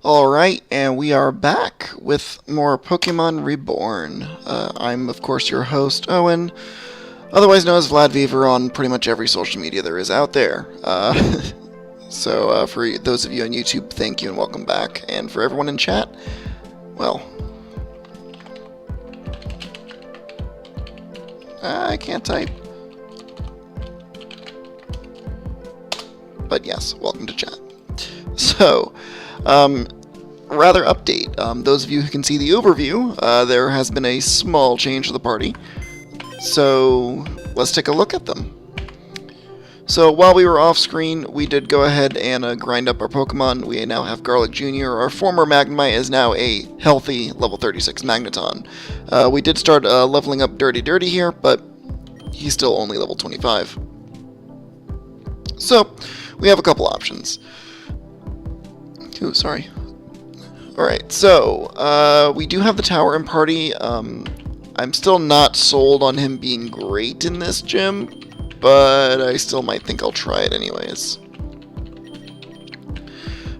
Alright, and we are back with more Pokemon Reborn. I'm, of course, your host, Owen, otherwise known as Vladdviever on pretty much every social media there is out there. So, for those of you on YouTube, thank you and welcome back. And for everyone in chat, well, I can't type. But yes, welcome to chat. So, rather update. Those of you who can see the overview, there has been a small change to the party. So, let's take a look at them. So, while we were off screen, we did go ahead and grind up our Pokemon. We now have Garlic Jr. Our former Magnemite is now a healthy level 36 Magneton. We did start leveling up Dirty here, but he's still only level 25. So, we have a couple options. Ooh, sorry. Alright, so, we do have the Tower in party. I'm still not sold on him being great in this gym, but I still might think I'll try it anyways.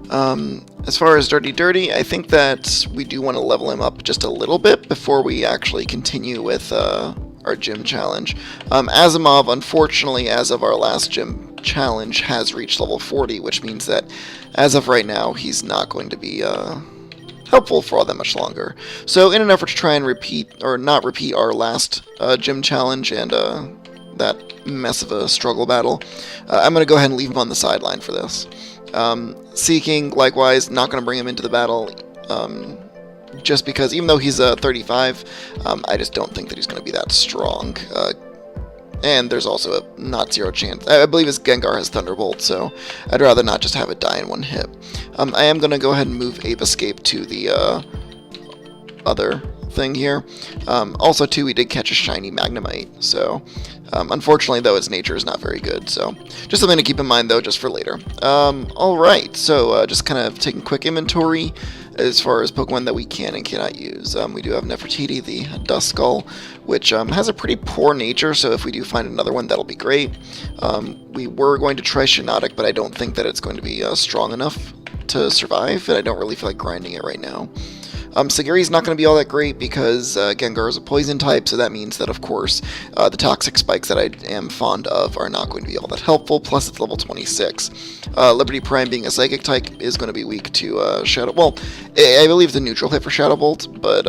As far as Dirty, I think that we do want to level him up just a little bit before we actually continue with our gym challenge. Asimov, unfortunately, as of our last gym challenge, has reached level 40, which means that as of right now, he's not going to be helpful for all that much longer. So in an effort to try and not repeat our last gym challenge and that mess of a struggle battle, I'm going to go ahead and leave him on the sideline for this. Seeking, likewise, not going to bring him into the battle, just because even though he's 35, I just don't think that he's going to be that strong. And there's also a not zero chance. I believe his Gengar has Thunderbolt, so I'd rather not just have it die in one hit. I am going to go ahead and move Ape Escape to the other thing here. Also, too, we did catch a shiny Magnemite, so unfortunately, though, its nature is not very good, so just something to keep in mind, though, just for later. Alright, so just kind of taking quick inventory as far as Pokemon that we can and cannot use. We do have Nefertiti, the Duskull, which has a pretty poor nature, so if we do find another one, that'll be great. We were going to try Shiinotic, but I don't think that it's going to be strong enough to survive, and I don't really feel like grinding it right now. Sagiri's not going to be all that great because Gengar is a poison type, so that means that, of course, the toxic spikes that I am fond of are not going to be all that helpful, plus it's level 26. Liberty Prime, being a psychic type, is going to be weak to Shadow... Well, I believe it's a neutral hit for Shadow Bolt, but...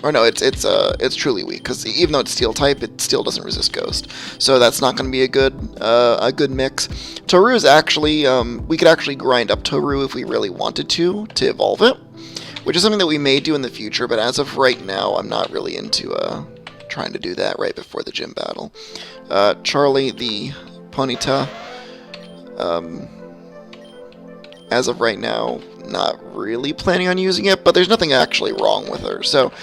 Or no, it's truly weak, because even though it's Steel type, it still doesn't resist Ghost. So that's not going to be a good mix. Toru is actually... we could actually grind up Toru if we really wanted to evolve it, which is something that we may do in the future, but as of right now, I'm not really into trying to do that right before the gym battle. Charlie, the Ponyta, as of right now, not really planning on using it, but there's nothing actually wrong with her, so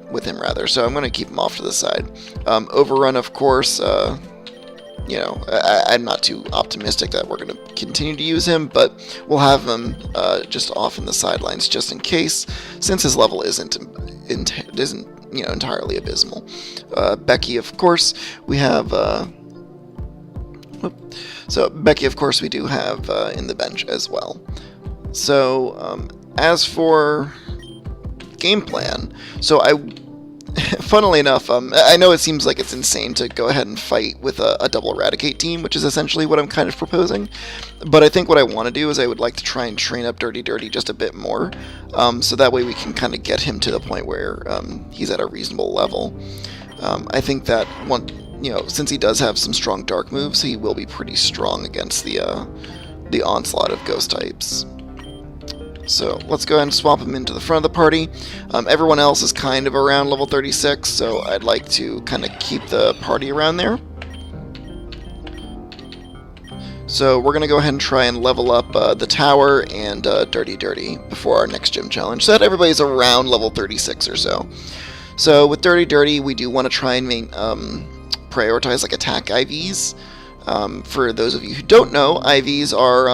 with him rather. So I'm going to keep him off to the side. Overrun, of course. You know, I'm not too optimistic that we're going to continue to use him, but we'll have him just off in the sidelines just in case, since his level isn't you know, entirely abysmal. Becky, of course, we have. So Becky, of course, we do have in the bench as well. So as for game plan, so funnily enough, I know it seems like it's insane to go ahead and fight with a double Eradicate team, which is essentially what I'm kind of proposing, but I think what I want to do is I would like to try and train up Dirty just a bit more, so that way we can kind of get him to the point where he's at a reasonable level. I think that, you know, since he does have some strong dark moves, he will be pretty strong against the onslaught of ghost types. So let's go ahead and swap him into the front of the party. Everyone else is kind of around level 36, so I'd like to kind of keep the party around there. So we're going to go ahead and try and level up the Tower and Dirty before our next gym challenge, so that everybody's around level 36 or so. So with Dirty, we do want to try and prioritize like attack IVs. For those of you who don't know, IVs are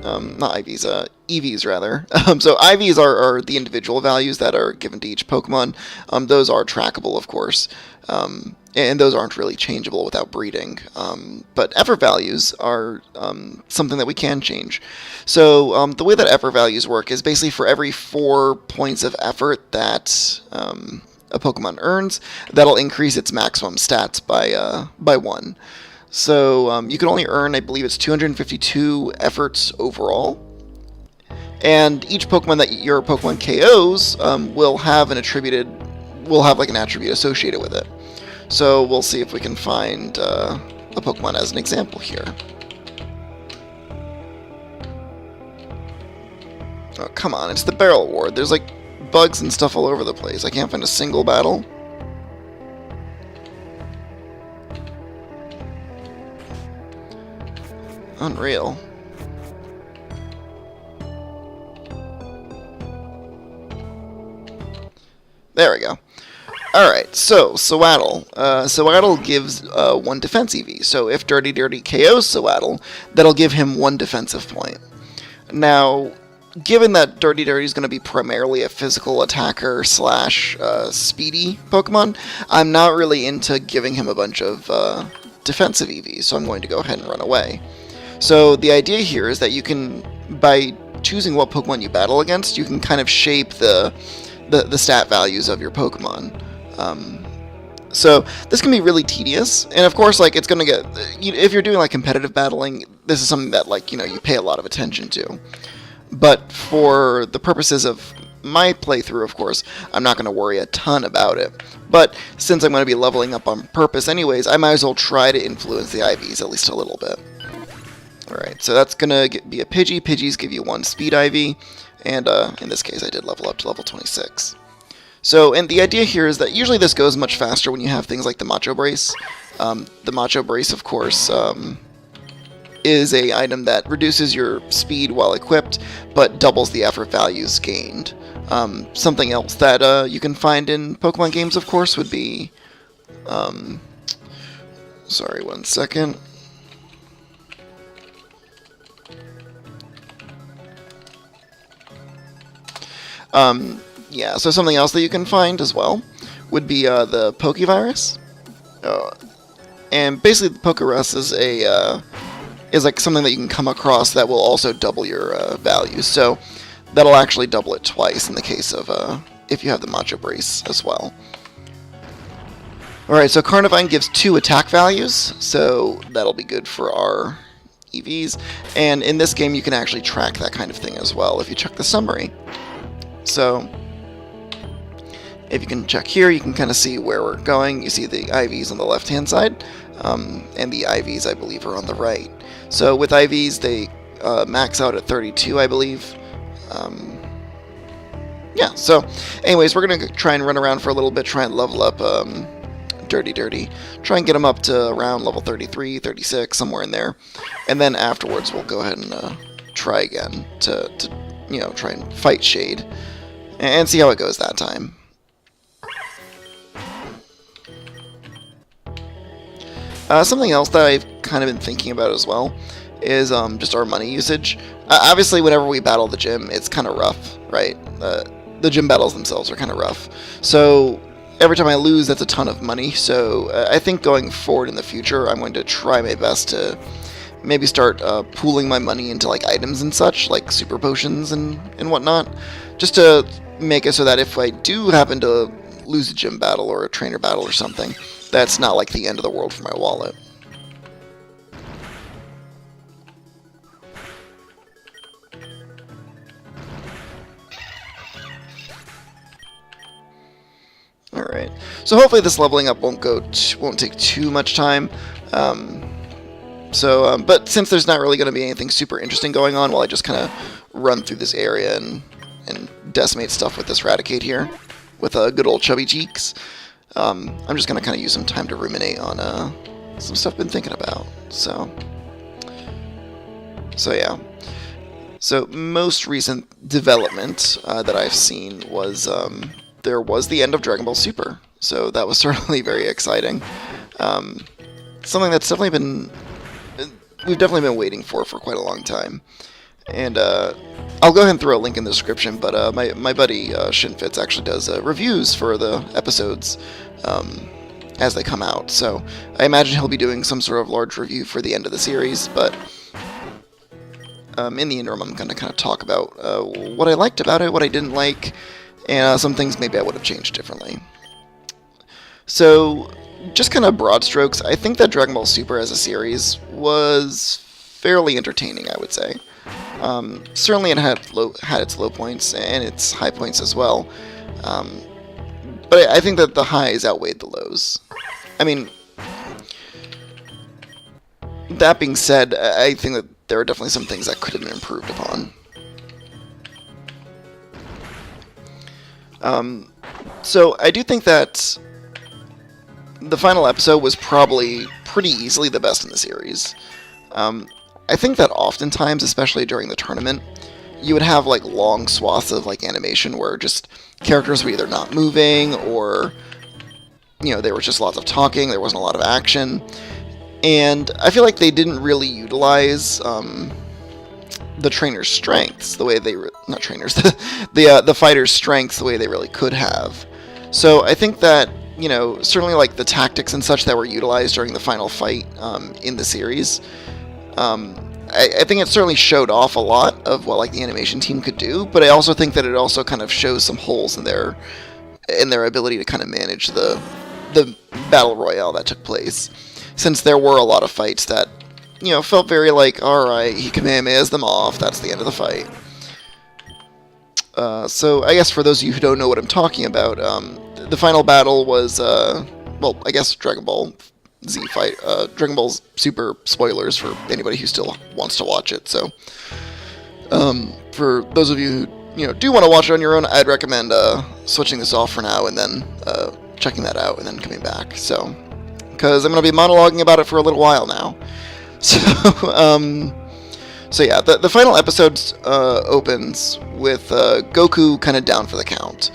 not IVs, EVs rather. So IVs are the individual values that are given to each Pokemon. Those are trackable, of course, and those aren't really changeable without breeding. But effort values are something that we can change. So the way that effort values work is basically for every 4 points of effort that a Pokemon earns, that'll increase its maximum stats by 1. So you can only earn, I believe it's 252 efforts overall. And each Pokemon that your Pokemon KOs will have an attribute associated with it. So we'll see if we can find a Pokemon as an example here. Oh, come on, it's the Barrel Award. There's like bugs and stuff all over the place. I can't find a single battle. Unreal. There we go. Alright, so Sewaddle. Sewaddle gives 1 defense EV. So if Dirty KOs Sewaddle, that'll give him 1 defensive point. Now, given that Dirty is going to be primarily a physical attacker / speedy Pokemon, I'm not really into giving him a bunch of defensive EVs, so I'm going to go ahead and run away. So the idea here is that you can, by choosing what Pokemon you battle against, you can kind of shape the stat values of your Pokemon. So this can be really tedious, and of course, like, it's going to get, if you're doing like competitive battling, this is something that, like, you pay a lot of attention to. But for the purposes of my playthrough, of course, I'm not going to worry a ton about it. But since I'm going to be leveling up on purpose anyways, I might as well try to influence the IVs at least a little bit. Alright, so that's going to be a Pidgey. Pidgeys give you 1 speed IV, and in this case I did level up to level 26. So, and the idea here is that usually this goes much faster when you have things like the Macho Brace. The Macho Brace, of course, is a item that reduces your speed while equipped, but doubles the effort values gained. Something else that you can find in Pokemon games, of course, would be... sorry, 1 second. Yeah, so something else that you can find as well would be the Pokevirus. And basically the Pokerus is like something that you can come across that will also double your values. So that'll actually double it twice in the case of if you have the Macho Brace as well. Alright, so Carnivine gives 2 attack values, so that'll be good for our EVs. And in this game you can actually track that kind of thing as well if you check the summary. So if you can check here, you can kind of see where we're going. You see the IVs on the left-hand side, and the IVs, I believe, are on the right. So with IVs, they max out at 32, I believe. Yeah, so anyways, we're going to try and run around for a little bit, try and level up Dirty. Try and get him up to around level 33, 36, somewhere in there. And then afterwards, we'll go ahead and try again to try and fight Shade. And see how it goes that time. Something else that I've kind of been thinking about as well is just our money usage. Obviously, whenever we battle the gym, it's kind of rough, right? The gym battles themselves are kind of rough. So every time I lose, that's a ton of money. So I think going forward in the future, I'm going to try my best to maybe start pooling my money into like items and such, like super potions and whatnot, just to make it so that if I do happen to lose a gym battle or a trainer battle or something, that's not like the end of the world for my wallet. Alright, so hopefully this leveling up won't take too much time. But since there's not really going to be anything super interesting going on while I just kind of run through this area and decimate stuff with this Raticate here, with good old chubby cheeks, I'm just going to kind of use some time to ruminate on some stuff I've been thinking about. So yeah. So most recent development that I've seen was there was the end of Dragon Ball Super. So that was certainly very exciting. Something that's definitely been... we've definitely been waiting for quite a long time. And I'll go ahead and throw a link in the description, but my buddy Shinfitz actually does reviews for the episodes as they come out. So I imagine he'll be doing some sort of large review for the end of the series, but in the interim I'm going to kind of talk about what I liked about it, what I didn't like, and some things maybe I would have changed differently. So, just kind of broad strokes, I think that Dragon Ball Super as a series was fairly entertaining, I would say. Certainly it had its low points and its high points as well. But I think that the highs outweighed the lows. I mean, that being said, I think that there are definitely some things that could have been improved upon. So I do think that the final episode was probably pretty easily the best in the series. I think that oftentimes, especially during the tournament, you would have like long swaths of like animation where just characters were either not moving or, you know, there was just lots of talking, there wasn't a lot of action. And I feel like they didn't really utilize the trainers' strengths the way they not trainers the fighters' strengths the way they really could have. So I think that, you know, certainly like the tactics and such that were utilized during the final fight in the series, I think it certainly showed off a lot of what like the animation team could do, but I also think that it also kind of shows some holes in their ability to kind of manage the battle royale that took place, since there were a lot of fights that, you know, felt very like, alright, he Kamehamehas them off, that's the end of the fight. So I guess for those of you who don't know what I'm talking about, the final battle was, well, I guess Dragon Ball Z fight, Dragon Ball Super spoilers for anybody who still wants to watch it. So, for those of you who, you know, do want to watch it on your own, I'd recommend switching this off for now and then checking that out and then coming back. So, because I'm going to be monologuing about it for a little while now. So, so yeah, the final episode opens with Goku kind of down for the count.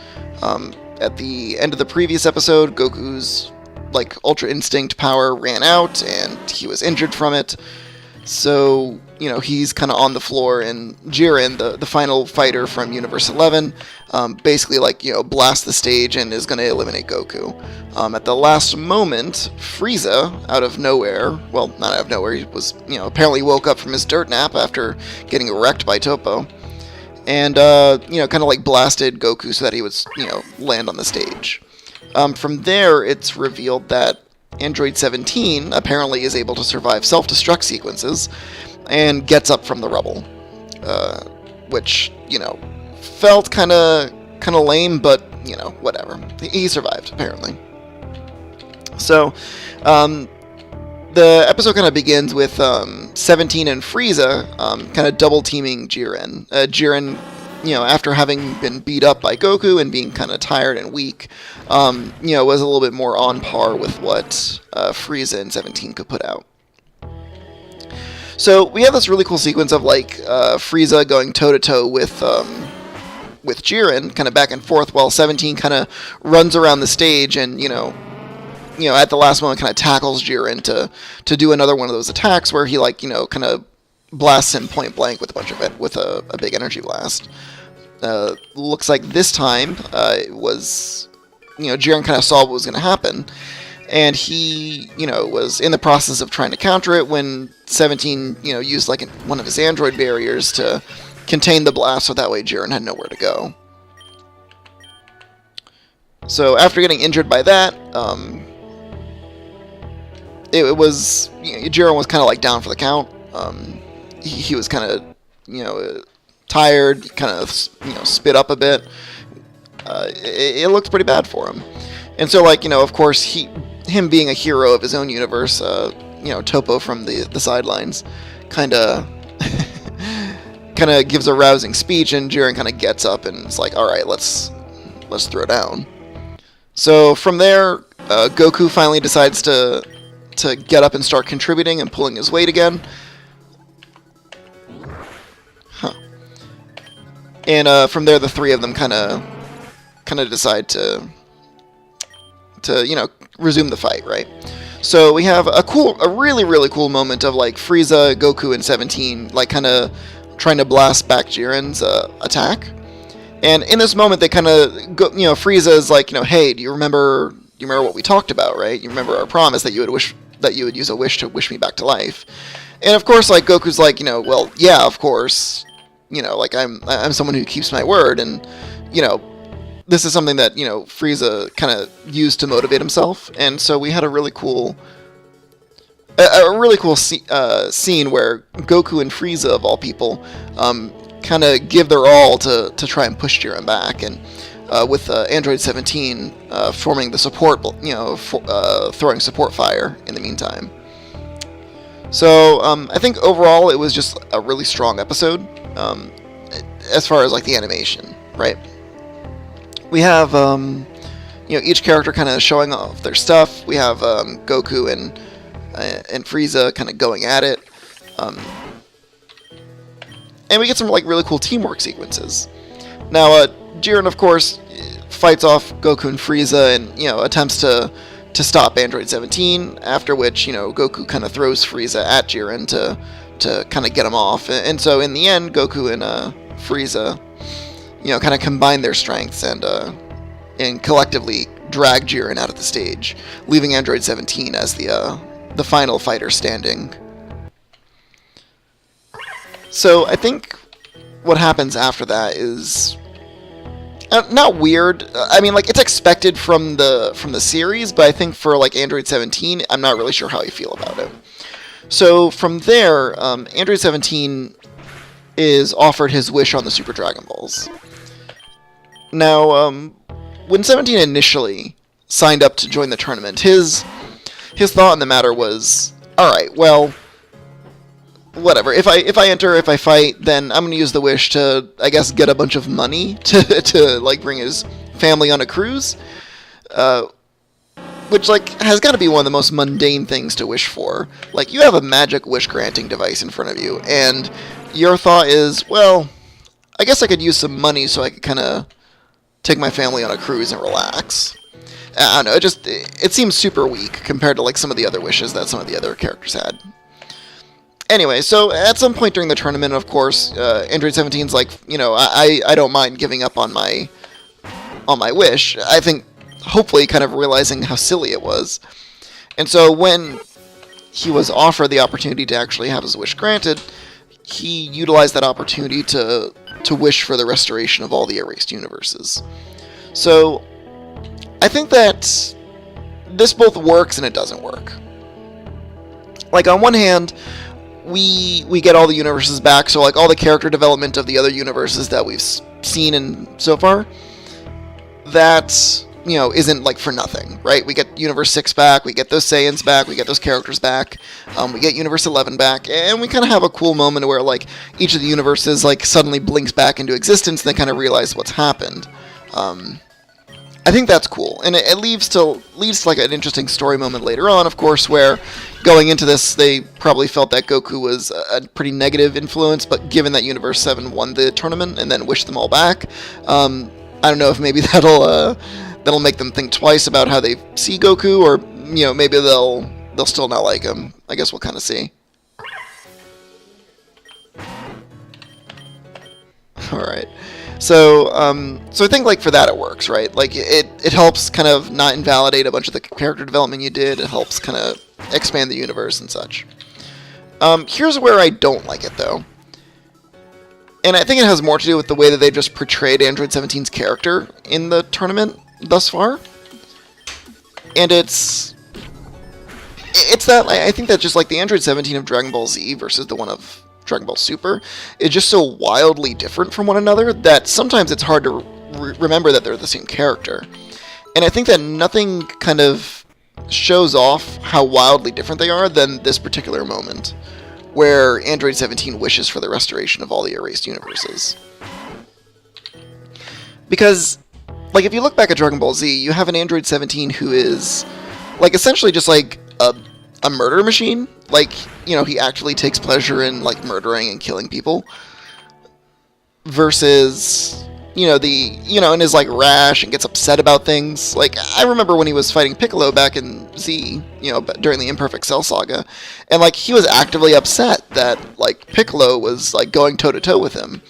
At the end of the previous episode, Goku's like Ultra Instinct power ran out and he was injured from it. So, you know, he's kind of on the floor, and Jiren, the final fighter from Universe 11, basically like, you know, blasts the stage and is going to eliminate Goku. At the last moment, Frieza, out of nowhere, well, not out of nowhere, he was, you know, apparently woke up from his dirt nap after getting wrecked by Toppo, and, you know, kind of like blasted Goku so that he would, you know, land on the stage. From there, it's revealed that Android 17 apparently is able to survive self-destruct sequences and gets up from the rubble, which, you know, felt kind of lame, but, you know, whatever. He survived, apparently. So, the episode kind of begins with 17 and Frieza kind of double-teaming Jiren. Jiren, you know, after having been beat up by Goku and being kind of tired and weak, you know, was a little bit more on par with what Frieza and 17 could put out. So we have this really cool sequence of like Frieza going toe-to-toe with Jiren, kind of back and forth, while 17 kind of runs around the stage and, you know, at the last moment kind of tackles Jiren to do another one of those attacks where he, like, you know, kind of blasts him point blank with a big energy blast. Looks like this time it was, you know, Jiren kind of saw what was going to happen, and he, you know, was in the process of trying to counter it when 17, you know, used like one of his android barriers to contain the blast, so that way Jiren had nowhere to go. So after getting injured by that, it was, you know, Jiren was kind of like down for the count. He was kind of, you know, tired, kind of, you know, spit up a bit. It looked pretty bad for him. And so, like, you know, of course, him being a hero of his own universe, you know, Toppo from the sidelines kind of gives a rousing speech, and Jiren kind of gets up and is like, all right, let's throw down. So from there, Goku finally decides to get up and start contributing and pulling his weight again. And from there, the three of them kind of decide to you know, resume the fight, right? So we have a really cool moment of like Frieza, Goku, and 17 like kind of trying to blast back Jiren's attack. And in this moment, they kind of go, Frieza is like, hey, do you remember what we talked about, right? You remember our promise that you would use a wish to wish me back to life. And of course, like, Goku's like, well, yeah, of course, like, I'm someone who keeps my word, and, this is something that, Frieza kind of used to motivate himself. And so we had a really cool scene where Goku and Frieza, of all people, kind of give their all to try and push Jiren back, and with Android 17 forming the support, throwing support fire in the meantime. So I think overall it was just a really strong episode as far as like the animation, right? We have each character kind of showing off their stuff. We have Goku and Frieza kind of going at it. And we get some like really cool teamwork sequences. Now, Jiren, of course, fights off Goku and Frieza and, attempts to stop Android 17, after which, Goku kind of throws Frieza at Jiren to kind of get him off. And so in the end, Goku and Frieza, kind of combine their strengths and collectively drag Jiren out of the stage, leaving Android 17 as the final fighter standing. So I think what happens after that is not weird. I mean, like, it's expected from the series, but I think for like Android 17, I'm not really sure how I feel about it. So from there, Android 17 is offered his wish on the Super Dragon Balls. Now, when 17 initially signed up to join the tournament, his thought on the matter was, all right, well, whatever. If I enter, if I fight, then I'm gonna use the wish to, I guess, get a bunch of money to like bring his family on a cruise, which like has got to be one of the most mundane things to wish for. Like, you have a magic wish granting device in front of you, and your thought is, well, I guess I could use some money so I could kind of take my family on a cruise and relax. I don't know. It seems super weak compared to like some of the other wishes that some of the other characters had. Anyway, so at some point during the tournament, of course, Android 17's like, I don't mind giving up on my wish. I think, hopefully, kind of realizing how silly it was. And so when he was offered the opportunity to actually have his wish granted, he utilized that opportunity to wish for the restoration of all the erased universes. So I think that this both works and it doesn't work. Like, on one hand, we get all the universes back, so like all the character development of the other universes that we've seen in so far, that, isn't like for nothing, right? We get Universe 6 back, we get those Saiyans back, we get those characters back, we get Universe 11 back, and we kind of have a cool moment where like each of the universes like suddenly blinks back into existence and they kind of realize what's happened. I think that's cool, and it leads to like an interesting story moment later on, of course, where going into this, they probably felt that Goku was a pretty negative influence, but given that Universe 7 won the tournament and then wished them all back, I don't know if maybe that'll make them think twice about how they see Goku, or maybe they'll still not like him. I guess we'll kind of see. All right. So I think like for that it works, right? Like it helps kind of not invalidate a bunch of the character development you did. It helps kind of expand the universe and such. Here's where I don't like it though, and I think it has more to do with the way that they've just portrayed Android 17's character in the tournament thus far. And it's that I think that just like the Android 17 of Dragon Ball Z versus the one of Dragon Ball Super is just so wildly different from one another that sometimes it's hard to remember that they're the same character. And I think that nothing kind of shows off how wildly different they are than this particular moment, where Android 17 wishes for the restoration of all the erased universes. Because, like, if you look back at Dragon Ball Z, you have an Android 17 who is, like, essentially just like a murder machine. Like, he actually takes pleasure in like murdering and killing people, versus and is like rash and gets upset about things. Like, I remember when he was fighting Piccolo back in Z, during the Imperfect Cell saga, and like he was actively upset that like Piccolo was like going toe to toe with him.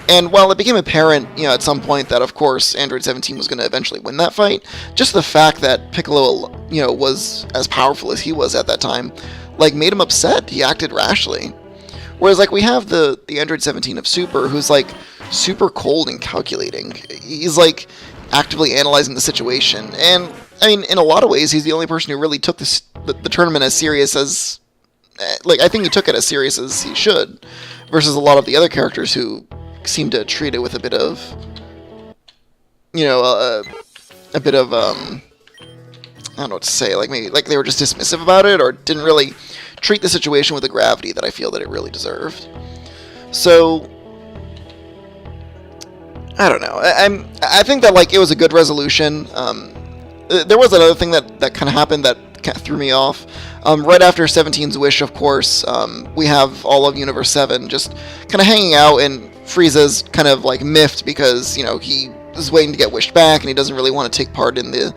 And while it became apparent, at some point that of course Android 17 was going to eventually win that fight, just the fact that Piccolo, was as powerful as he was at that time, like made him upset. He acted rashly. Whereas like we have the Android 17 of Super, who's like super cold and calculating. He's like actively analyzing the situation, and I mean, in a lot of ways, he's the only person who really took the tournament as serious as, like, I think he took it as serious as he should, versus a lot of the other characters who seem to treat it with a bit of, a bit of I don't know what to say, like maybe like they were just dismissive about it, or didn't really treat the situation with the gravity that I feel that it really deserved. So I don't know. I think that like it was a good resolution. There was another thing that kind of happened that threw me off. Right after 17's wish, of course, we have all of Universe 7 just kind of hanging out, and Frieza's kind of like miffed because he is waiting to get wished back, and he doesn't really want to take part in the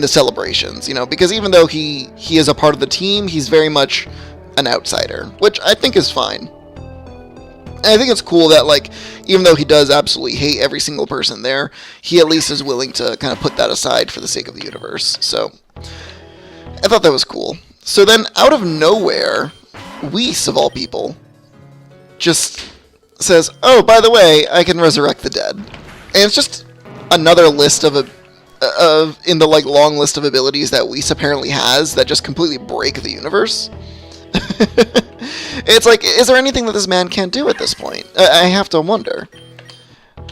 celebrations. Because even though he is a part of the team, he's very much an outsider, which I think is fine. And I think it's cool that, like, even though he does absolutely hate every single person there, he at least is willing to kind of put that aside for the sake of the universe. So I thought that was cool. So then, out of nowhere, Whis, of all people, just says, "Oh, by the way, I can resurrect the dead." And it's just another list in the like long list of abilities that Whis apparently has that just completely break the universe. It's like, is there anything that this man can't do at this point? I have to wonder.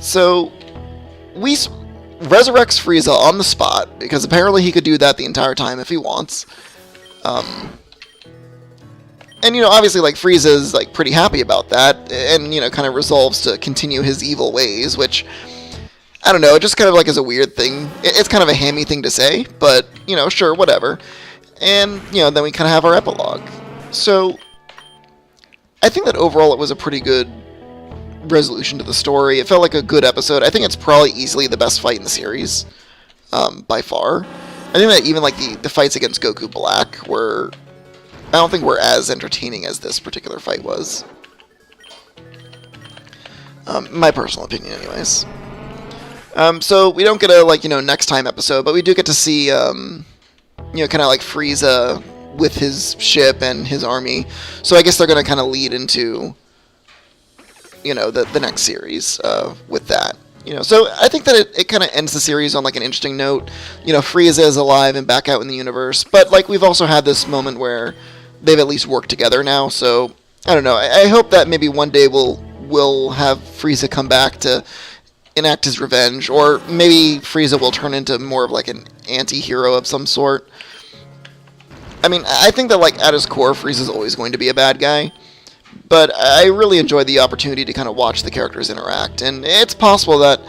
So, Whis resurrects Frieza on the spot, because apparently he could do that the entire time if he wants. And, obviously, like, Frieza's, like, pretty happy about that, and, kind of resolves to continue his evil ways, which, I don't know, it just kind of, like, is a weird thing. It's kind of a hammy thing to say, but, sure, whatever. And, then we kind of have our epilogue. So, I think that overall it was a pretty good resolution to the story. It felt like a good episode. I think it's probably easily the best fight in the series, by far. I think that even like the fights against Goku Black I don't think were as entertaining as this particular fight was. My personal opinion, anyways. So we don't get a next time episode, but we do get to see kind of like Frieza with his ship and his army. So I guess they're going to kind of lead into, the next series with that. So I think that it kind of ends the series on like an interesting note. Frieza is alive and back out in the universe, but like we've also had this moment where they've at least worked together now. So I don't know. I hope that maybe one day we'll have Frieza come back to enact his revenge, or maybe Frieza will turn into more of like an anti-hero of some sort. I mean, I think that, like, at his core, Frieza's always going to be a bad guy, but I really enjoyed the opportunity to kind of watch the characters interact, and it's possible that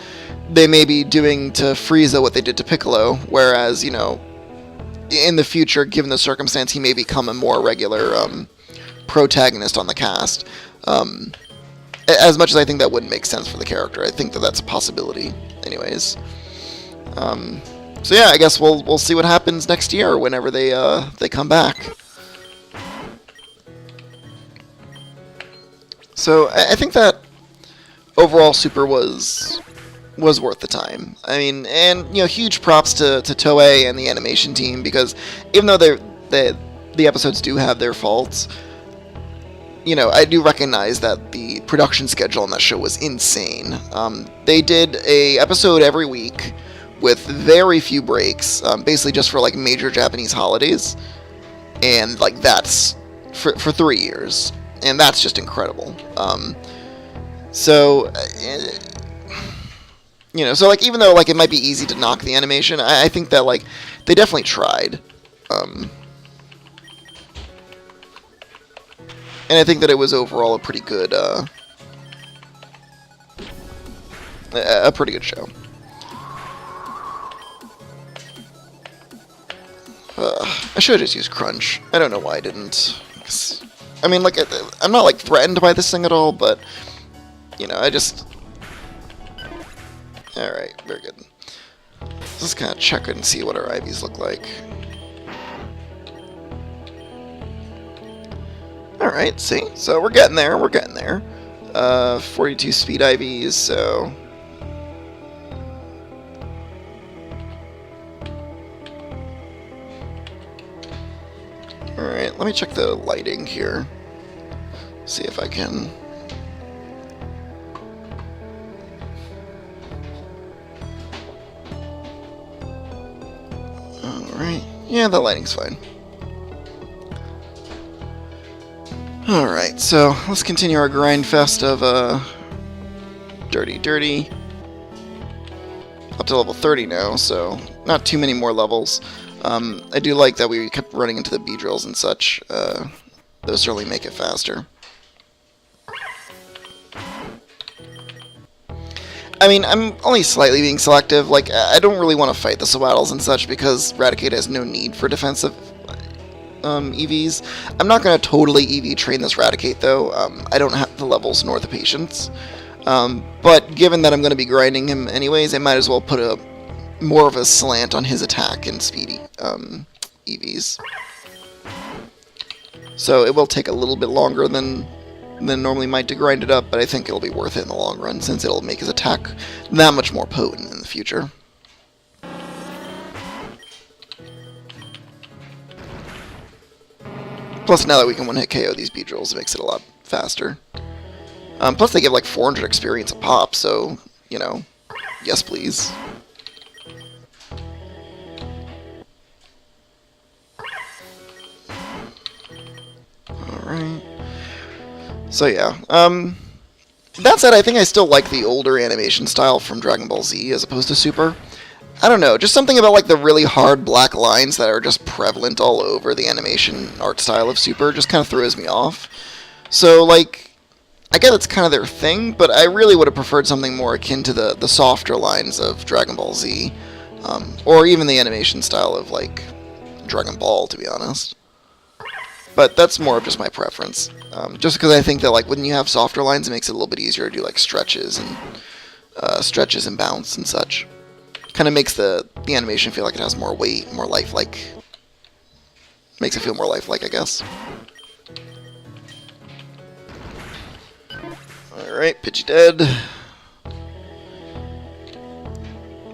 they may be doing to Frieza what they did to Piccolo, whereas, in the future, given the circumstance, he may become a more regular protagonist on the cast. As much as I think that wouldn't make sense for the character, I think that that's a possibility, anyways. So yeah, I guess we'll see what happens next year whenever they come back. So I think that overall Super was worth the time. I mean, and huge props to Toei and the animation team, because even though the episodes do have their faults, I do recognize that the production schedule on that show was insane. They did a episode every week, with very few breaks, basically just for like major Japanese holidays, and like that's for 3 years, and that's just incredible. So so like even though like it might be easy to knock the animation, I think that like they definitely tried, and I think that it was overall a pretty good show. I should have just used Crunch. I don't know why I didn't. I mean, like, I'm not, like, threatened by this thing at all, but, I just... Alright, very good. Let's just kind of check and see what our IVs look like. Alright, see? So we're getting there, 42 speed IVs, so... Alright, let me check the lighting here. See if I can... Alright, yeah, the lighting's fine. Alright, so let's continue our grind fest of Dirty Dirty. Up to level 30 now, so not too many more levels. I do like that we kept running into the B drills and such. Those certainly make it faster. I mean, I'm only slightly being selective. Like, I don't really want to fight the Swaddles and such because Raticate has no need for defensive EVs. I'm not going to totally EV train this Raticate, though. I don't have the levels nor the patience. But given that I'm going to be grinding him anyways, I might as well put more of a slant on his attack and speedy EVs. So it will take a little bit longer than normally might to grind it up, but I think it'll be worth it in the long run since it'll make his attack that much more potent in the future. Plus, now that we can one-hit KO these B-drills, it makes it a lot faster. Plus, they give like 400 experience a pop, so, you know, yes please. Alright. So yeah, that said, I think I still like the older animation style from Dragon Ball Z as opposed to Super. I don't know, just something about like the really hard black lines that are just prevalent all over the animation art style of Super just kind of throws me off. So like, I get it's kind of their thing, but I really would have preferred something more akin to the softer lines of Dragon Ball Z, or even the animation style of like Dragon Ball, to be honest. But that's more of just my preference. Just because I think that like when you have softer lines, it makes it a little bit easier to do like stretches and bounce and such. Kind of makes the animation feel like it has more weight, more lifelike. Makes it feel more lifelike, I guess. Alright, Pidgey dead.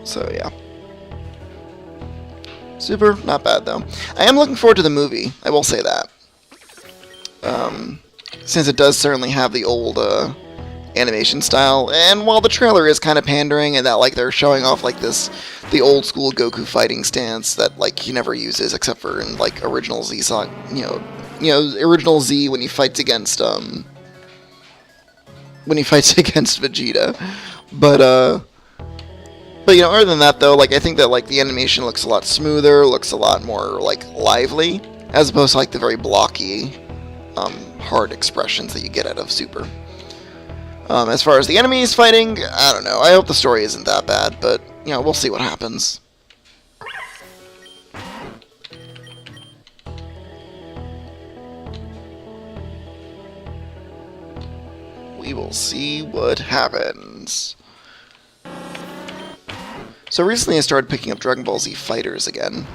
So yeah. Super, not bad though. I am looking forward to the movie, I will say that. Since it does certainly have the old animation style, and while the trailer is kind of pandering and that like they're showing off like the old school Goku fighting stance that like he never uses except for in like original Z original Z when he fights against Vegeta, but you know, other than that though, like I think that like the animation looks a lot smoother, looks a lot more like lively as opposed to like the very blocky hard expressions that you get out of Super. As far as the enemies fighting, I don't know. I hope the story isn't that bad, but, you know, we'll see what happens. We will see what happens. So recently I started picking up Dragon Ball Z Fighters again.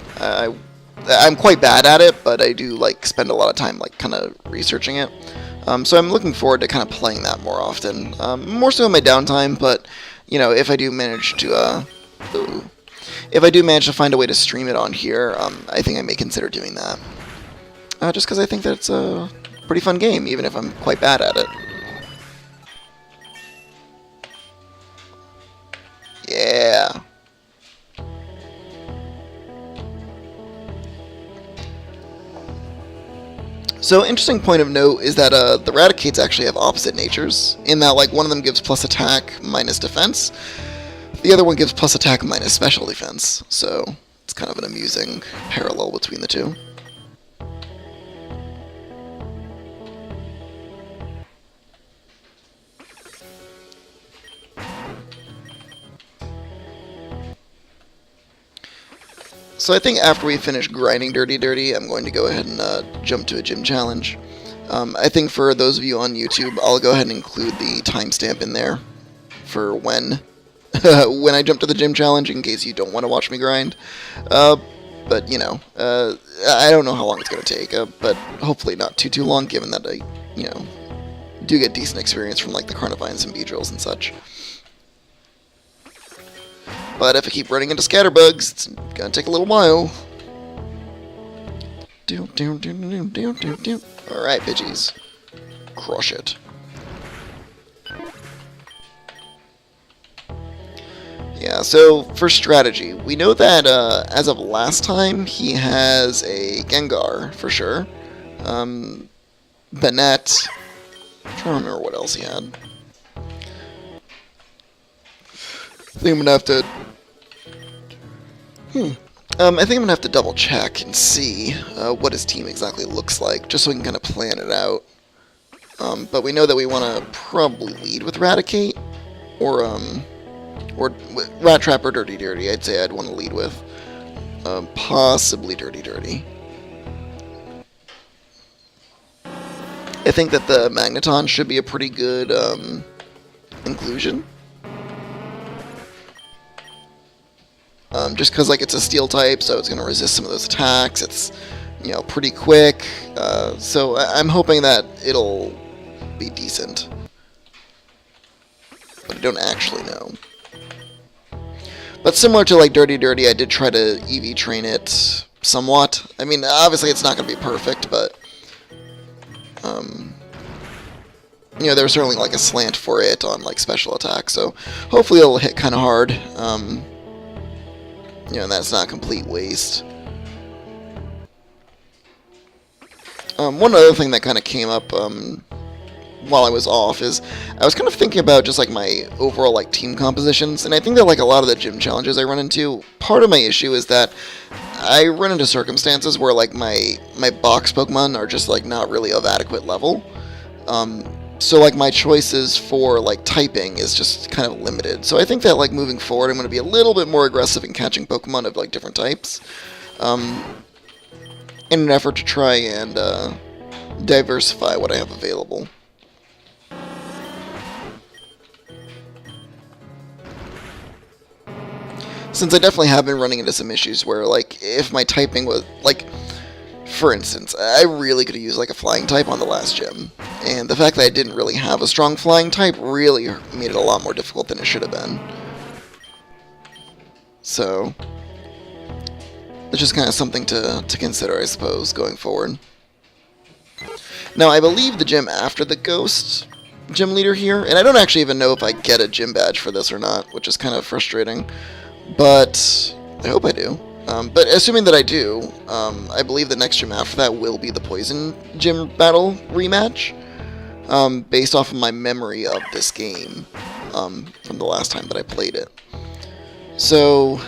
I'm quite bad at it, but I do like spend a lot of time like kind of researching it. So I'm looking forward to kind of playing that more often. More so in my downtime, but you know, if I do manage to find a way to stream it on here, I think I may consider doing that. Just because I think that's a pretty fun game, even if I'm quite bad at it. Yeah. So, interesting point of note is that the Raticates actually have opposite natures, in that like one of them gives plus attack minus defense, the other one gives plus attack minus special defense, so it's kind of an amusing parallel between the two. So I think after we finish grinding Dirty Dirty, I'm going to go ahead and jump to a gym challenge. I think for those of you on YouTube, I'll go ahead and include the timestamp in there for when when I jump to the gym challenge, in case you don't want to watch me grind. But, you know, I don't know how long it's going to take, but hopefully not too long, given that I, you know, do get decent experience from, like, the Carnivines and Beedrills and such. But if I keep running into Scatterbugs, it's going to take a little while. Alright, Pidgeys. Crush it. Yeah, so for strategy, we know that as of last time, he has a Gengar, for sure. Banette. I'm trying to remember what else he had. I think I'm gonna have to... I think I'm gonna have to double check and see what his team exactly looks like, just so we can kind of plan it out. But we know that we want to probably lead with Raticate, or Rat Trap or Dirty Dirty. I'd say I'd want to lead with. Possibly Dirty Dirty. I think that the Magneton should be a pretty good inclusion. Just because, like, it's a steel type, so it's going to resist some of those attacks. It's, you know, pretty quick. So I'm hoping that it'll be decent. But I don't actually know. But similar to, like, Dirty Dirty, I did try to EV train it somewhat. I mean, obviously it's not going to be perfect, but... you know, there's certainly, like, a slant for it on, like, special attack, so hopefully it'll hit kind of hard. You know, that's not a complete waste. One other thing that kind of came up while I was off is I was kind of thinking about just like my overall like team compositions, and I think that like a lot of the gym challenges I run into, part of my issue is that I run into circumstances where like my box Pokemon are just like not really of adequate level. So like my choices for like typing is just kind of limited. So I think that like moving forward, I'm going to be a little bit more aggressive in catching Pokemon of like different types, in an effort to try and diversify what I have available. Since I definitely have been running into some issues where like if my typing was like, for instance, I really could have used like a flying type on the last gym, and the fact that I didn't really have a strong flying type really made it a lot more difficult than it should have been. So it's just kind of something to consider, I suppose, going forward. Now, I believe the gym after the Ghost gym leader here, and I don't actually even know if I get a gym badge for this or not, which is kind of frustrating, but I hope I do. But assuming that I do, I believe the next gym after that will be the Poison Gym Battle rematch, based off of my memory of this game from the last time that I played it. So,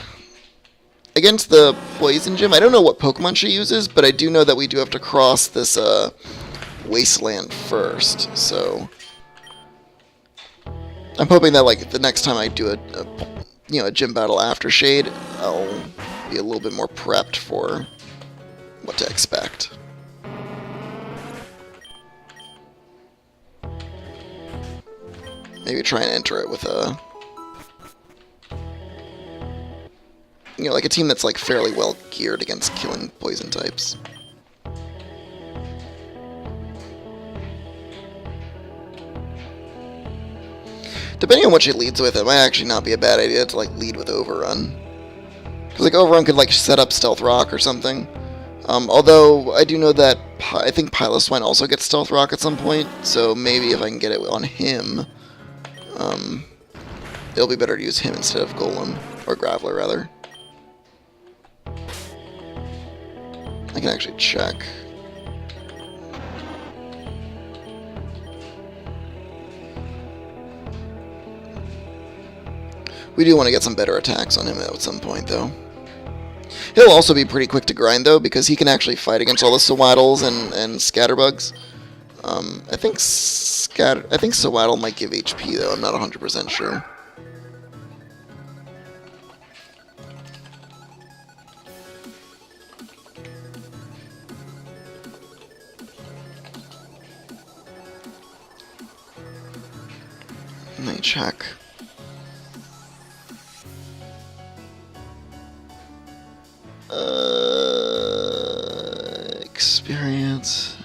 against the Poison Gym, I don't know what Pokemon she uses, but I do know that we do have to cross this wasteland first, so I'm hoping that like the next time I do a gym battle after Shade, I'll be a little bit more prepped for what to expect. Maybe try and enter it with a, like a team that's like fairly well geared against killing poison types. Depending on what she leads with, it might actually not be a bad idea to like lead with Overrun. Because like Overrun could like set up Stealth Rock or something. Although I do know that I think Piloswine also gets Stealth Rock at some point, so maybe if I can get it on him, it'll be better to use him instead of Golem, or Graveler rather. I can actually check. We do want to get some better attacks on him at some point, though. He'll also be pretty quick to grind, though, because he can actually fight against all the Sewaddles and Scatterbugs. I think Sewaddle might give HP, though. I'm not 100% sure. Let me check. experience.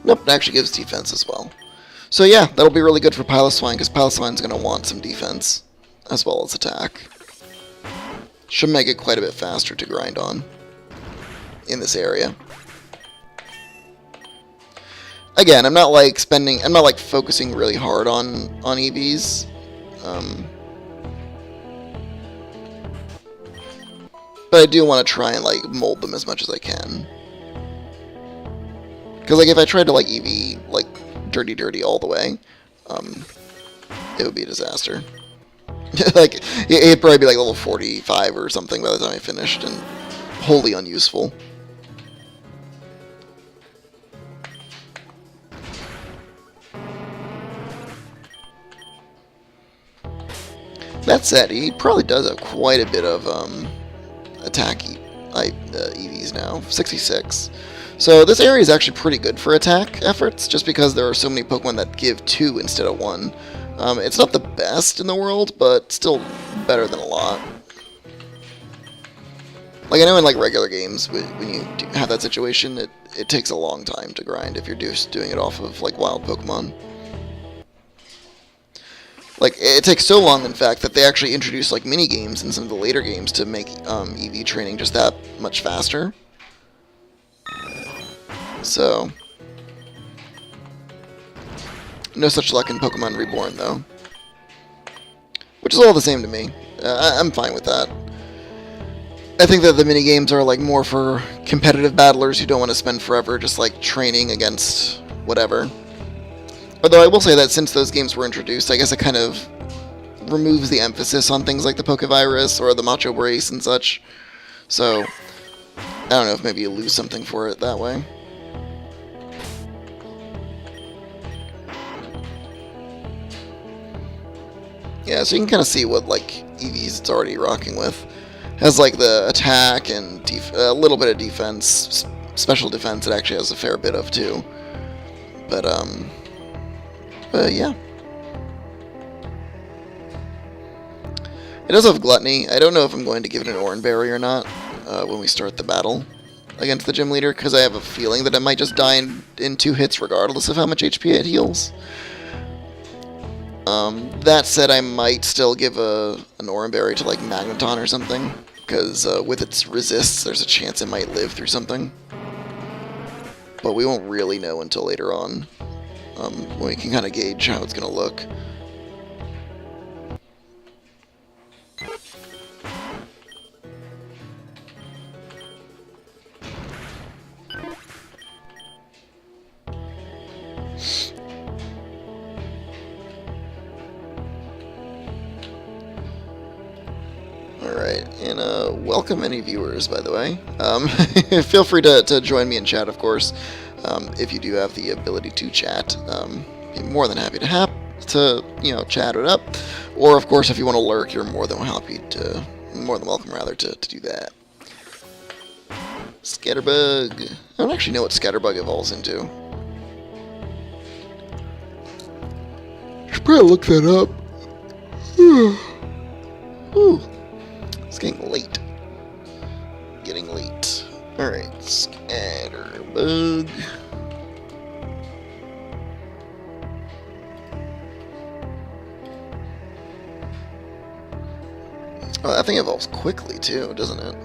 Nope, it actually gives defense as well. So yeah, that'll be really good for Piloswine, because Piloswine's going to want some defense, as well as attack. Should make it quite a bit faster to grind on in this area. Again, I'm not like focusing really hard on EVs. But I do want to try and like mold them as much as I can. Because like if I tried to like EV like Dirty all the way, it would be a disaster. Like it'd probably be like level 45 or something by the time I finished, and wholly unuseful. That said, he probably does have quite a bit of attack EVs now, 66. So this area is actually pretty good for attack efforts, just because there are so many Pokemon that give 2 instead of 1. It's not the best in the world, but still better than a lot. Like I know in like regular games, when you have that situation, it takes a long time to grind if you're just doing it off of like wild Pokemon. Like, it takes so long, in fact, that they actually introduce, like, mini-games in some of the later games to make EV training just that much faster. So, no such luck in Pokemon Reborn, though. Which is all the same to me. I'm fine with that. I think that the mini-games are, like, more for competitive battlers who don't want to spend forever just, like, training against whatever. Although I will say that since those games were introduced, I guess it kind of removes the emphasis on things like the Pokevirus or the Macho Brace and such. So, I don't know if maybe you lose something for it that way. Yeah, so you can kind of see what, like, EVs it's already rocking with. It has, like, the attack and a little bit of defense. Special defense it actually has a fair bit of, too. But yeah. It does have Gluttony. I don't know if I'm going to give it an Oran Berry or not when we start the battle against the gym leader, because I have a feeling that it might just die in 2 hits regardless of how much HP it heals. That said, I might still give an Oran Berry to like Magneton or something, because with its resists, there's a chance it might live through something. But we won't really know until later on. When we can kind of gauge how it's going to look. Alright, and welcome any viewers, by the way. Feel free to join me in chat, of course. If you do have the ability to chat, be more than happy to chat it up. Or of course, if you want to lurk, you're more than welcome to do that. Scatterbug. I don't actually know what Scatterbug evolves into. Should probably look that up. Ooh, it's getting late. Alright, Scatterbug. Oh, that thing evolves quickly too, doesn't it?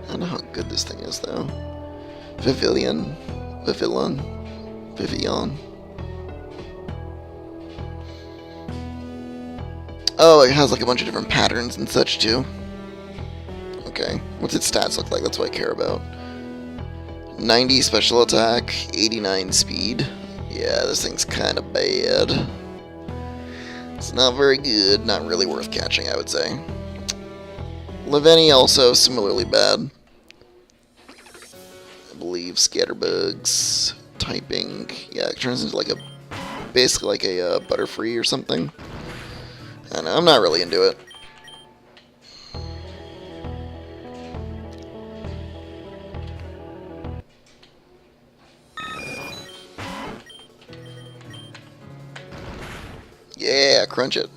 I don't know how good this thing is though. Vivillon. Oh, it has like a bunch of different patterns and such too. Okay, what's its stats look like? That's what I care about. 90 special attack, 89 speed. Yeah, this thing's kind of bad. It's not very good, not really worth catching, I would say. Lavenny also similarly bad. I believe Scatterbug's typing, yeah, it turns into like basically like a Butterfree or something. I don't know, I'm not really into it. Yeah, crunch it.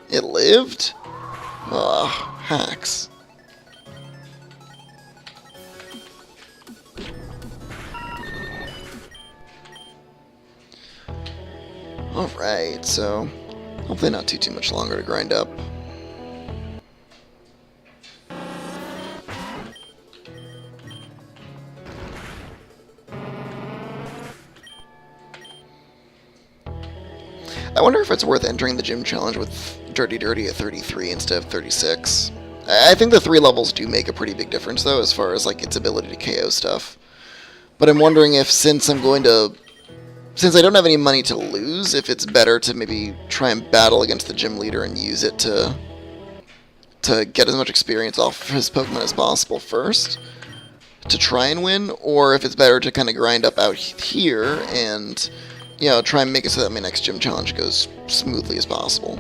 It lived? Oh, hacks. Alright, so hopefully not too much longer to grind up. I wonder if it's worth entering the gym challenge with Dirty Dirty at 33 instead of 36. I think the 3 levels do make a pretty big difference, though, as far as like its ability to KO stuff. But I'm wondering if, since I don't have any money to lose, if it's better to maybe try and battle against the gym leader and use it to get as much experience off his Pokemon as possible first, to try and win, or if it's better to kind of grind up out here and, you know, try and make it so that my next gym challenge goes smoothly as possible.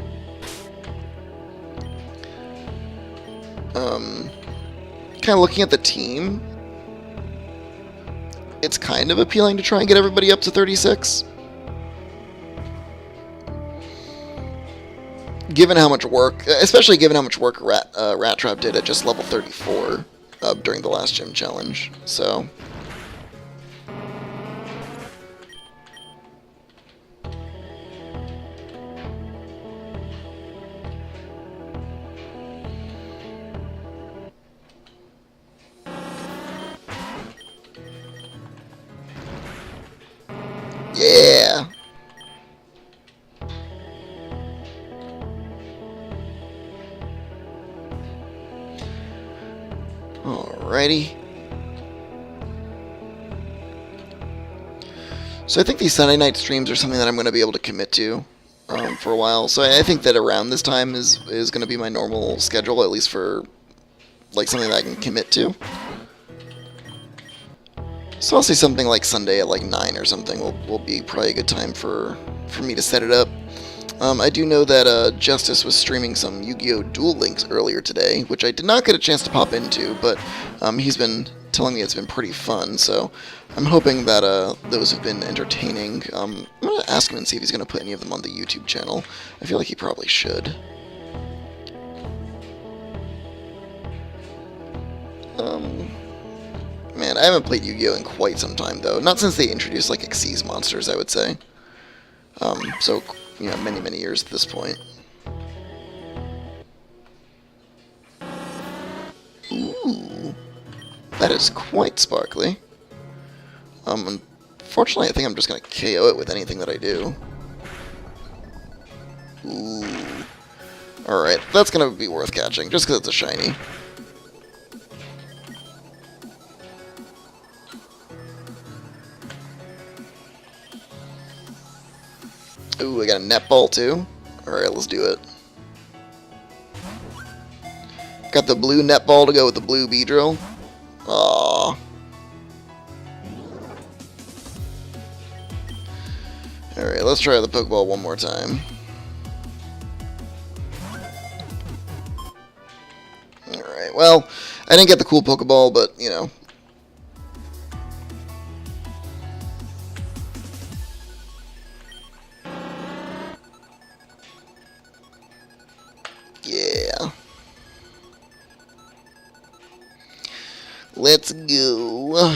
Kind of looking at the team, it's kind of appealing to try and get everybody up to 36. Given how much work, especially given how much work Rat Trap did at just level 34 during the last gym challenge, so... Yeah! Alrighty. So I think these Sunday night streams are something that I'm going to be able to commit to for a while. So I think that around this time is going to be my normal schedule, at least for like something that I can commit to. So I'll say something like Sunday at like 9 or something will be probably a good time for me to set it up. I do know that Justice was streaming some Yu-Gi-Oh! Duel Links earlier today, which I did not get a chance to pop into, but he's been telling me it's been pretty fun, so I'm hoping that those have been entertaining. I'm going to ask him and see if he's going to put any of them on the YouTube channel. I feel like he probably should. Man, I haven't played Yu-Gi-Oh! In quite some time, though. Not since they introduced, like, Xyz monsters, I would say. So, you know, many, many years at this point. Ooh. That is quite sparkly. Unfortunately, I think I'm just going to KO it with anything that I do. Ooh. Alright, that's going to be worth catching, just because it's a shiny. Ooh, I got a netball too. Alright, let's do it. Got the blue netball to go with the blue Beedrill. Aww. Alright, let's try the Pokeball one more time. Alright, well, I didn't get the cool Pokeball, but, you know. Yeah. Let's go.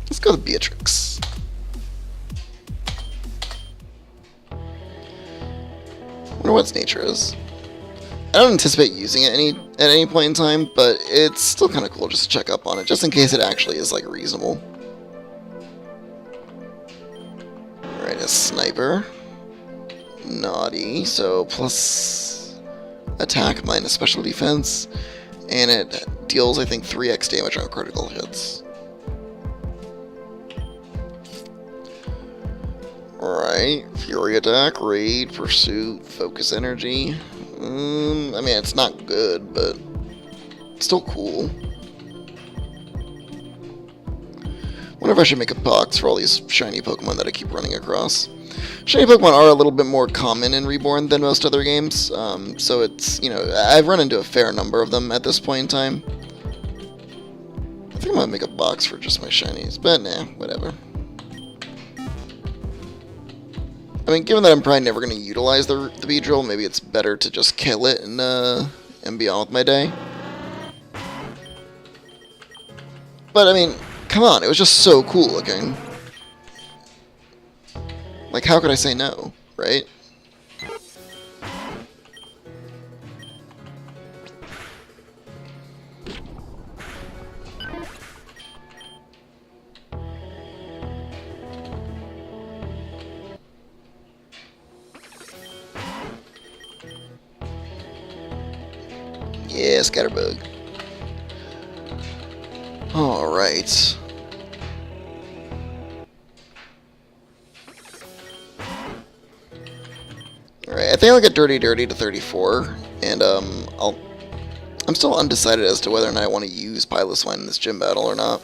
Let's go to Beatrix. Wonder what its nature is. I don't anticipate using it at any point in time, but it's still kind of cool just to check up on it, just in case it actually is, like, reasonable. Alright, a Sniper. Naughty, so plus attack minus special defense, and it deals, I think, 3x damage on critical hits. Alright, Fury Attack, Raid, Pursuit, Focus Energy. I mean, it's not good, but still cool. Wonder if I should make a box for all these shiny Pokemon that I keep running across. Shiny Pokemon are a little bit more common in Reborn than most other games, so it's, you know, I've run into a fair number of them at this point in time. I think I might make a box for just my shinies, but nah, whatever. I mean, given that I'm probably never going to utilize the Beedrill, maybe it's better to just kill it and be on with my day. But, I mean, come on, it was just so cool looking. Like, how could I say no, right? Yeah, Scatterbug. Alright. Alright, I think I'll get Dirty Dirty to 34, and I'm still undecided as to whether or not I want to use Piloswine in this gym battle or not.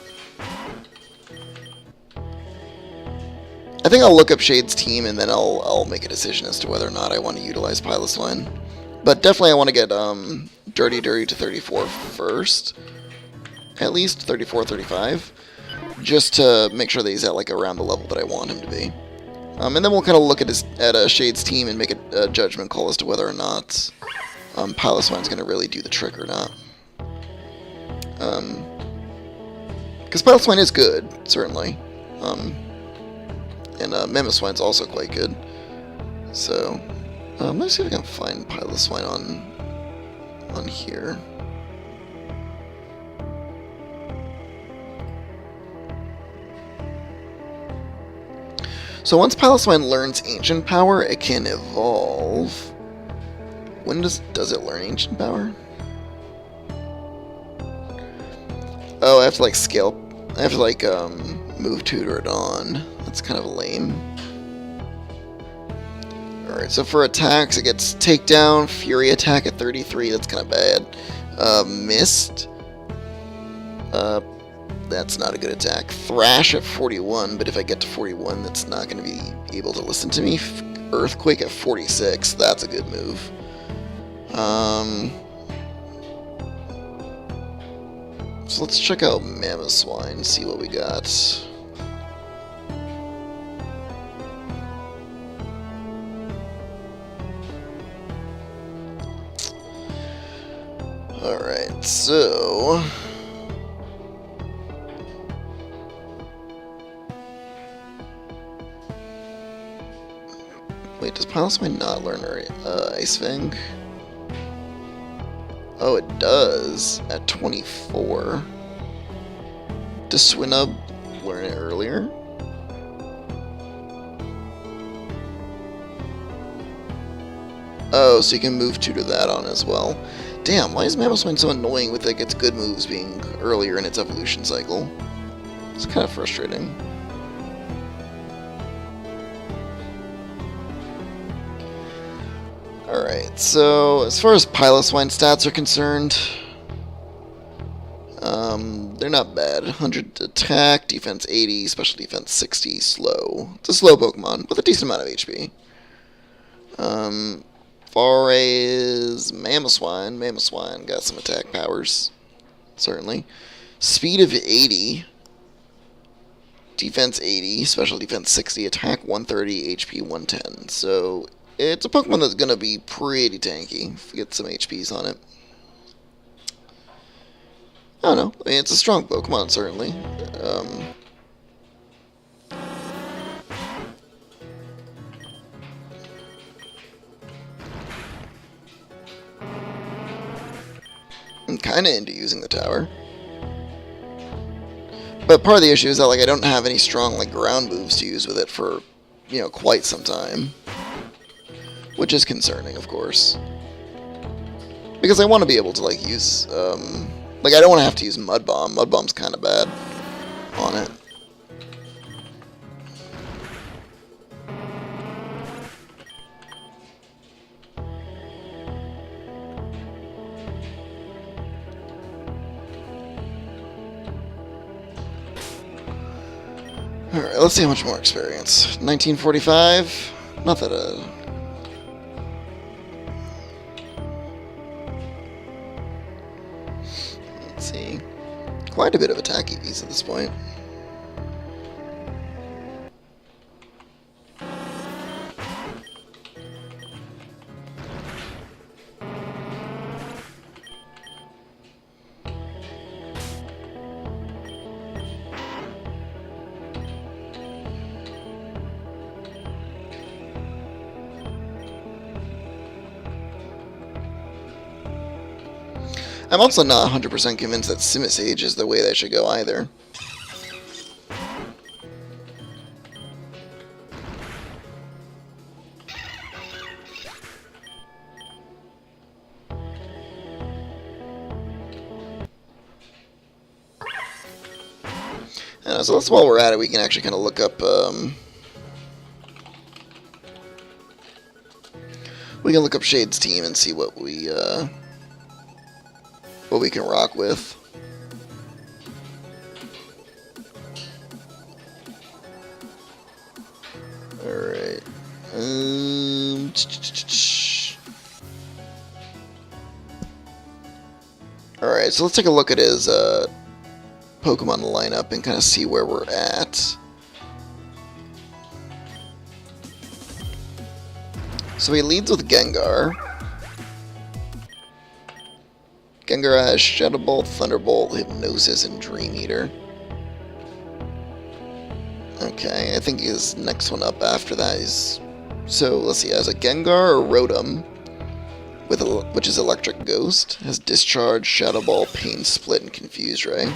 I think I'll look up Shade's team and then I'll make a decision as to whether or not I want to utilize Piloswine. But definitely I want to get Dirty Dirty to 34 first. At least 34, 35. Just to make sure that he's at like around the level that I want him to be. And then we'll kind of look at Shade's team and make a judgment call as to whether or not Piloswine's going to really do the trick or not. Because Piloswine is good, certainly. And Mamoswine's also quite good. So, let's see if I can find Piloswine on here. So once Piloswine learns Ancient Power, it can evolve. When does it learn Ancient Power? Oh, I have to like scale. I have to like move Tutor it on. That's kind of lame. Alright, so for attacks, it gets Takedown, Fury Attack at 33. That's kind of bad. Mist. That's not a good attack. Thrash at 41, but if I get to 41, that's not going to be able to listen to me. Earthquake at 46. That's a good move. So let's check out Mamoswine, see what we got. Alright, so... Wait, does Piloswine not learn Ice Fang? Oh, it does, at 24. Does Swinub learn it earlier? Oh, so you can move Tutor that on as well. Damn, why is Mamoswine so annoying with like its good moves being earlier in its evolution cycle? It's kind of frustrating. Alright, so as far as Piloswine stats are concerned, they're not bad. 100 attack, defense 80, special defense 60, slow. It's a slow Pokemon with a decent amount of HP. Far as Mamoswine got some attack powers, certainly. Speed of 80, defense 80, special defense 60, attack 130, HP 110. So it's a Pokemon that's going to be pretty tanky if we get some HPs on it. I don't know. I mean, it's a strong Pokemon, certainly. I'm kind of into using the tower. But part of the issue is that like I don't have any strong like ground moves to use with it for, you know, quite some time. Which is concerning, of course. Because I want to be able to like use like I don't want to have to use Mud Bomb. Mud Bomb's kind of bad on it. Alright, let's see how much more experience. 1945. Not that let's see. Quite a bit of attack EVs at this point. I'm also not 100% convinced that Simisage is the way that should go either. So that's while we're at it, we can actually kind of look up. We can look up Shade's team and see what we can rock with. All right. All right. So let's take a look at his Pokemon lineup and kind of see where we're at. So he leads with Gengar. Gengar has Shadow Ball, Thunderbolt, Hypnosis, and Dream Eater. Okay, I think his next one up after that is... So, let's see, has a Gengar or Rotom, which is Electric Ghost, has Discharge, Shadow Ball, Pain Split, and Confuse Ray.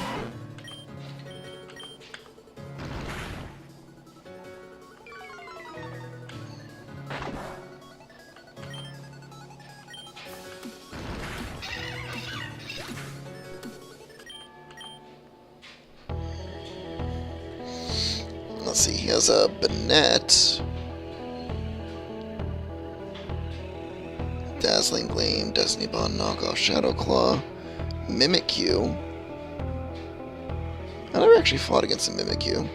Let's see, he has a Banette, Dazzling Gleam, Destiny Bond, Knockoff, Shadow Claw, Mimikyu. I never actually fought against a Mimikyu.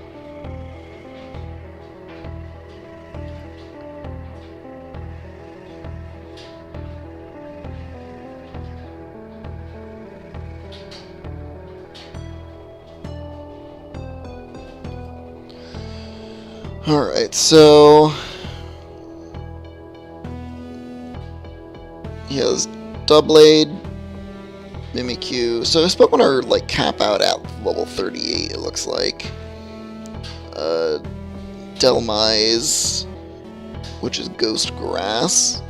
Alright, so he has Doublade, Mimikyu. So his Pokemon are like cap out at level 38, it looks like. Delmise, which is Ghost Grass,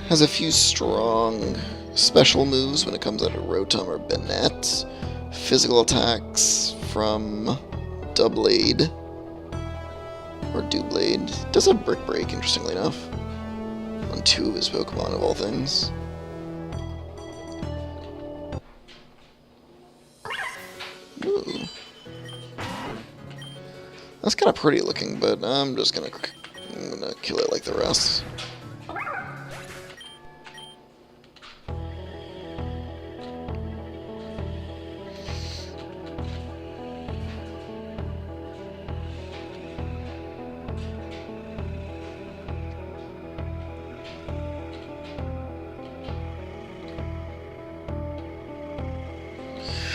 has a few strong special moves when it comes out of Rotom or Banette. Physical attacks from Doublade or Doublade. Does have Brick Break, interestingly enough, on 2 of his Pokemon of all things. Ooh. That's kind of pretty looking, but I'm just gonna kill it like the rest.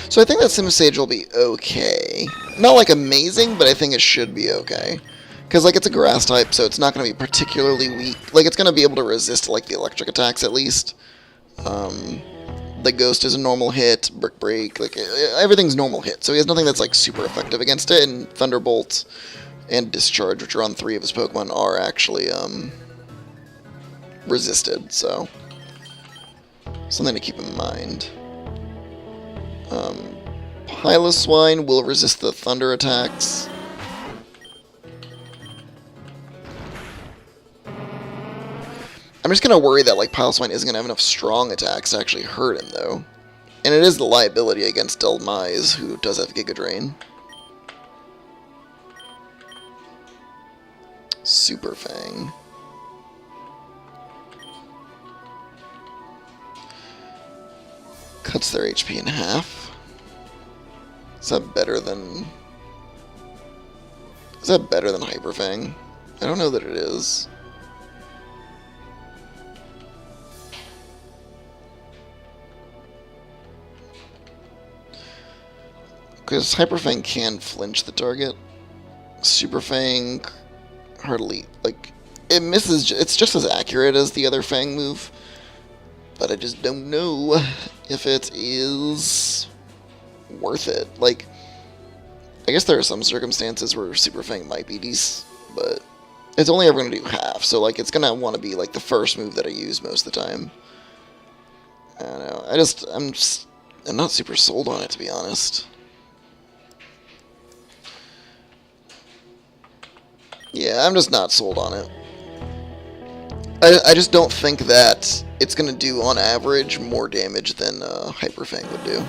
So I think that Simisage will be okay. Not like amazing, but I think it should be okay. Because like it's a grass type, so it's not going to be particularly weak. Like it's going to be able to resist like the electric attacks at least. The Ghost is a normal hit, Brick Break, like everything's normal hit. So he has nothing that's like super effective against it. And Thunderbolt and Discharge, which are on 3 of his Pokemon, are actually resisted. So something to keep in mind. Piloswine will resist the thunder attacks. I'm just gonna worry that like Piloswine isn't gonna have enough strong attacks to actually hurt him though. And it is the liability against Delmise, who does have Giga Drain. Super Fang. Cuts their HP in half. Is that better than... Is that better than Hyper Fang? I don't know that it is. Because Hyper Fang can flinch the target. Super Fang hardly... Like, it misses... It's just as accurate as the other Fang move. But I just don't know if it is worth it. Like, I guess there are some circumstances where Super Fang might be decent, but it's only ever going to do half, so like it's going to want to be like the first move that I use most of the time. I don't know. I'm not super sold on it, to be honest. Yeah, I'm just not sold on it. I just don't think that it's going to do, on average, more damage than Hyper Fang would do.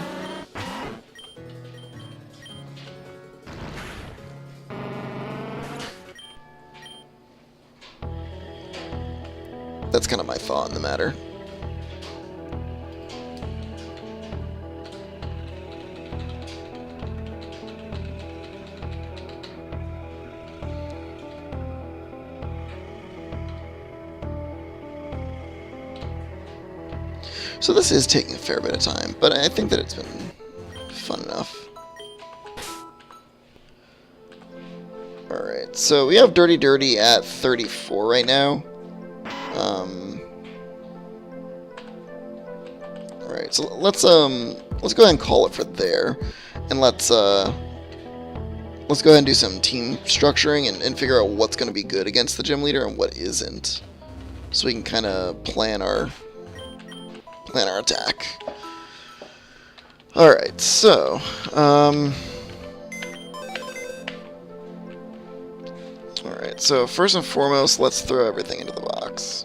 That's kind of my thought on the matter. So this is taking a fair bit of time, but I think that it's been fun enough. Alright, so we have Dirty Dirty at 34 right now. Alright, so let's go ahead and call it for there, and let's go ahead and do some team structuring and figure out what's going to be good against the gym leader and what isn't, so we can kind of plan our attack. Alright, so alright, so first and foremost, let's throw everything into the box.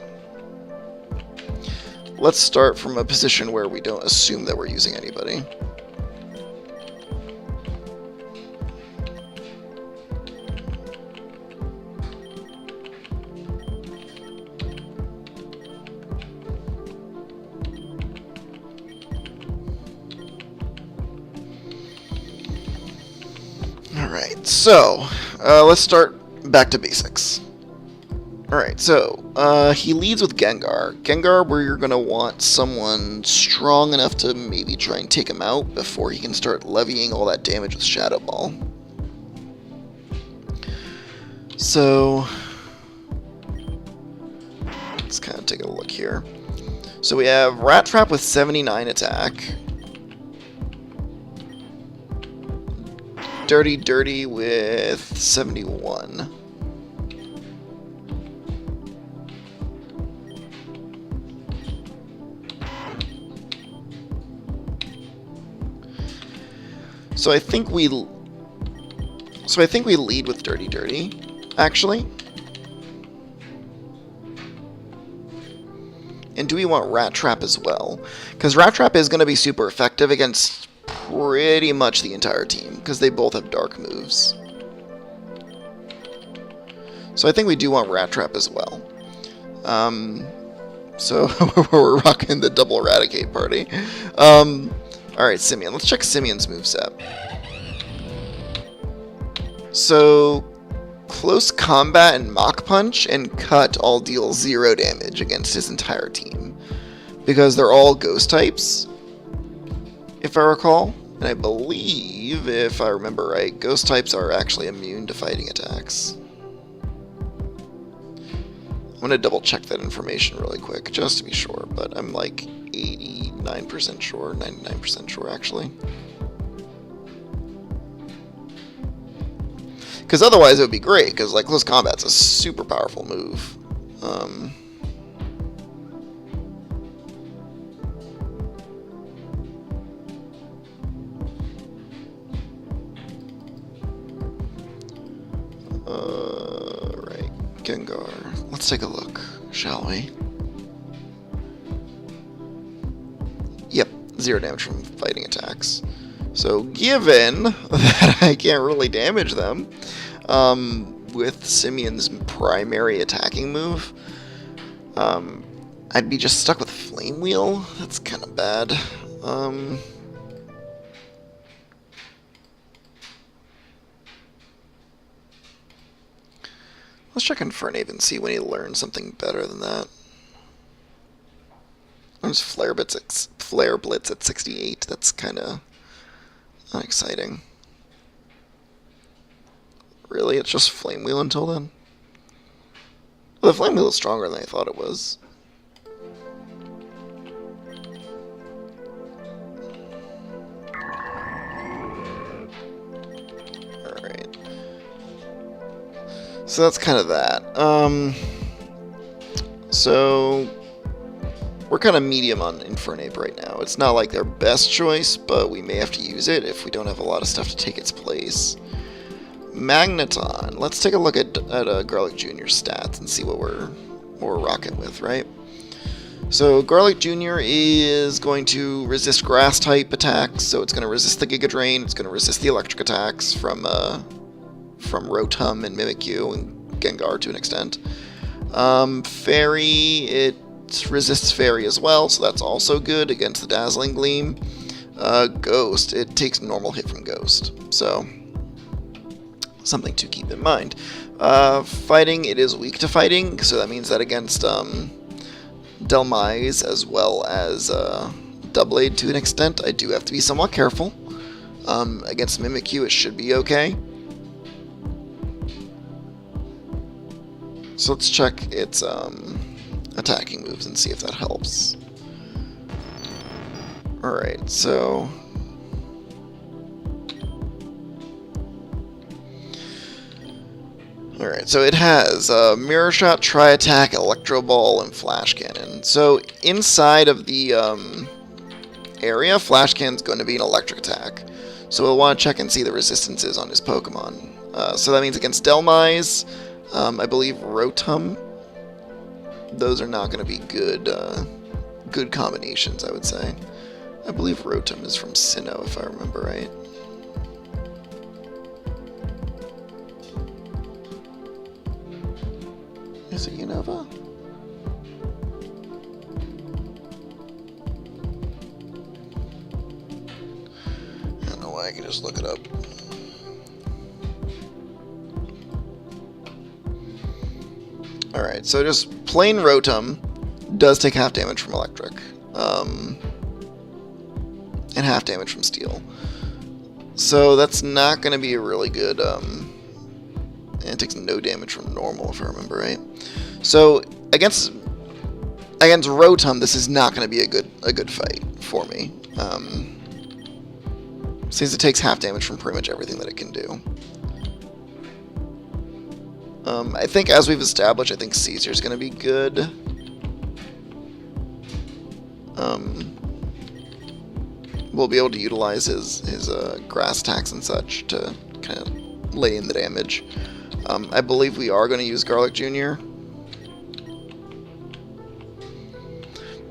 Let's start from a position where we don't assume that we're using anybody. Alright, so let's start back to basics. Alright, so he leads with Gengar. Gengar, where you're going to want someone strong enough to maybe try and take him out before he can start levying all that damage with Shadow Ball. So let's kind of take a look here. So we have Rat Trap with 79 attack. Dirty Dirty with 71. So I think we lead with Dirty Dirty, actually. And do we want Rat Trap as well? Because Rat Trap is going to be super effective against pretty much the entire team, because they both have dark moves. So I think we do want Rat Trap as well. So we're rocking the double Eradicate party. Alright, Simeon. Let's check Simeon's moveset. So, Close Combat and Mach Punch and Cut all deal 0 damage against his entire team, because they're all ghost types, if I recall. And I believe, if I remember right, ghost types are actually immune to fighting attacks. I'm going to double check that information really quick, just to be sure, but I'm like 89% sure, 99% sure actually. Because otherwise it would be great, because like Close Combat's a super powerful move. Right, Gengar. Let's take a look, shall we? Yep, 0 damage from fighting attacks. So given that I can't really damage them with Simeon's primary attacking move, I'd be just stuck with Flame Wheel. That's kind of bad. Let's check Infernape and see when he learns something better than that. There's Flare Blitz at 68. That's kind of unexciting. Really? It's just Flame Wheel until then? Well, the Flame Wheel is stronger than I thought it was. Alright. So that's kind of that. So we're kind of medium on Infernape right now. It's not like their best choice, but we may have to use it if we don't have a lot of stuff to take its place. Magneton. Let's take a look at Garlic Jr.'s stats and see what we're rocking with, right? So Garlic Jr. is going to resist grass type attacks, so it's going to resist the Giga Drain, it's going to resist the electric attacks from Rotom and Mimikyu and Gengar to an extent. Fairy, it resists Fairy as well, so that's also good against the Dazzling Gleam. Ghost, it takes normal hit from Ghost, so something to keep in mind. Fighting, it is weak to fighting, so that means that against Delmise as well as Doublade to an extent, I do have to be somewhat careful. Against Mimikyu, it should be okay. So let's check its attacking moves and see if that helps. Alright, so it has Mirror Shot, Tri-Attack, Electro Ball, and Flash Cannon. So inside of the area, Flash Cannon's going to be an electric attack. So we'll want to check and see the resistances on his Pokemon. So that means against Delmise, I believe Rotom, those are not going to be good combinations, I would say. I believe Rotom is from Sinnoh, if I remember right. Is it Unova? I don't know why, I can just look it up. Alright, so just plain Rotom does take half damage from electric. And half damage from steel. So that's not going to be a really good... and it takes no damage from normal, if I remember right. So against Rotom, this is not going to be a good fight for me. Since it takes half damage from pretty much everything that it can do. I think, as we've established, I think Caesar's going to be good. We'll be able to utilize his grass attacks and such to kind of lay in the damage. I believe we are going to use Garlic Jr.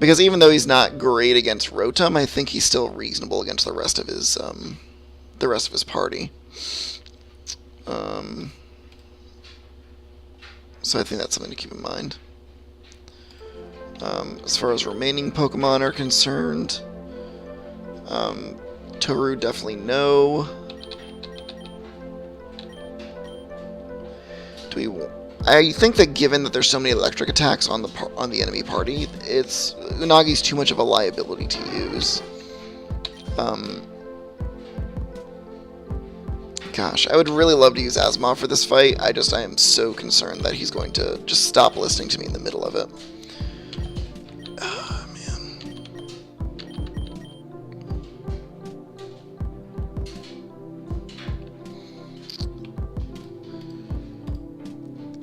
Because even though he's not great against Rotom, I think he's still reasonable against the rest of his party. So I think that's something to keep in mind. As far as remaining Pokemon are concerned, Toru definitely no. I think that given that there's so many electric attacks on the enemy party, Unagi's too much of a liability to use. Gosh, I would really love to use Asimov for this fight. I am so concerned that he's going to just stop listening to me in the middle of it. Oh,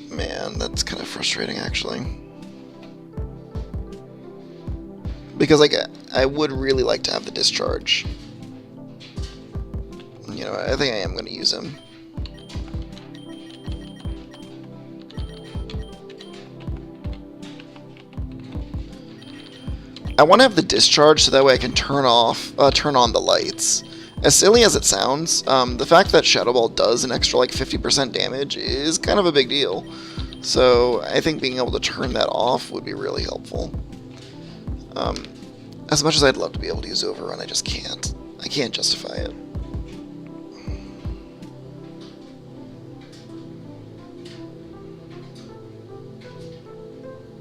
man, that's kind of frustrating, actually. Because, like, I would really like to have the discharge. You know, I think I am going to use him. I want to have the discharge so that way I can turn on the lights. As silly as it sounds, the fact that Shadow Ball does an extra like 50% damage is kind of a big deal. So I think being able to turn that off would be really helpful. As much as I'd love to be able to use Overrun, I just can't. I can't justify it.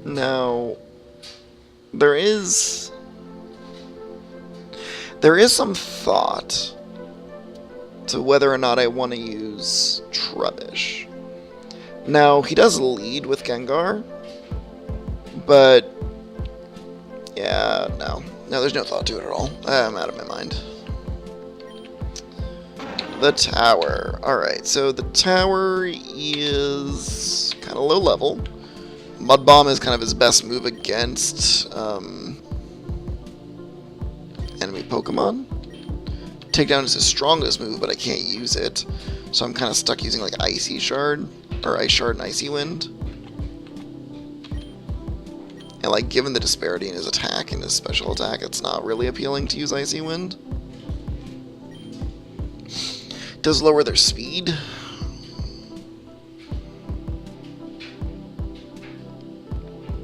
Now, there is some thought to whether or not I want to use Trubbish. Now, he does lead with Gengar, but yeah, no, there's no thought to it at all. I'm out of my mind. The tower. Alright, so the tower is kind of low level. Mud Bomb is kind of his best move against enemy Pokemon. Takedown is his strongest move, but I can't use it. So I'm kind of stuck using like Icy Shard, or Ice Shard and Icy Wind. And like, given the disparity in his attack and his special attack, it's not really appealing to use Icy Wind. Does lower their speed.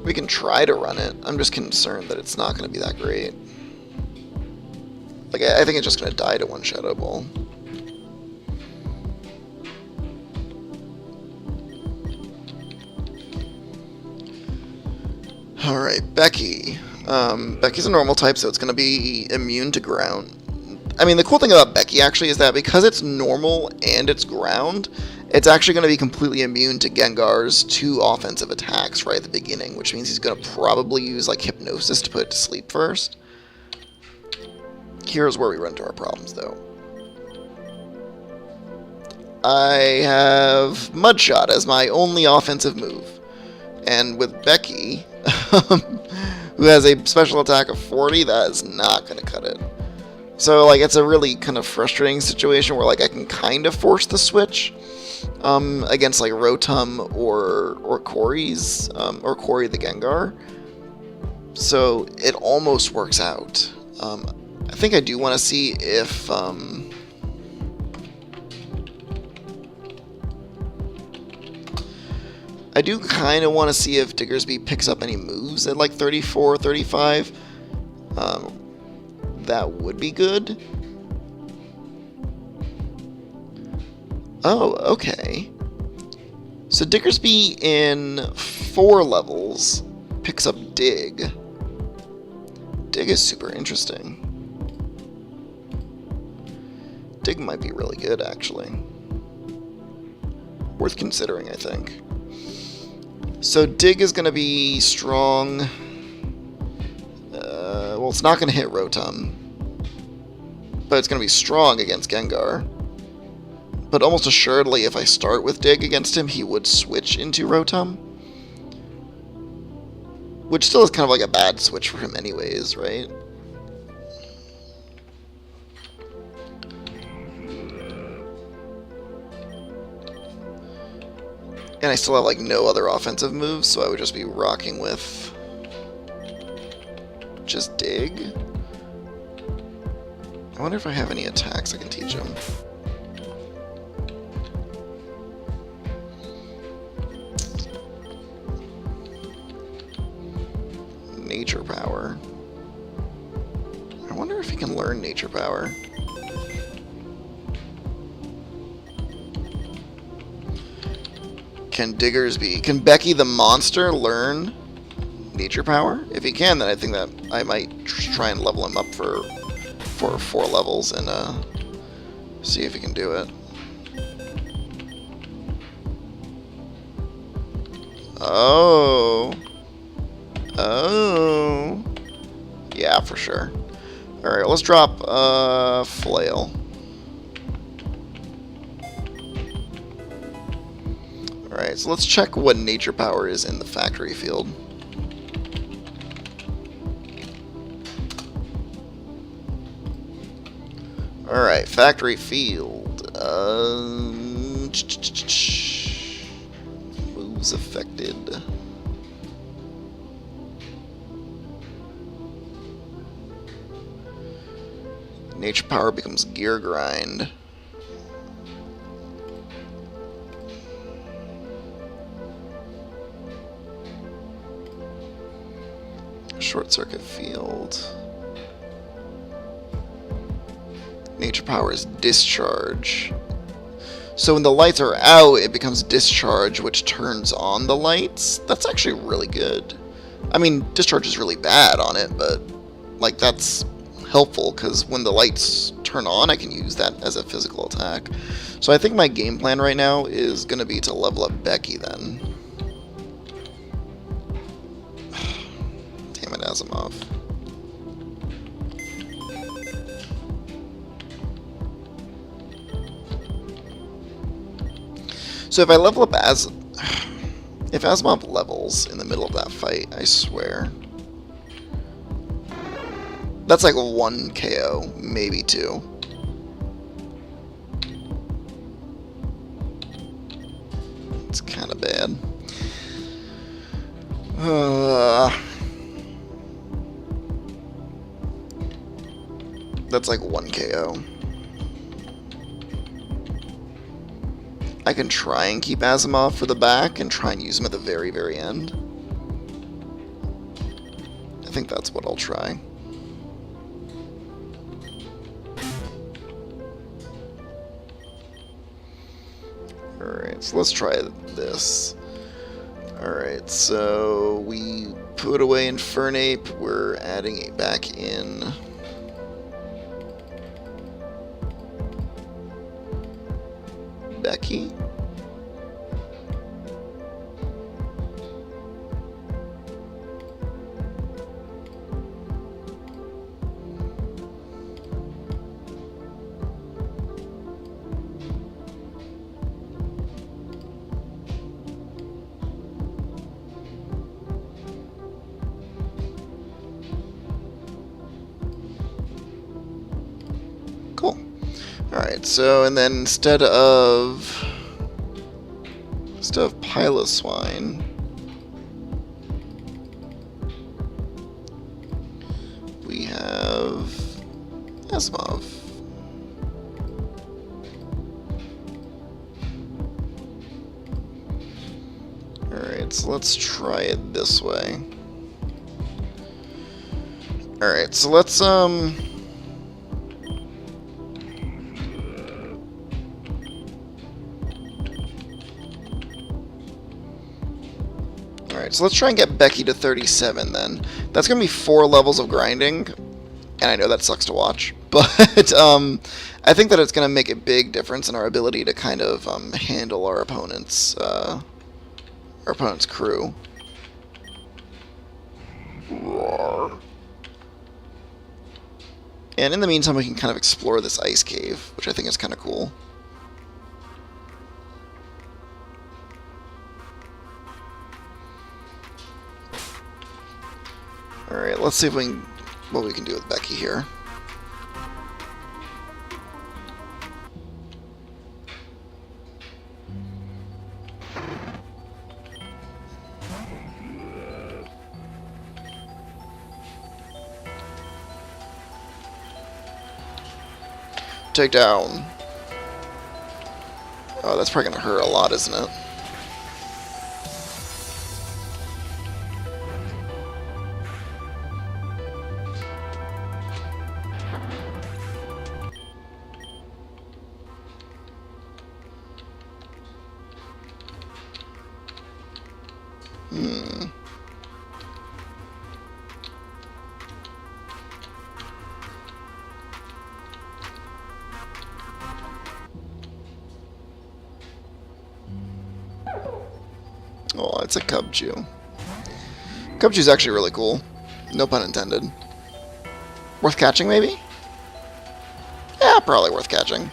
We can try to run it. I'm just concerned that it's not going to be that great. Like, I think it's just going to die to one Shadow Ball. Alright, Becky. Becky's a normal type, so it's going to be immune to ground. I mean, the cool thing about Becky, actually, is that because it's normal and it's ground, it's actually going to be completely immune to Gengar's 2 offensive attacks right at the beginning, which means he's going to probably use, like, Hypnosis to put it to sleep first. Here's where we run into our problems, though. I have Mud Shot as my only offensive move. And with Becky, who has a special attack of 40, that is not going to cut it. So, like, it's a really kind of frustrating situation where, like, I can kind of force the switch against, like, Rotom or Corey's, or Corey the Gengar. So, it almost works out. I think I do want to see if, I do kind of want to see if Diggersby picks up any moves at, like, 34, 35. That would be good. Oh, okay. So Diggersby in 4 levels picks up Dig. Dig is super interesting. Dig might be really good, actually. Worth considering, I think. So Dig is going to be strong. Well, it's not going to hit Rotom. But it's going to be strong against Gengar. But almost assuredly, if I start with Dig against him, he would switch into Rotom. Which still is kind of like a bad switch for him anyways, right? And I still have, like, no other offensive moves, so I would just be rocking with just Dig. I wonder if I have any attacks I can teach him. Nature Power. I wonder if he can learn Nature Power. Can can Becky the monster learn Nature Power? If he can, then I think that I might try and level him up for 4 levels and see if he can do it. Oh. Yeah, for sure. Alright, let's drop Flail. Alright, so let's check what Nature Power is in the factory field. Alright, factory field. Moves affected. Nature Power becomes Gear Grind. Short Circuit Field. Nature Power is Discharge. So when the lights are out, it becomes Discharge, which turns on the lights. That's actually really good. I mean, Discharge is really bad on it, but, like, that's helpful, because when the lights turn on, I can use that as a physical attack. So I think my game plan right now is going to be to level up Becky, then. Damn it, Asimov. So if I level up If Asimov levels in the middle of that fight, I swear. That's like 1 KO, maybe 2. It's kind of bad. That's like 1 KO. I can try and keep Asimov for the back and try and use him at the very, very end. I think that's what I'll try. Alright, so let's try this. Alright, so we put away Infernape, we're adding it back in. Becky? Cool. Alright, so, and then instead of Piloswine, we have Asimov. Alright, so let's try it this way. Alright, so let's, Alright, so let's try and get Becky to 37 then. That's going to be 4 levels of grinding, and I know that sucks to watch, but I think that it's going to make a big difference in our ability to kind of handle our opponent's crew. Roar. And in the meantime, we can kind of explore this ice cave, which I think is kind of cool. Alright, let's see if what we can do with Becky here. Take down. Oh, that's probably gonna hurt a lot, isn't it? Oh, it's a Cubchoo. Cubchoo's actually really cool. No pun intended. Worth catching, maybe? Yeah, probably worth catching.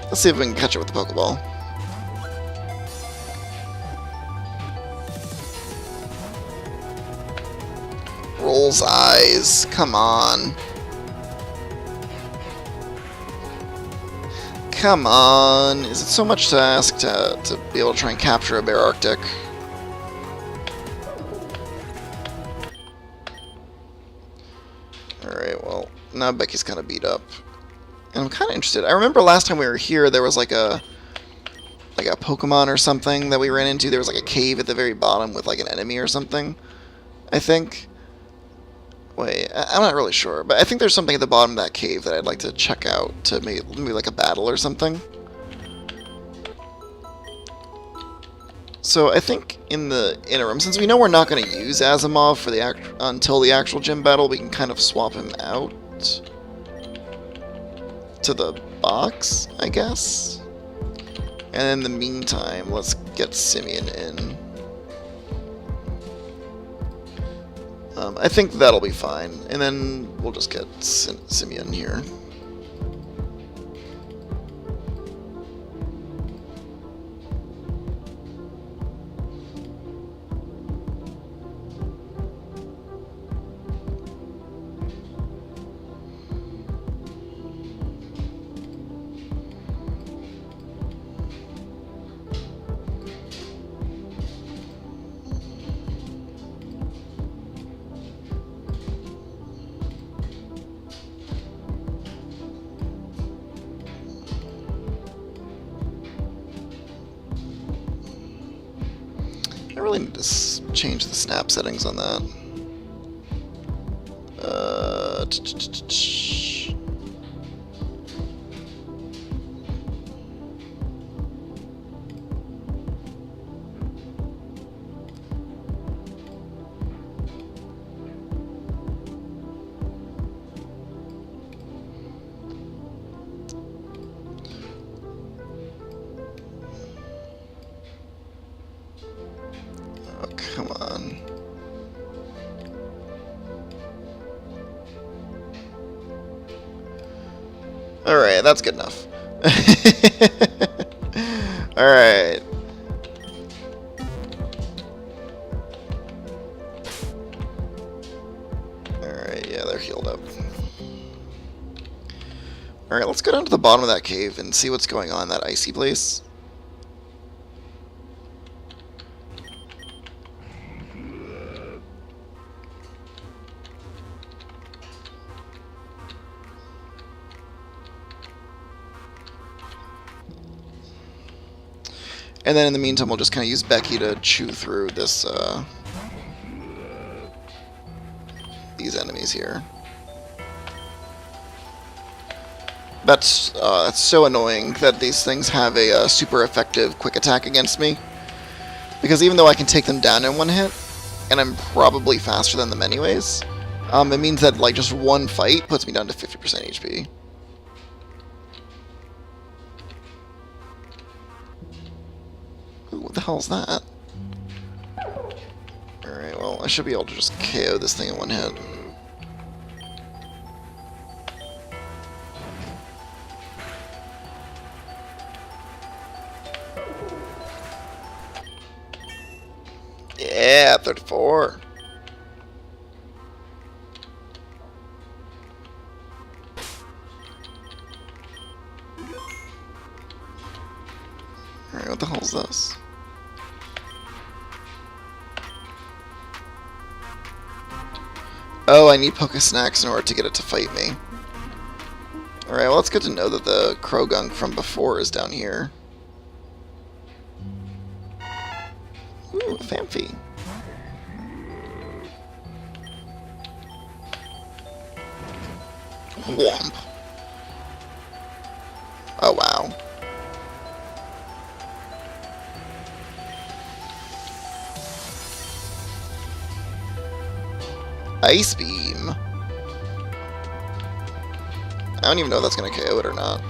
Let's see if we can catch it with the Pokeball. Rolls eyes. Come on. Come on. Is it so much to ask to be able to try and capture a Bear Arctic? Alright, well, now Becky's kind of beat up. And I'm kind of interested. I remember last time we were here, there was like a Pokemon or something that we ran into. There was like a cave at the very bottom with like an enemy or something, I think. Wait, I'm not really sure, but I think there's something at the bottom of that cave that I'd like to check out to maybe like a battle or something. So I think in the interim, since we know we're not going to use Asimov for until the actual gym battle, we can kind of swap him out to the box, I guess. And in the meantime, let's get Simeon in. I think that'll be fine. And then we'll just get Simeon here. I really need to change the snap settings on that. Come on. Alright, that's good enough. Alright. Alright, yeah, they're healed up. Alright, let's go down to the bottom of that cave and see what's going on in that icy place. And then in the meantime, we'll just kind of use Becky to chew through this, these enemies here. That's so annoying that these things have a super effective quick attack against me. Because even though I can take them down in one hit, and I'm probably faster than them anyways, it means that like just one fight puts me down to 50% HP. What the hell is that? Alright, well, I should be able to just KO this thing in one hit. Yeah, 34. Alright, what the hell is this? Oh, I need Poke-Snacks in order to get it to fight me. Alright, well, it's good to know that the Krogunk from before is down here. Ooh, a Phanpy. Whomp. Oh, wow. Ice Beam. I don't even know if that's going to KO it or not.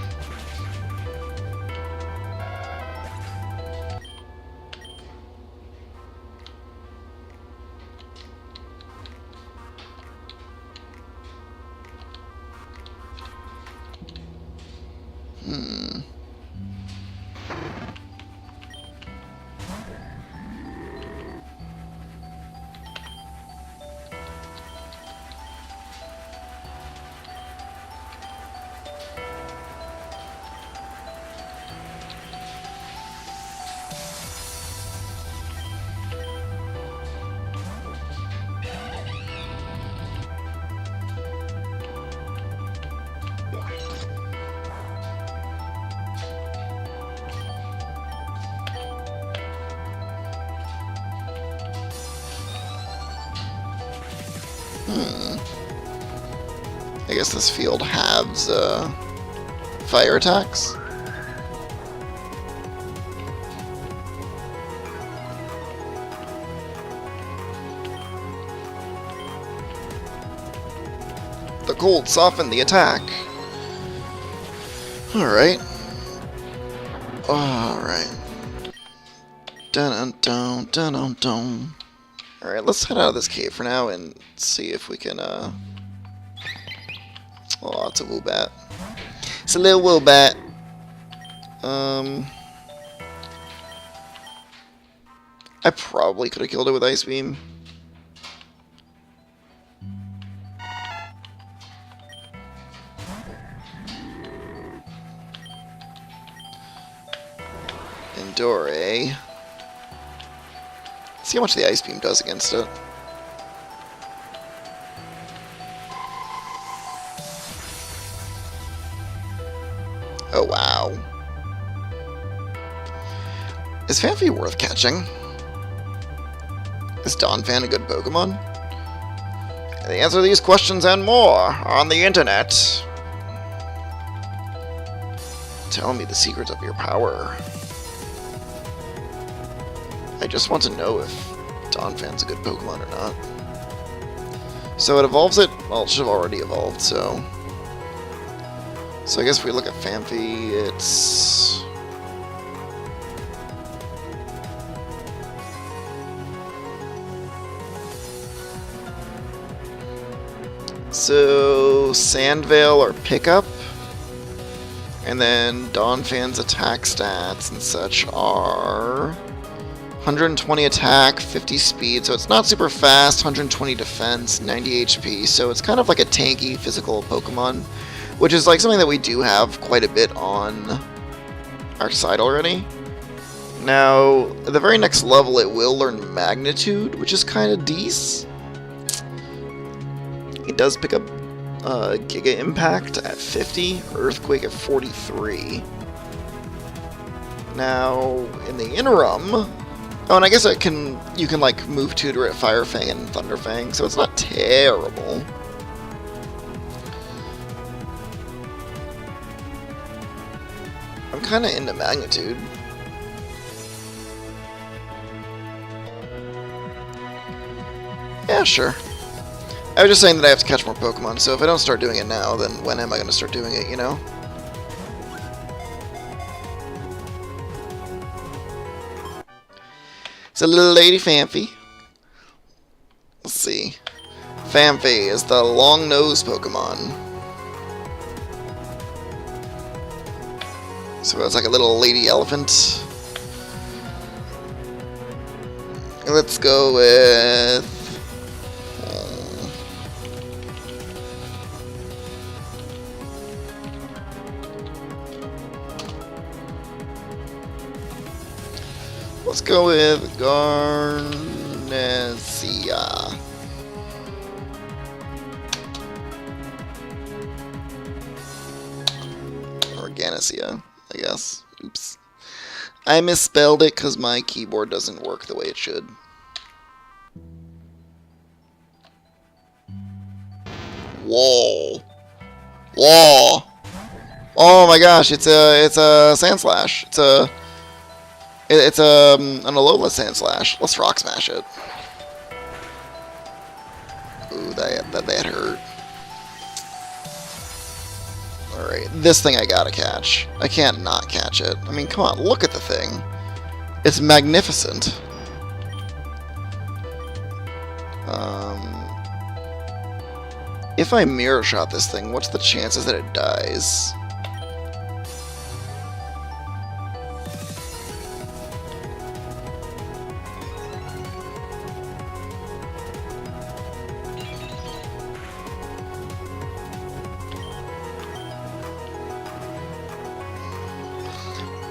I guess this field halves fire attacks. The cold softened the attack. Alright. Alright. Dun-dun-dun, dun-dun-dun. Alright, let's head out of this cave for now and see if we can, Oh, it's a Woobat. It's a little Woobat. I probably could have killed it with Ice Beam. Endure. See how much the Ice Beam does against it. Oh, wow. Is Fanfi worth catching? Is Donphan a good Pokemon? The answer to these questions and more on the internet. Tell me the secrets of your power. I just want to know if Donphan's a good Pokemon or not. So it evolves it? Well, it should have already evolved, so... So I guess if we look at Fanfi, it's... So, Sandvale or Pickup, and then Donphan's attack stats and such are 120 attack, 50 speed, so it's not super fast, 120 defense, 90 HP, so it's kind of like a tanky physical Pokemon, which is like something that we do have quite a bit on our side already. Now, at the very next level it will learn Magnitude, which is kind of decent. It does pick up Giga Impact at 50, Earthquake at 43. Now, in the interim... Oh, and I guess you can like move tutor at Fire Fang and Thunder Fang, so it's not terrible. I'm kind of into Magnitude. Yeah, sure. I was just saying that I have to catch more Pokemon, so if I don't start doing it now, then when am I going to start doing it, you know? It's a little lady Fanfi. Let's see. Fanfi is the long-nosed Pokemon. So it's like a little lady elephant. Let's go with... Let's go with Garnesia. Or Ganesia, I guess. Oops. I misspelled it because my keyboard doesn't work the way it should. Whoa. Whoa. Oh my gosh, it's a Sandslash. It's an Alola Sandslash. Let's Rock Smash it. Ooh, that hurt. Alright, this thing I gotta catch. I can't not catch it. I mean, come on, look at the thing. It's magnificent. If I Mirror Shot this thing, what's the chances that it dies?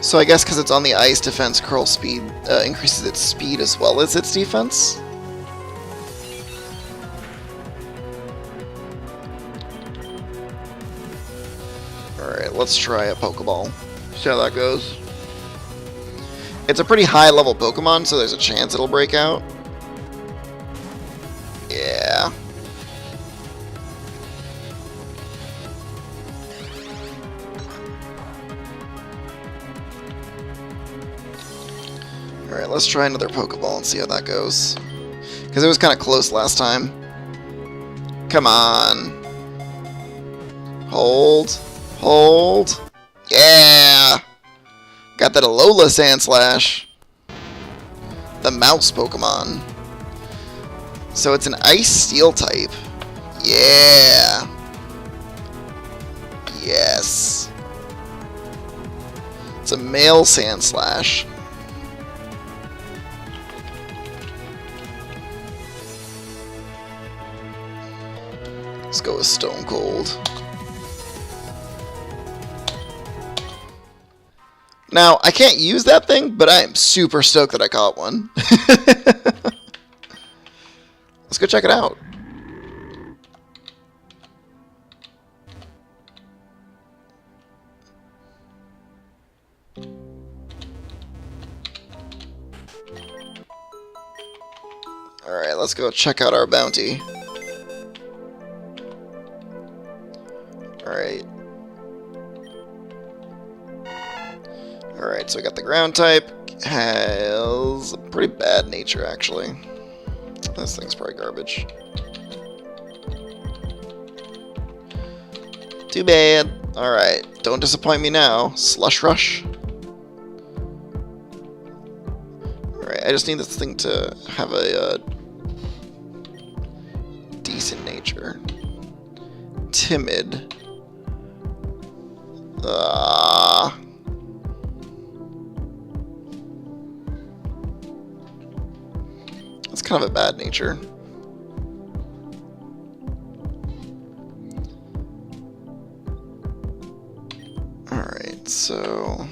So I guess because it's on the ice, defense curl speed increases its speed as well as its defense. Alright, let's try a Pokeball. See how that goes. It's a pretty high level Pokemon, so there's a chance it'll break out. Yeah. Alright, let's try another Pokeball and see how that goes. Because it was kind of close last time. Come on. Hold. Hold. Yeah! Got that Alola Sandslash. The mouse Pokemon. So it's an Ice Steel type. Yeah! Yes. It's a male Sandslash. Let's go with Stone Cold. Now, I can't use that thing, but I am super stoked that I caught one. Let's go check it out. Alright, let's go check out our bounty. Alright. Alright, so we got the ground type. Has a pretty bad nature, actually. This thing's probably garbage. Too bad. Alright, don't disappoint me now. Slush Rush. Alright, I just need this thing to have a decent nature. Timid. That's kind of a bad nature. Alright, so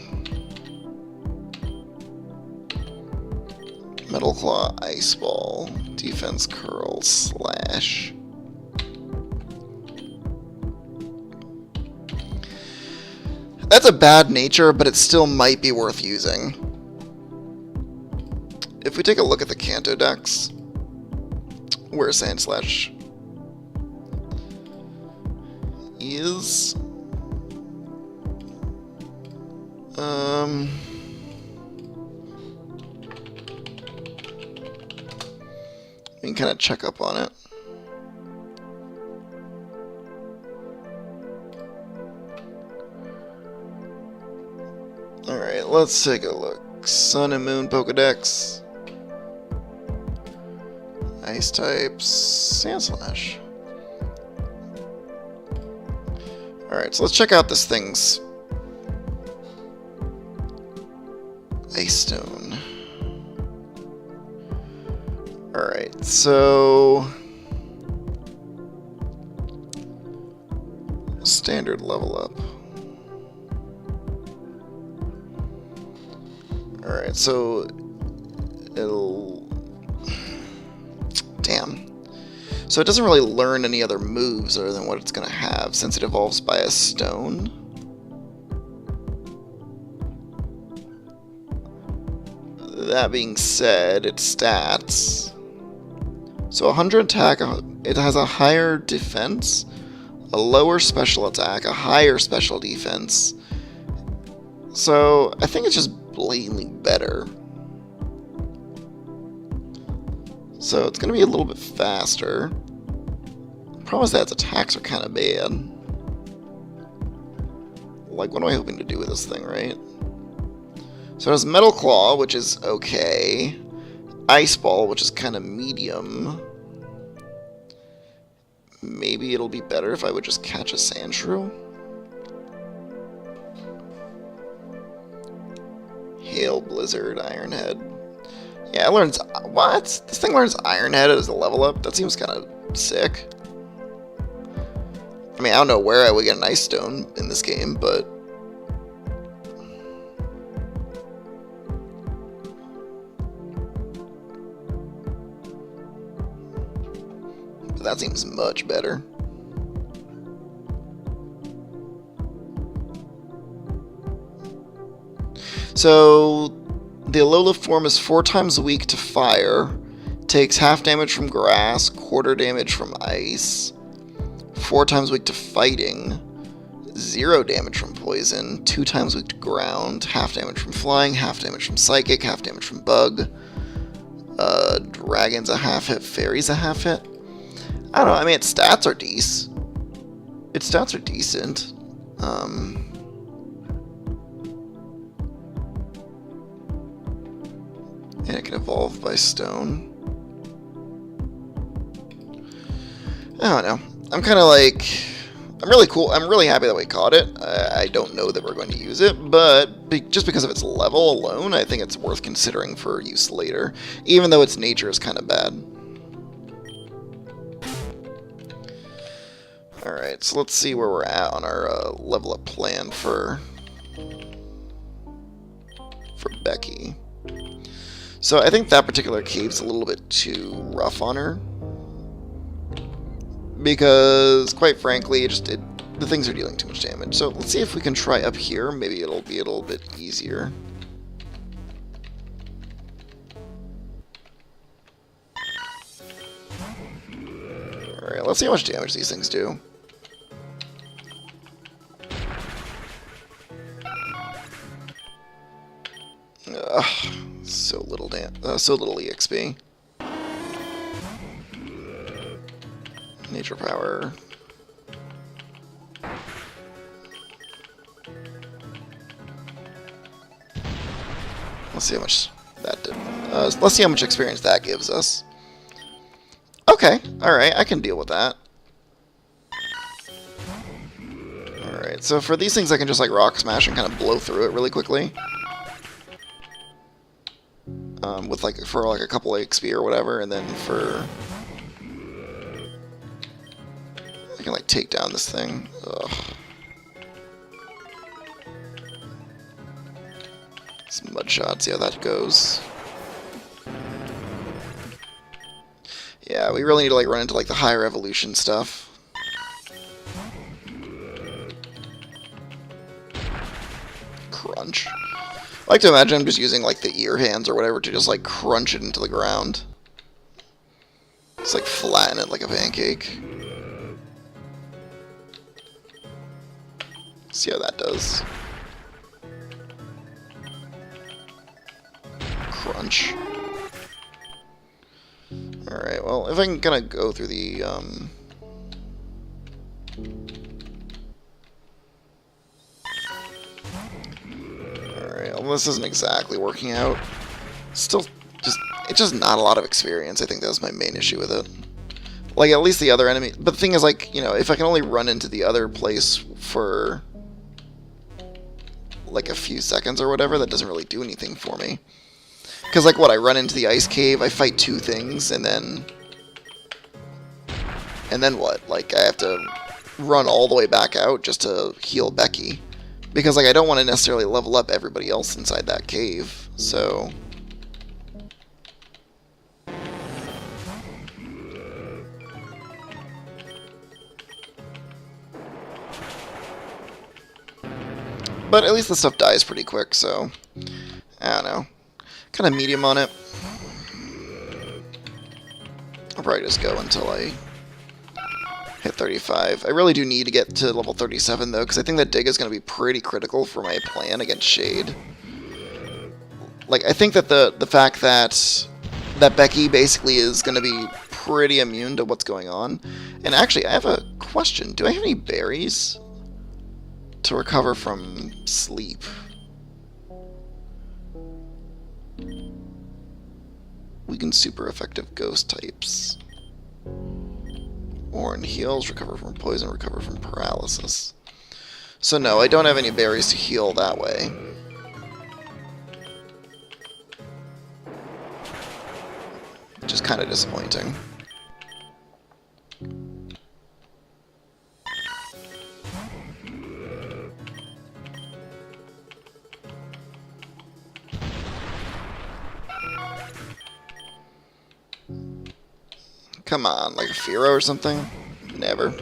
Metal Claw, Ice Ball, Defense Curl, Slash. That's a bad nature, but it still might be worth using. If we take a look at the Kanto decks, where Sandslash is, we can kind of check up on it. Alright, let's take a look. Sun and Moon Pokedex. Ice types. Sandslash. Alright, so let's check out this thing's Ice Stone. Alright, so standard level up. Alright, so it'll... Damn. So it doesn't really learn any other moves other than what it's going to have, since it evolves by a stone. That being said, its stats. So 100 attack, it has a higher defense, a lower special attack, a higher special defense. So I think it's just blatantly better. So it's going to be a little bit faster. Problem is that its attacks are kind of bad. Like, what am I hoping to do with this thing, right? So it has Metal Claw, which is okay. Ice Ball, which is kind of medium. Maybe it'll be better if I would just catch a Sandshrew. Hail, Blizzard, Iron Head. Yeah, it learns... What? This thing learns Iron Head as a level up? That seems kind of sick. I mean, I don't know where I would get an Ice Stone in this game, but... that seems much better. So, the Alola form is 4 times weak to fire, takes half damage from grass, quarter damage from ice, 4 times weak to fighting, 0 damage from poison, 2 times weak to ground, half damage from flying, half damage from psychic, half damage from bug. Dragon's a half hit, fairy's a half hit. I don't know, I mean, its stats are decent. Its stats are decent. Evolved by Stone. I don't know. I'm kind of like... I'm really cool. I'm really happy that we caught it. I don't know that we're going to use it, but just because of its level alone, I think it's worth considering for use later, even though its nature is kind of bad. Alright, so let's see where we're at on our level up plan for Becky. So I think that particular cave's a little bit too rough on her. Because, quite frankly, the things are dealing too much damage. So let's see if we can try up here. Maybe it'll be a little bit easier. Alright, let's see how much damage these things do. Ugh, so little EXP. Nature power. Let's see how much that did. Let's see how much experience that gives us. Okay, alright, I can deal with that. Alright, so for these things I can just like rock smash and kind of blow through it really quickly. With like, for like a couple of XP or whatever, and then for... I can like take down this thing. Ugh. Some mud shot, see how that goes. Yeah, we really need to like run into like the higher evolution stuff. Crunch. I like to imagine I'm just using like the ear hands or whatever to just like crunch it into the ground. Just like flatten it like a pancake. See how that does. Crunch. Alright, well, if I can kind of go through the, Alright, well, this isn't exactly working out. Still, it's just not a lot of experience. I think that was my main issue with it. Like, at least the other enemy... But the thing is, like, you know, if I can only run into the other place for... like a few seconds or whatever, that doesn't really do anything for me. Because, like, what, I run into the ice cave, I fight two things, and then what? Like, I have to run all the way back out just to heal Becky. Because, like, I don't want to necessarily level up everybody else inside that cave, so... But at least the stuff dies pretty quick, so... I don't know. Kind of medium on it. I'll probably just go until I hit 35. I really do need to get to level 37, though, because I think that dig is going to be pretty critical for my plan against Shade. Like, I think that the fact that Becky basically is going to be pretty immune to what's going on. And actually, I have a question. Do I have any berries to recover from sleep? Weaken super effective ghost types. Orin heals, recover from poison, recover from paralysis. So no, I don't have any berries to heal that way. Which is kind of disappointing. Come on, like a Firo or something? Never.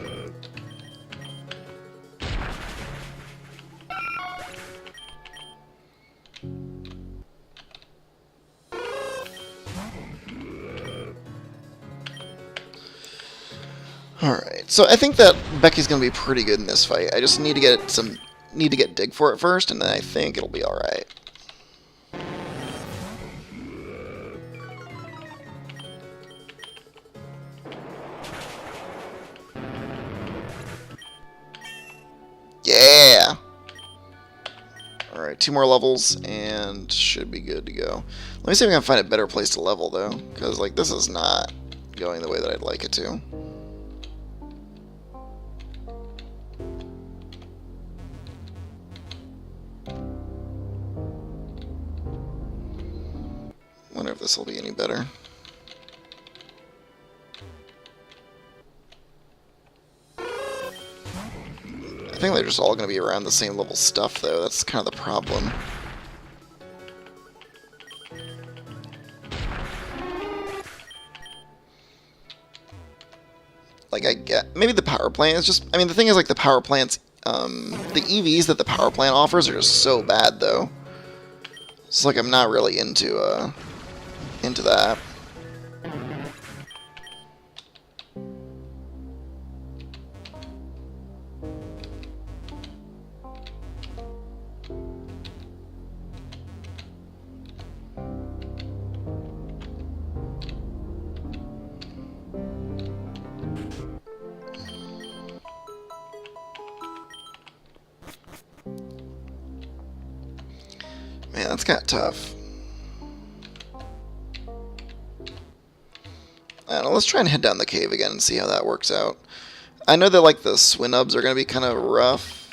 Alright, so I think that Becky's gonna be pretty good in this fight. I just need to get dig for it first, and then I think it'll be alright. Alright, 2 more levels, and should be good to go. Let me see if I can find a better place to level, though, because, like, this is not going the way that I'd like it to. Wonder if this will be any better. I think they're just all going to be around the same level stuff, though. That's kind of the problem. Like, I get... Maybe the power plant is just... I mean, the thing is, like, the power plants... the EVs that the power plant offers are just so bad, though. It's like I'm not really into that. Man, that's kind of tough. I don't know, let's try and head down the cave again and see how that works out. I know that, like, the Swinubs are going to be kind of rough,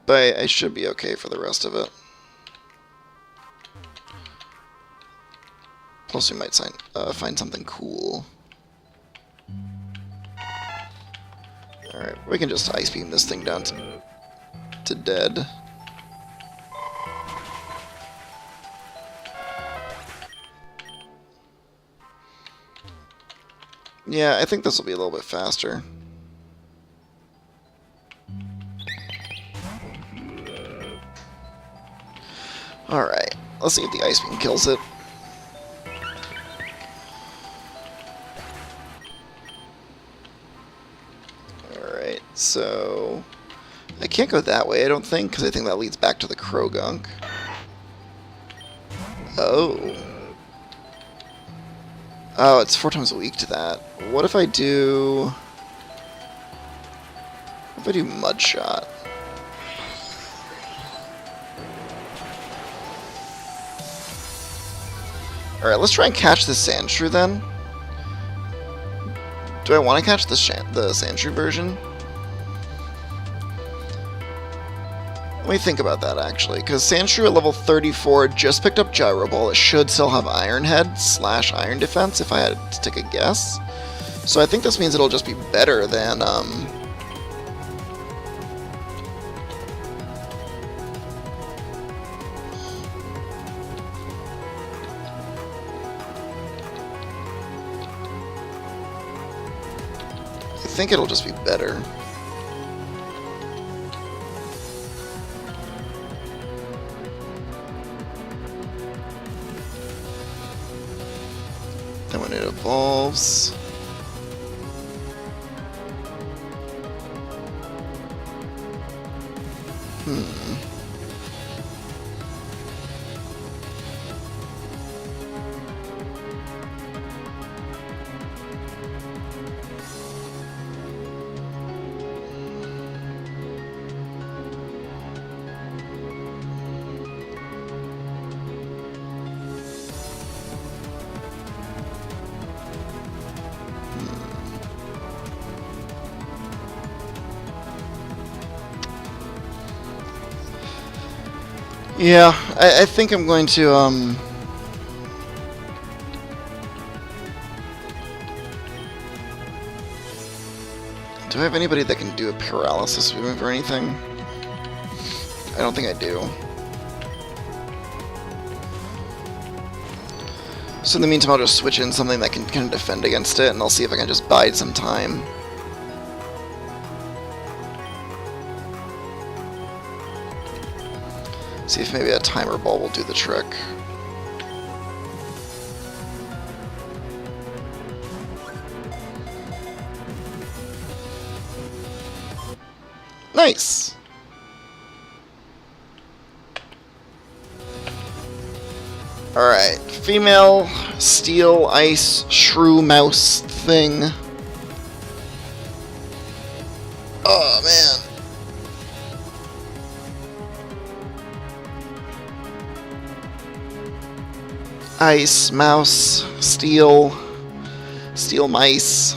but I should be okay for the rest of it. Plus, we might find something cool. Alright, we can just ice beam this thing down to dead. Yeah, I think this will be a little bit faster. Alright, let's see if the ice beam kills it. Alright, so... I can't go that way, I don't think, because I think that leads back to the Krogunk. Oh. Oh, it's 4 times weak to that. What if I do... What if I do Mud Shot? Alright, let's try and catch the Sandshrew then. Do I want to catch the Sandshrew version? Let me think about that, actually, because Sandshrew at level 34 just picked up Gyro Ball. It should still have Iron Head / Iron Defense, if I had to take a guess. So I think this means it'll just be better than, I think it'll just be better. And when it evolves... Yeah, I think I'm going to, do I have anybody that can do a paralysis move or anything? I don't think I do. So in the meantime, I'll just switch in something that can kind of defend against it, and I'll see if I can just bide some time. See if maybe a timer ball will do the trick. Nice! Alright, female steel ice shrew mouse thing. Oh man. Ice, mouse, steel, steel mice.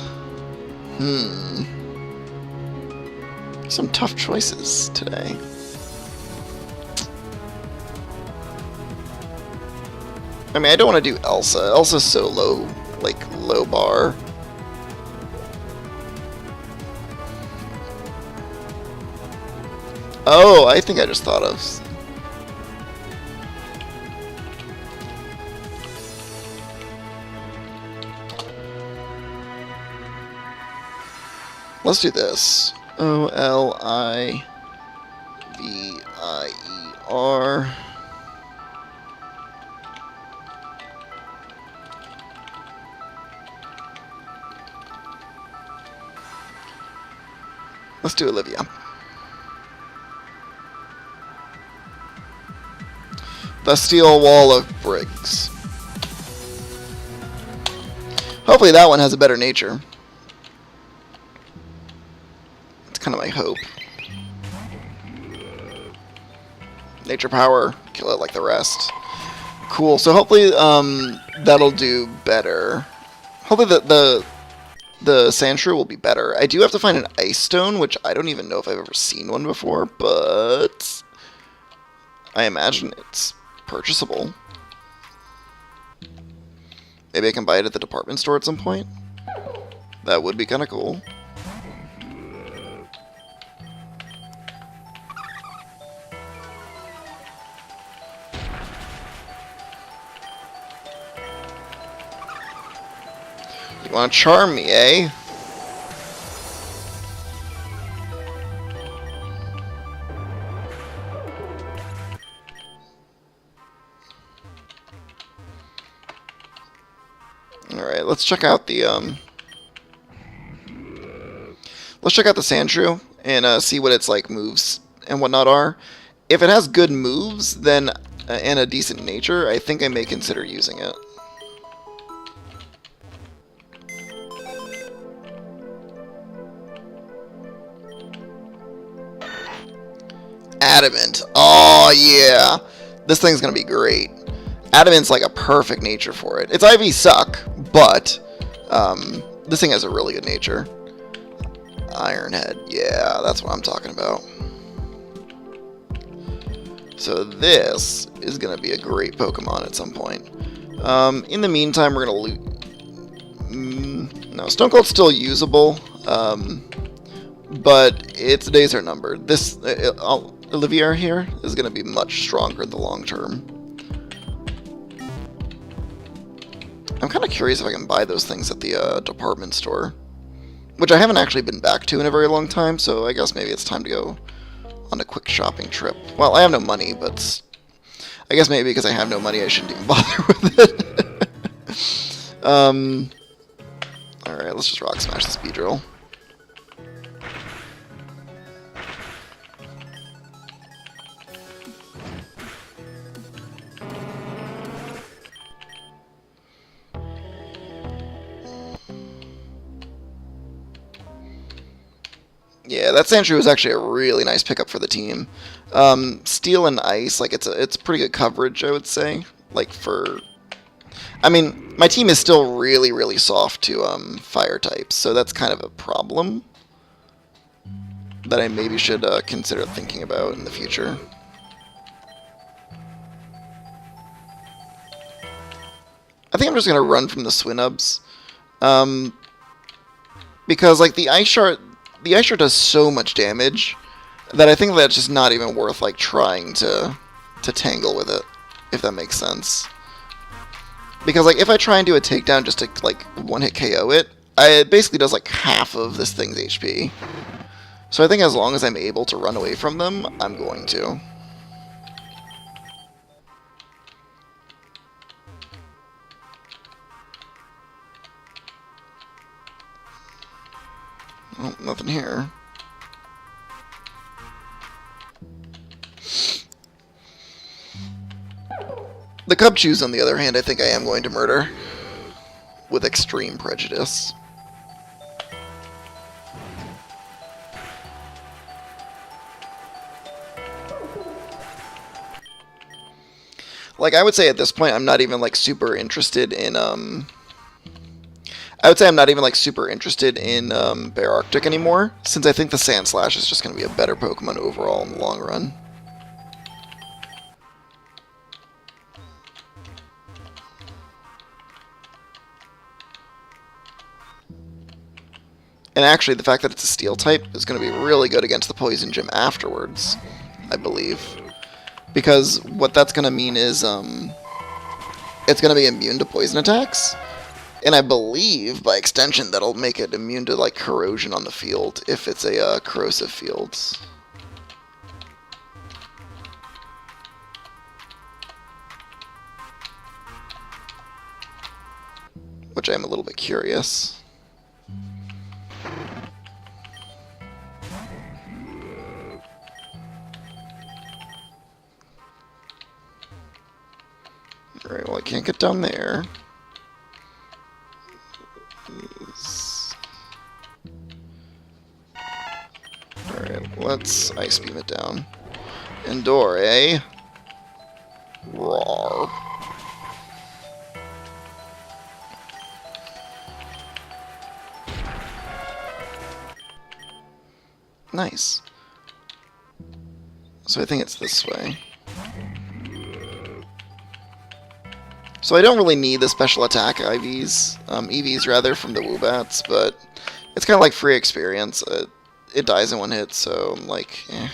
Some tough choices today. I mean, I don't want to do Elsa. Elsa's so low, like, low bar. Oh, I think I just thought of... Let's do this. Olivier. Let's do Olivia. The Steel Wall of Briggs. Hopefully that one has a better nature. It's kind of my hope. Nature power, kill it like the rest. Cool, so hopefully that'll do better. Hopefully the sand shrew will be better. I do have to find an ice stone, which I don't even know if I've ever seen one before, but I imagine it's purchasable. Maybe I can buy it at the department store at some point. That would be kind of cool. You want to charm me, eh? Alright, let's check out the sand shrew and see what its like moves and whatnot are. If it has good moves, then and a decent nature, I think I may consider using it. Adamant. Oh yeah, this thing's gonna be great. Adamant's like a perfect nature for it. Its IV suck, but this thing has a really good nature. Ironhead, yeah, that's what I'm talking about. So this is going to be a great Pokemon at some point. In the meantime, we're going to loot... no, Stone Cold's still usable, but its days are numbered. This Olivier here is going to be much stronger in the long term. I'm kind of curious if I can buy those things at the department store, which I haven't actually been back to in a very long time, so I guess maybe it's time to go on a quick shopping trip. Well, I have no money, but I guess maybe because I have no money I shouldn't even bother with it. Alright, let's just rock smash the speed drill. Yeah, that Sandshrew is actually a really nice pickup for the team. Steel and Ice, like it's pretty good coverage, I would say. Like for, I mean, my team is still really, really soft to fire types, so that's kind of a problem that I maybe should consider thinking about in the future. I think I'm just gonna run from the Swinubs, because like the Ice Shard does so much damage that I think that's just not even worth like trying to tangle with it, if that makes sense. Because like if I try and do a takedown just to like one-hit KO it, it basically does like half of this thing's HP. So I think as long as I'm able to run away from them, I'm going to. Oh, nothing here. The Cubchews, on the other hand, I think I am going to murder. With extreme prejudice. Like, I would say at this point, I'm not even, like, super interested in, I would say I'm not even, like, super interested in, Bear Arctic anymore, since I think the Sandslash is just going to be a better Pokemon overall in the long run. And actually, the fact that it's a Steel type is going to be really good against the Poison Gym afterwards, I believe. Because what that's going to mean is, it's going to be immune to poison attacks. And I believe, by extension, that'll make it immune to, like, corrosion on the field, if it's a corrosive field. Which I'm a little bit curious. Alright, well, I can't get down there. Alright, let's Ice Beam it down. Endure, eh? Roar. Nice. So I think it's this way. So I don't really need the special attack EVs rather, from the Woobats, but it's kind of like free experience. It dies in one hit, so I'm like, eh.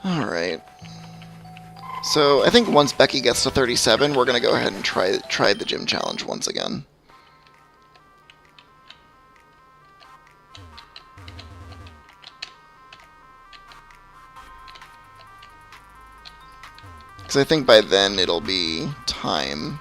Alright. So I think once Becky gets to 37, we're going to go ahead and try the gym challenge once again. Because I think by then it'll be time.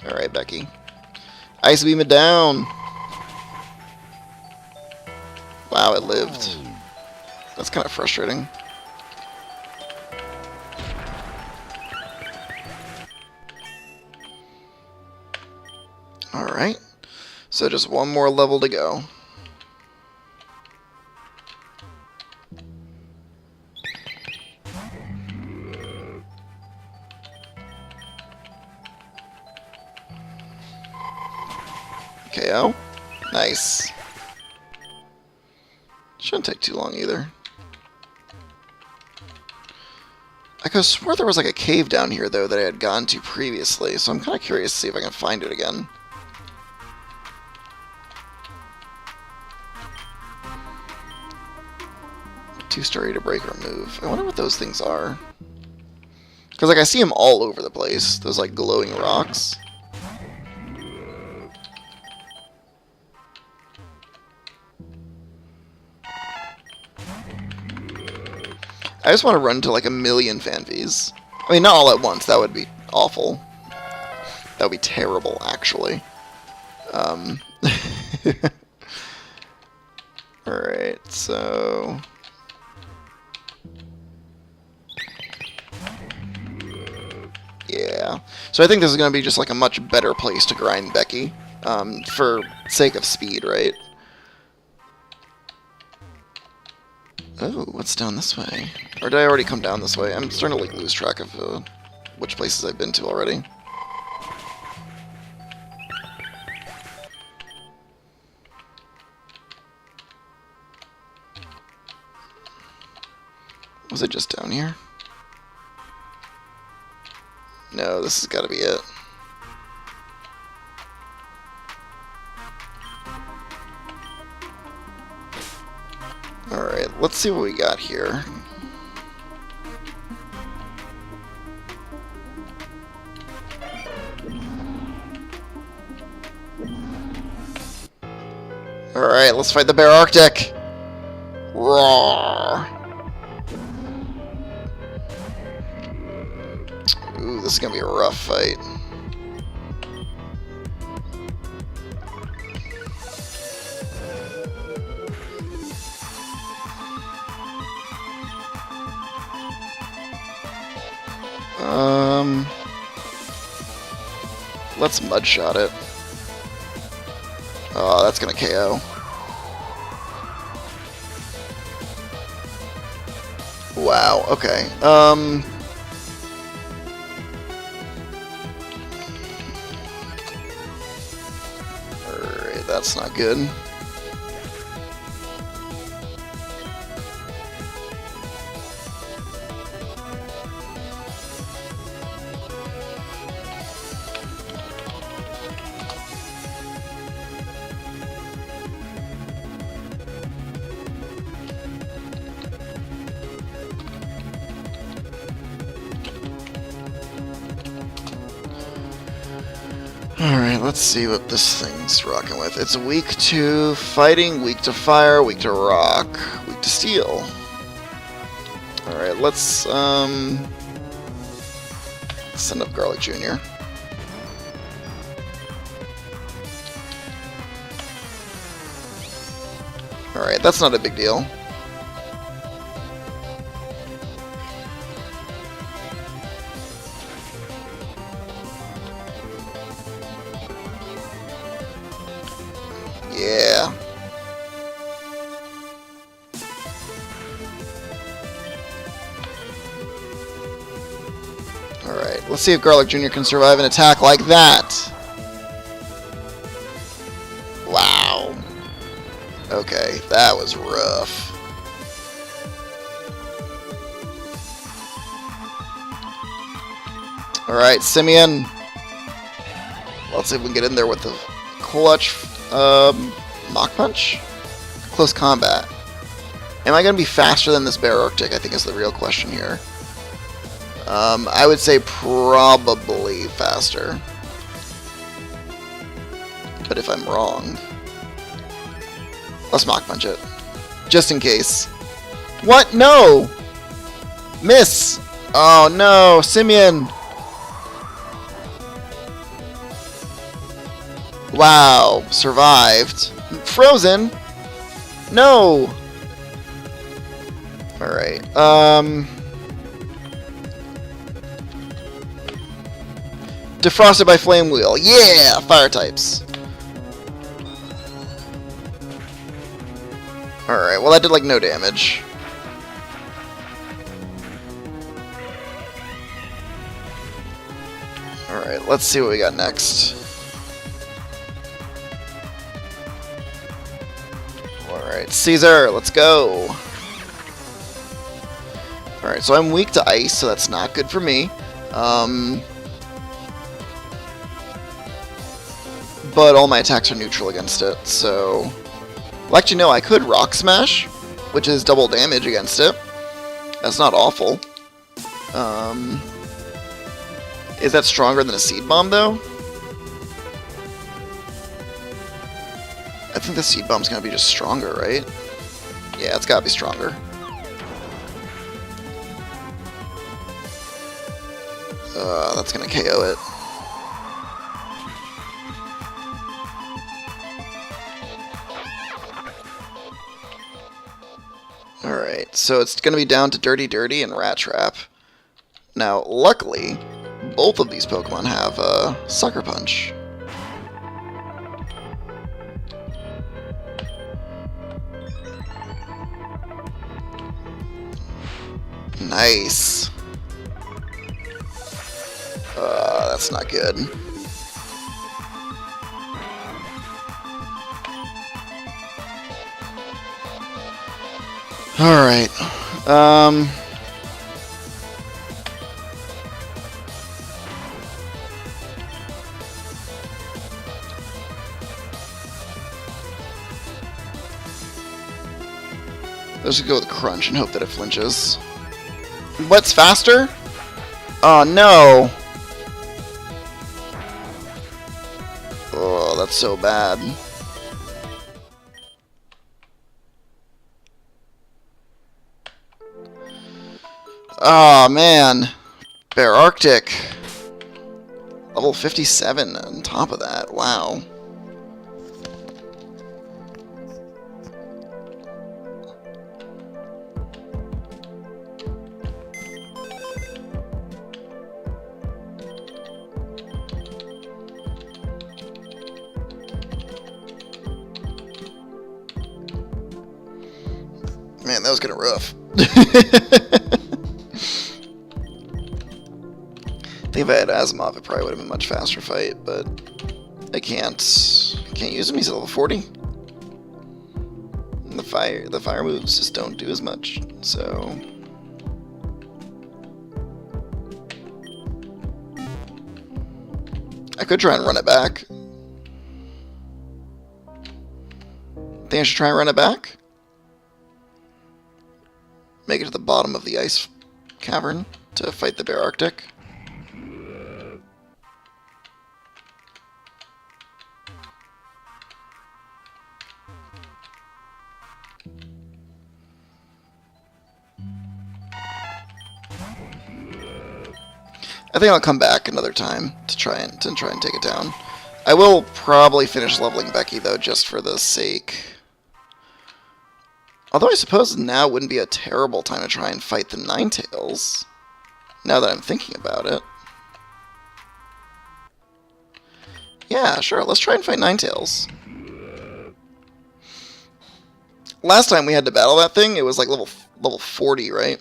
Alright, Becky. Ice Beam it down! Wow, it lived. That's kind of frustrating. Alright. So just one more level to go. KO. Nice. Shouldn't take too long either. I could have swore there was like a cave down here though that I had gone to previously, so I'm kind of curious to see if I can find it again. Two-story to break or move. I wonder what those things are. Because like I see them all over the place. Those like glowing rocks. I just want to run to like 1,000,000 Fanvies. I mean, not all at once. That would be awful. That would be terrible, actually. Alright, so... yeah. So I think this is going to be just like a much better place to grind Becky. For sake of speed, right? Oh, what's down this way? Or did I already come down this way? I'm starting to like lose track of which places I've been to already. Was it just down here? No, this has got to be it. Alright, let's see what we got here. Alright, let's fight the Bear Arctic! Roar! Roar. Ooh, this is gonna be a rough fight. Let's Mudshot it. Oh, that's gonna KO. Wow, okay. Alright, that's not good. Alright, let's see what this thing's rocking with. It's weak to fighting, weak to fire, weak to rock, weak to steel. Alright, let's send up Garlic Jr. Alright, that's not a big deal. Yeah. Alright, let's see if Garlic Jr. can survive an attack like that. Wow. Okay, that was rough. Alright, Simeon. Let's see if we can get in there with the clutch Mach Punch? Close combat. Am I going to be faster than this Bear Arctic? I think is the real question here. I would say probably faster. But if I'm wrong... Let's Mach Punch it. Just in case. What? No! Miss! Oh no! Simeon! Wow, survived. Frozen? No! Alright, Defrosted by Flame Wheel. Yeah! Fire types. Alright, well that did like no damage. Alright, let's see what we got next. Alright, Caesar, let's go. Alright, so I'm weak to ice, so that's not good for me. But all my attacks are neutral against it, so... Well, actually, no, I could Rock Smash, which is double damage against it. That's not awful. Is that stronger than a Seed Bomb, though? I think the Seed Bomb's gonna be just stronger, right? Yeah, it's gotta be stronger. That's gonna KO it. Alright, so it's gonna be down to Dirty Dirty and Rat Trap. Now, luckily, both of these Pokemon have Sucker Punch. Nice. That's not good. Alright. Let's just go with Crunch and hope that it flinches. What's faster? Oh no! Oh, that's so bad. Oh, man. Bear Arctic. Level 57 on top of that. Wow. Man, that was kind of rough. I think if I had Asimov, it probably would have been a much faster fight, but I can't use him. He's level 40. And the fire moves just don't do as much. So I could try and run it back. Think I should try and run it back? Make it to the bottom of the ice cavern to fight the Bear Arctic. I think I'll come back another time to try and take it down. I will probably finish leveling Becky though, just for the sake. Although I suppose now wouldn't be a terrible time to try and fight the Ninetales, now that I'm thinking about it. Yeah, sure, let's try and fight Ninetales. Last time we had to battle that thing, it was like level 40, right?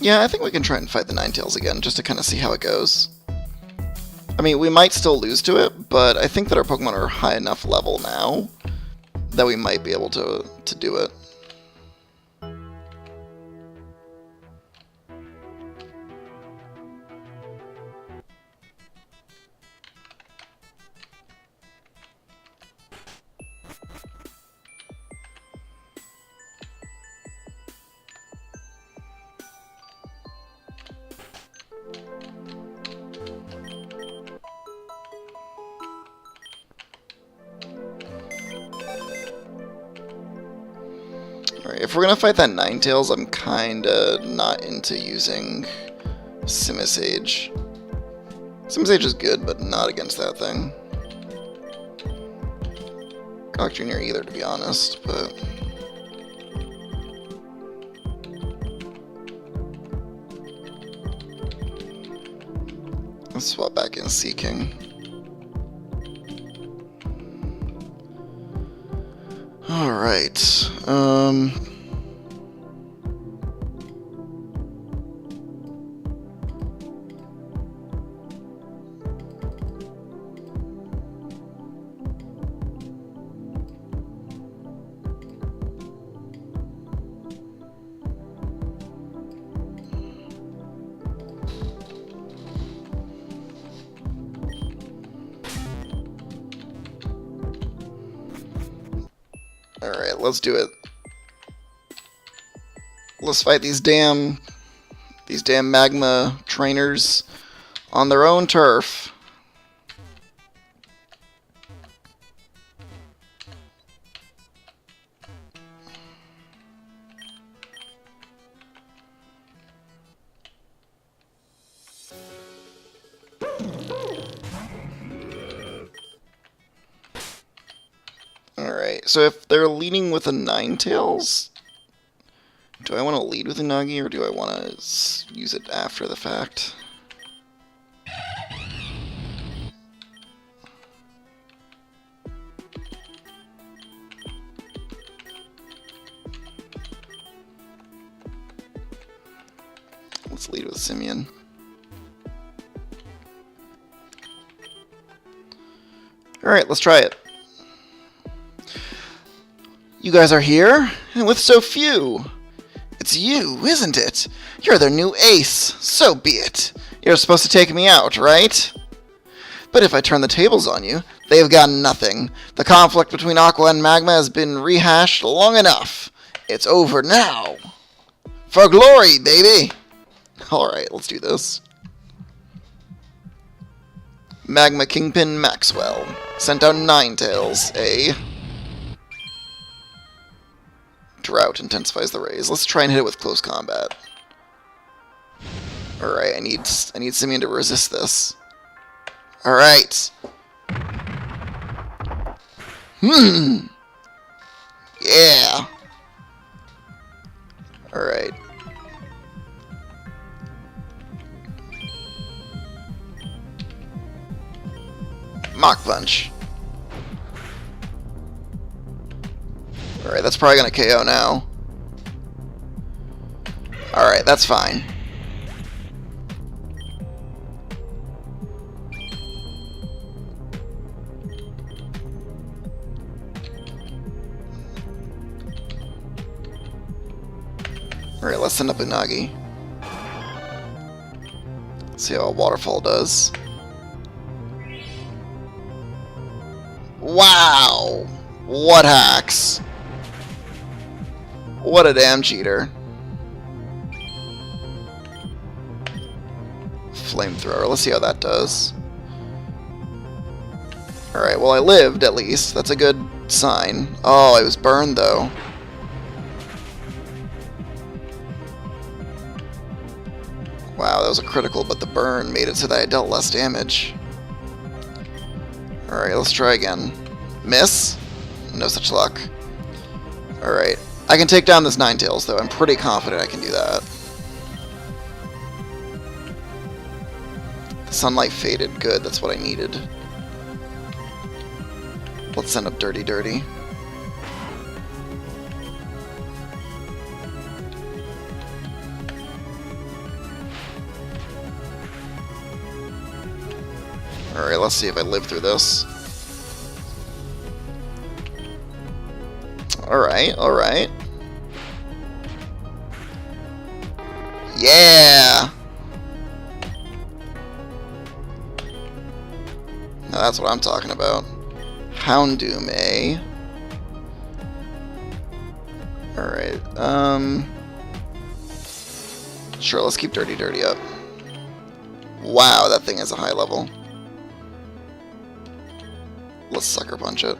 Yeah, I think we can try and fight the Ninetales again, just to kind of see how it goes. I mean, we might still lose to it, but I think that our Pokemon are high enough level now that we might be able to do it. Alright, if we're gonna fight that Ninetales, I'm kinda not into using Simisage. Simisage is good, but not against that thing. Gawk Jr. either, to be honest, but... let's swap back in Seaking. Alright, alright, let's do it. Let's fight these damn magma trainers on their own turf. Alright, so if they're leading with a Ninetales, do I want to lead with a Nagi, or do I want to use it after the fact? Let's lead with Simeon. Alright, let's try it. You guys are here, and with so few. It's it's you, isn't it? You're their new ace. So be it. You're supposed to take me out, right? But if I turn the tables on you, they've got nothing. The conflict between Aqua and Magma has been rehashed long enough. It's over now. For glory, baby! Alright, let's do this. Magma Kingpin Maxwell. Sent out Ninetales, eh? Drought intensifies the rays. Let's try and hit it with close combat. Alright, I need Simeon to resist this. Alright. Yeah. Alright. Mach Punch. Alright, that's probably gonna KO now. Alright, that's fine. Alright, let's send up Unagi. See how a waterfall does. Wow! What hacks? What a damn cheater. Flamethrower, let's see how that does. Alright, well I lived at least. That's a good sign. Oh, I was burned though. Wow, that was a critical, but the burn made it so that I dealt less damage. Alright, let's try again. Miss? No such luck. Alright. I can take down this Ninetales, though. I'm pretty confident I can do that. The sunlight faded. Good, that's what I needed. Let's send up Dirty Dirty. Alright, let's see if I live through this. Alright, alright. Yeah! Now that's what I'm talking about. Houndoom, eh? Alright, sure, let's keep Dirty Dirty up. Wow, that thing has a high level. Let's Sucker Punch it.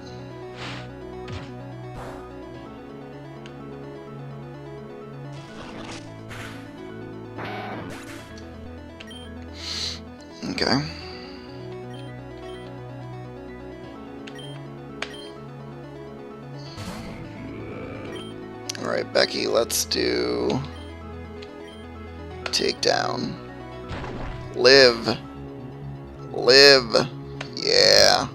Okay. Alright, Becky, let's do Takedown. Live. Live. Yeah.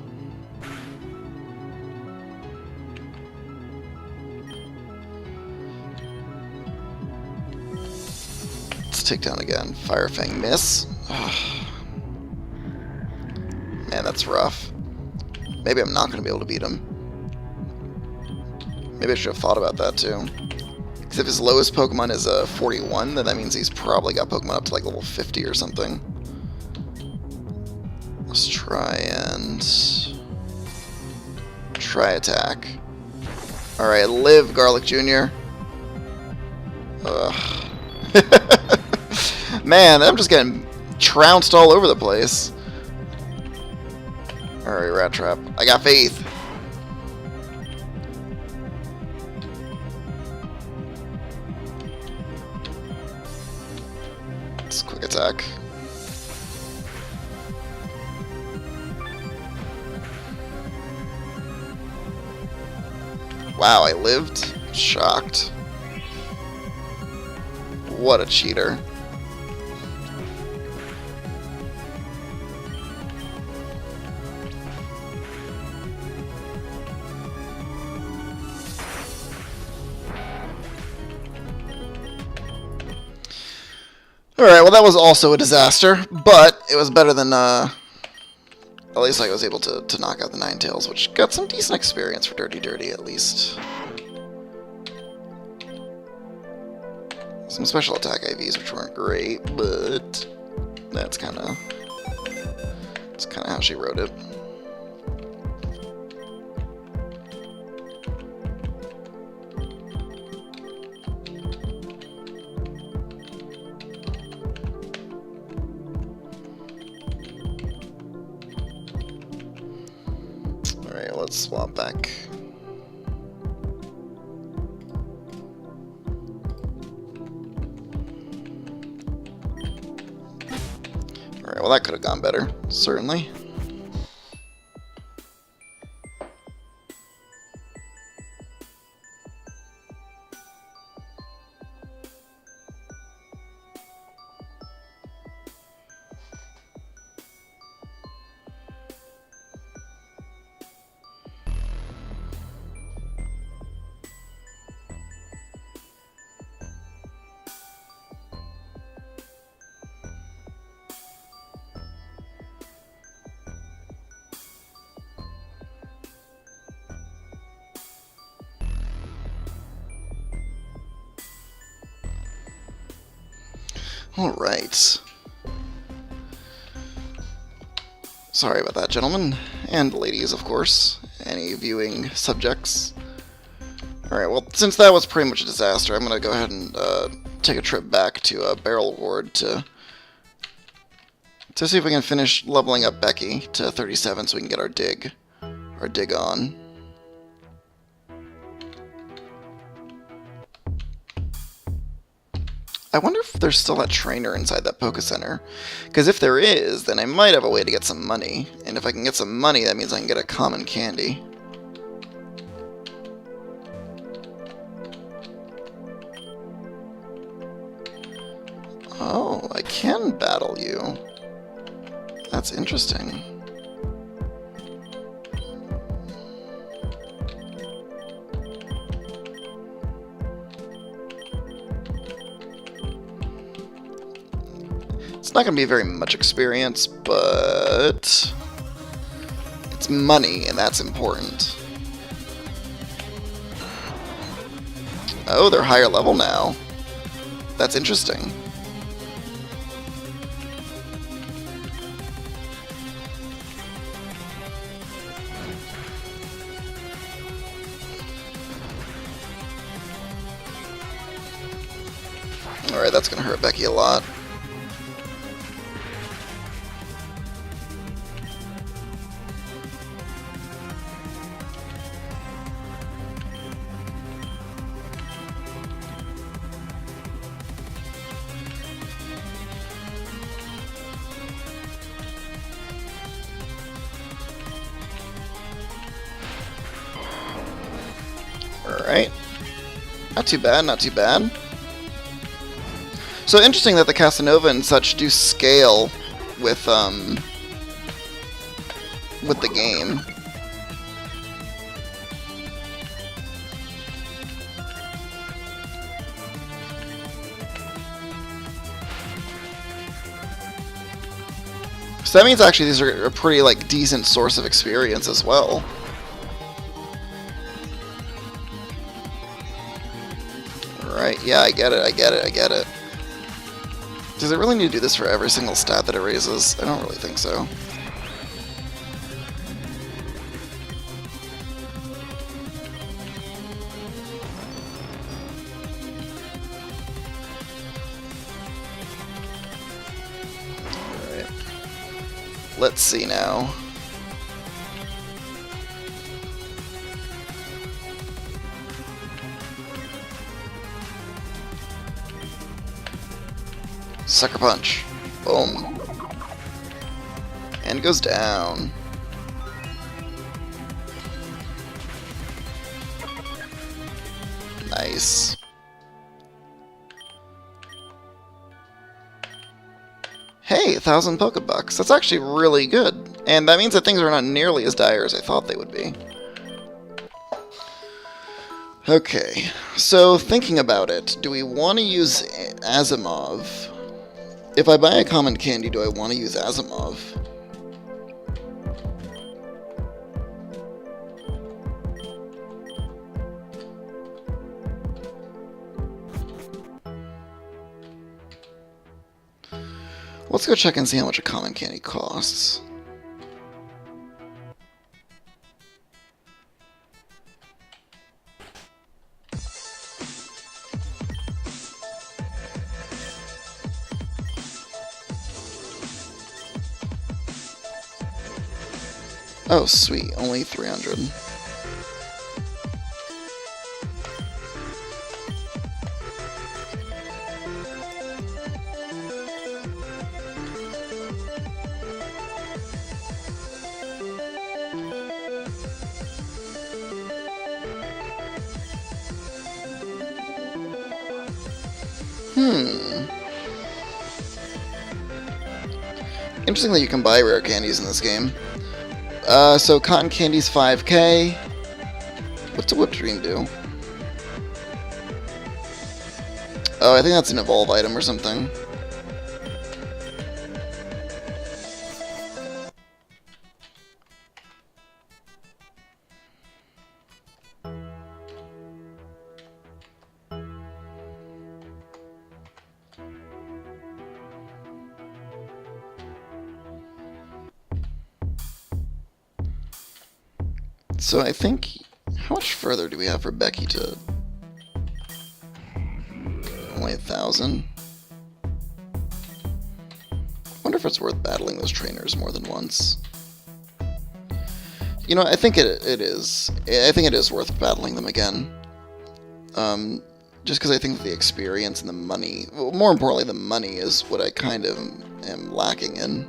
Let's take down again. Fire Fang miss. Man, that's rough. Maybe I'm not going to be able to beat him. Maybe I should have thought about that too. Because if his lowest Pokemon is a 41, then that means he's probably got Pokemon up to like level 50 or something. Let's try and... try attack. Alright, live, Garlic Jr. Ugh. Man, I'm just getting trounced all over the place. Alright, Rat Trap. I got faith. Let's quick attack. Wow, I lived? Shocked. What a cheater. Alright, well that was also a disaster, but it was better than, at least I was able to knock out the Ninetales, which got some decent experience for Dirty Dirty, at least. Some special attack IVs, which weren't great, but that's kind of how she wrote it. All right, let's swap back. Alright, well that could have gone better, certainly. Alright. Sorry about that, gentlemen. And ladies, of course. Any viewing subjects. Alright, well, since that was pretty much a disaster, I'm going to go ahead and take a trip back to Barrel Ward to see if we can finish leveling up Becky to 37 so we can get our dig on. I wonder if there's still that trainer inside that Poké Center. Because if there is, then I might have a way to get some money. And if I can get some money, that means I can get a common candy. Oh, I can battle you. That's interesting. It's not going to be very much experience, but it's money, and that's important. Oh, they're higher level now. That's interesting. Alright, that's going to hurt Becky a lot. Alright. Not too bad, not too bad. So interesting that the Casanova and such do scale with the game. So that means actually these are a pretty like decent source of experience as well. Right, yeah, I get it, I get it, I get it. Does it really need to do this for every single stat that it raises? I don't really think so. Alright. Let's see now. Sucker Punch. Boom. And goes down. Nice. Hey, 1,000 Pokebucks. That's actually really good. And that means that things are not nearly as dire as I thought they would be. Okay, so thinking about it, do we want to use Asimov? If I buy a common candy, do I want to use Asimov? Let's go check and see how much a common candy costs. Oh, sweet. Only 300. Interesting that you can buy rare candies in this game. So cotton candy's 5k. What's a whipped dream do? Oh, I think that's an evolve item or something. So I think, how much further do we have for Becky to? Only 1,000. Wonder if it's worth battling those trainers more than once. You know, I think it is. I think it is worth battling them again. Just because I think the experience and the money, well, more importantly, the money is what I kind of am lacking in.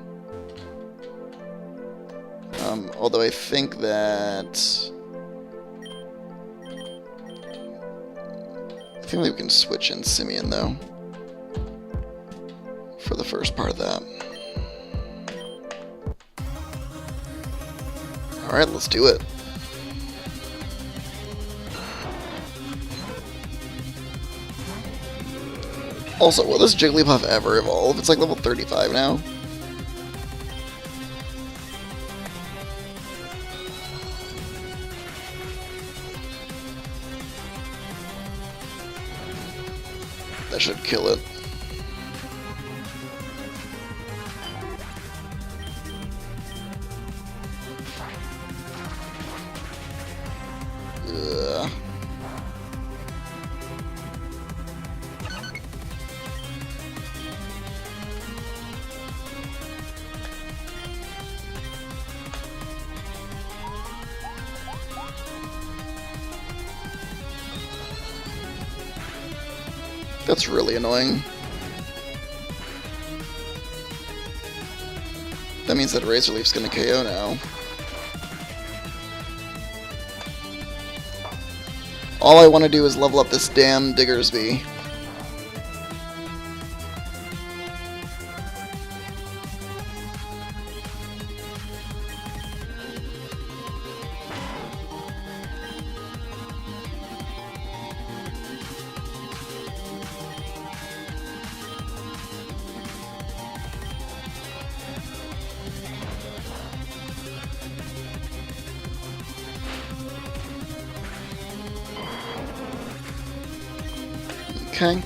Although I think that we can switch in Simeon though for the first part of that. All right, let's do it. Also, will this Jigglypuff ever evolve? It's like level 35 now. That should kill it. Ugh. That's really annoying. That means that Razor Leaf's gonna KO now. All I want to do is level up this damn Diggersby. Okay.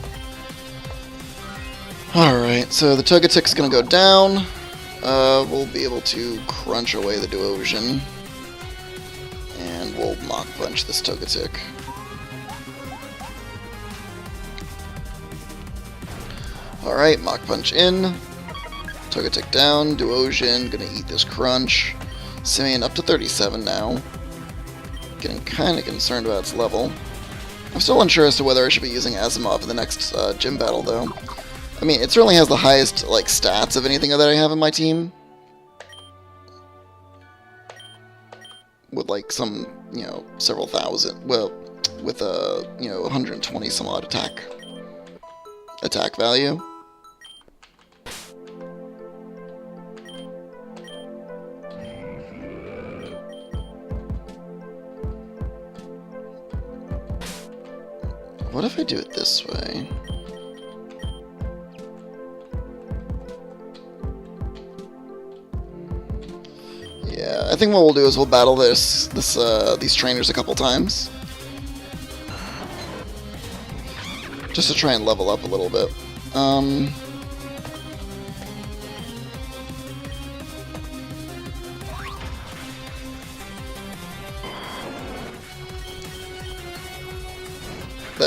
Alright, so the Togetic's gonna go down. We'll be able to crunch away the Duosion. And we'll Mach Punch this Togetic. Alright, Mach Punch in. Togetic down. Duosion gonna eat this crunch. Simeon up to 37 now. Getting kinda concerned about its level. I'm still unsure as to whether I should be using Asimov in the next gym battle, though. I mean, it certainly has the highest, like, stats of anything that I have in my team. With, like, some, you know, several thousand, well, with a, you know, 120 some odd attack value. What if I do it this way? Yeah, I think what we'll do is we'll battle these trainers a couple times. Just to try and level up a little bit.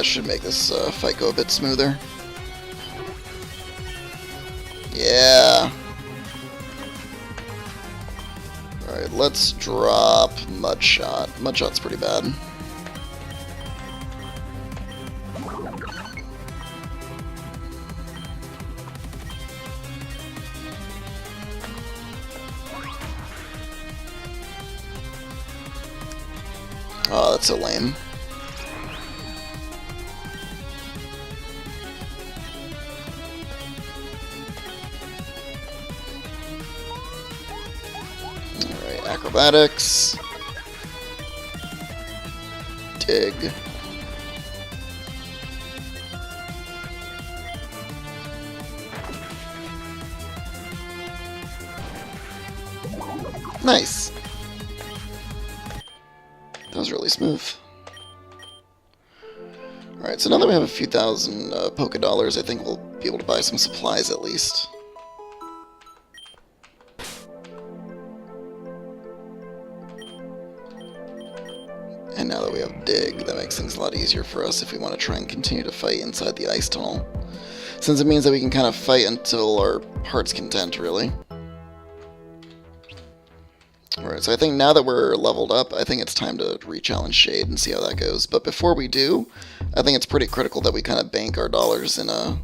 should make this fight go a bit smoother. Yeah. Alright, let's drop Mudshot. Mudshot's pretty bad. Oh, that's so lame. Alright, acrobatics. Dig. Nice. That was really smooth. Alright, so now that we have a few thousand Poké Dollars, I think we'll be able to buy some supplies at least. And now that we have Dig, that makes things a lot easier for us if we want to try and continue to fight inside the ice tunnel. Since it means that we can kind of fight until our heart's content, really. Alright, so I think now that we're leveled up, I think it's time to re-challenge Shade and see how that goes. But before we do, I think it's pretty critical that we kind of bank our dollars in an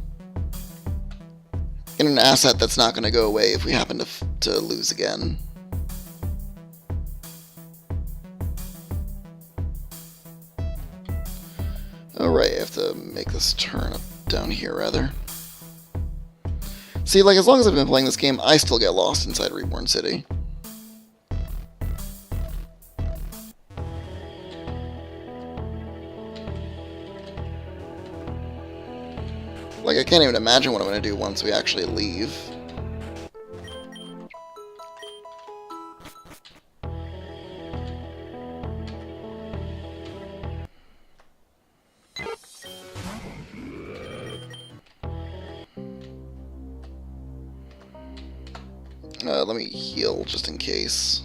asset that's not going to go away if we happen to lose again. Alright, I have to make this turn up down here, rather. See, like, as long as I've been playing this game, I still get lost inside Reborn City. Like, I can't even imagine what I'm going to do once we actually leave. Let me heal just in case.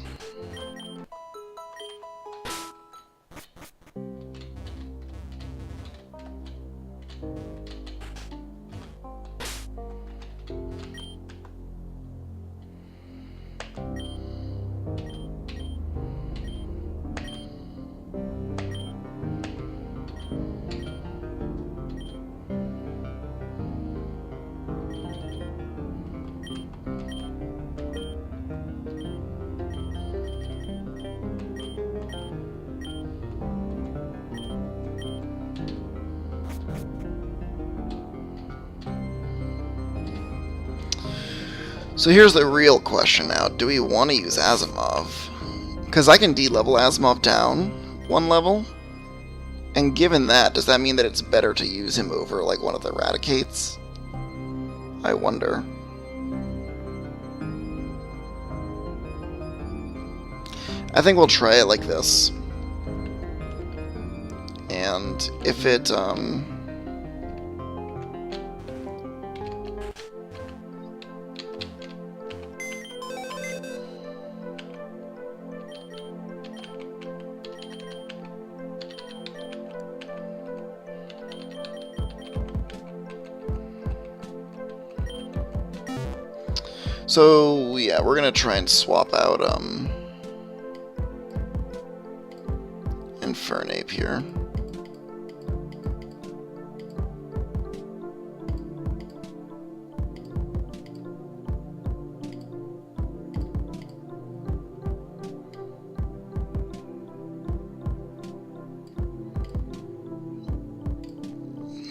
So here's the real question now. Do we want to use Asimov? Because I can de-level Asimov down one level. And given that, does that mean that it's better to use him over like one of the Eradicates? I wonder. I think we'll try it like this. And if it, so, yeah, we're gonna try and swap out, Infernape here.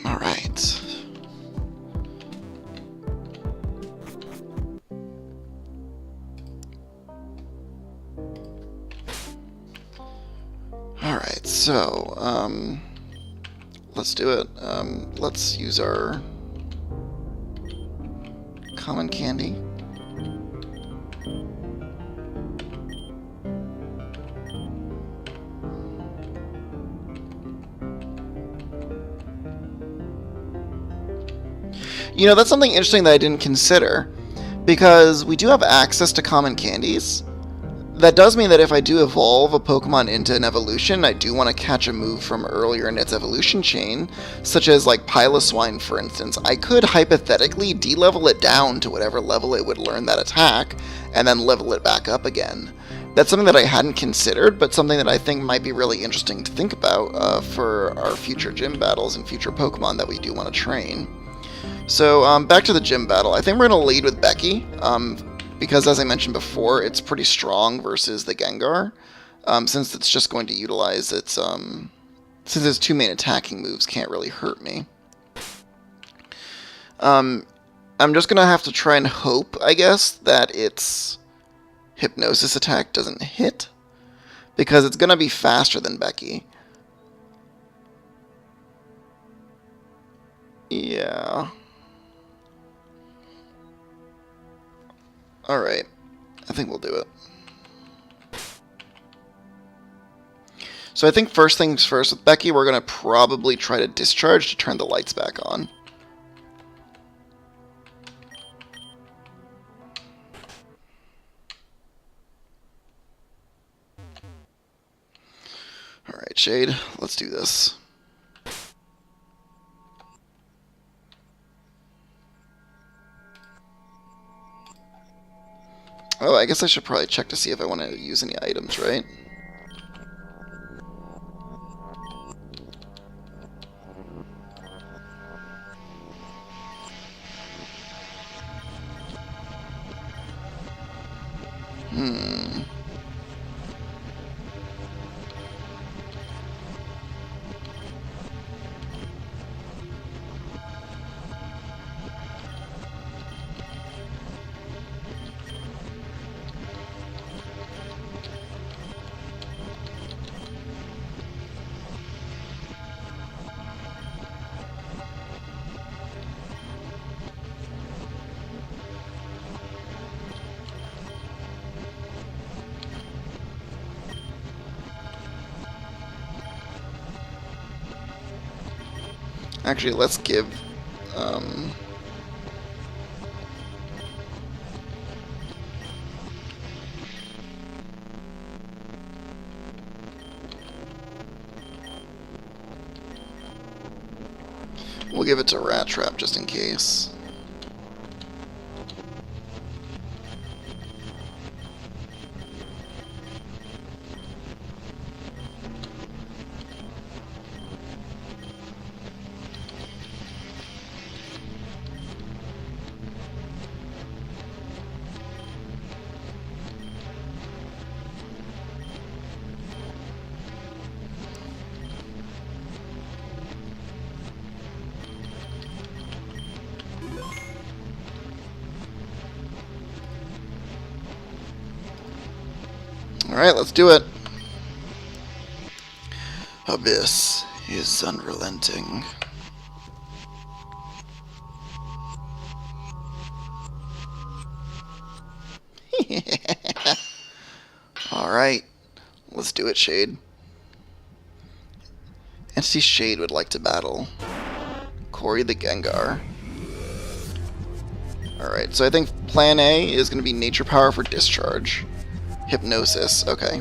All right. Alright, so, let's do it. Let's use our common candy. You know, that's something interesting that I didn't consider, because we do have access to common candies that does mean that if I do evolve a Pokemon into an evolution, I do want to catch a move from earlier in its evolution chain, such as like Piloswine, for instance. I could hypothetically de-level it down to whatever level it would learn that attack, and then level it back up again. That's something that I hadn't considered, but something that I think might be really interesting to think about for our future gym battles and future Pokemon that we do want to train. So back to the gym battle. I think we're going to lead with Becky. Because, as I mentioned before, it's pretty strong versus the Gengar, since it's just going to utilize its, since its two main attacking moves can't really hurt me. I'm just going to have to try and hope, I guess, that its Hypnosis attack doesn't hit, because it's going to be faster than Becky. Yeah. Alright, I think we'll do it. So I think first things first with Becky, we're going to probably try to discharge to turn the lights back on. Alright, Shade, let's do this. Oh, I guess I should probably check to see if I want to use any items, right? Actually, let's give... we'll give it to Rat Trap just in case. Alright, let's do it. Abyss is unrelenting. Alright, let's do it, Shade. Entity Shade would like to battle Corey the Gengar. Alright, so I think plan A is going to be Nature Power for Discharge. Hypnosis, okay.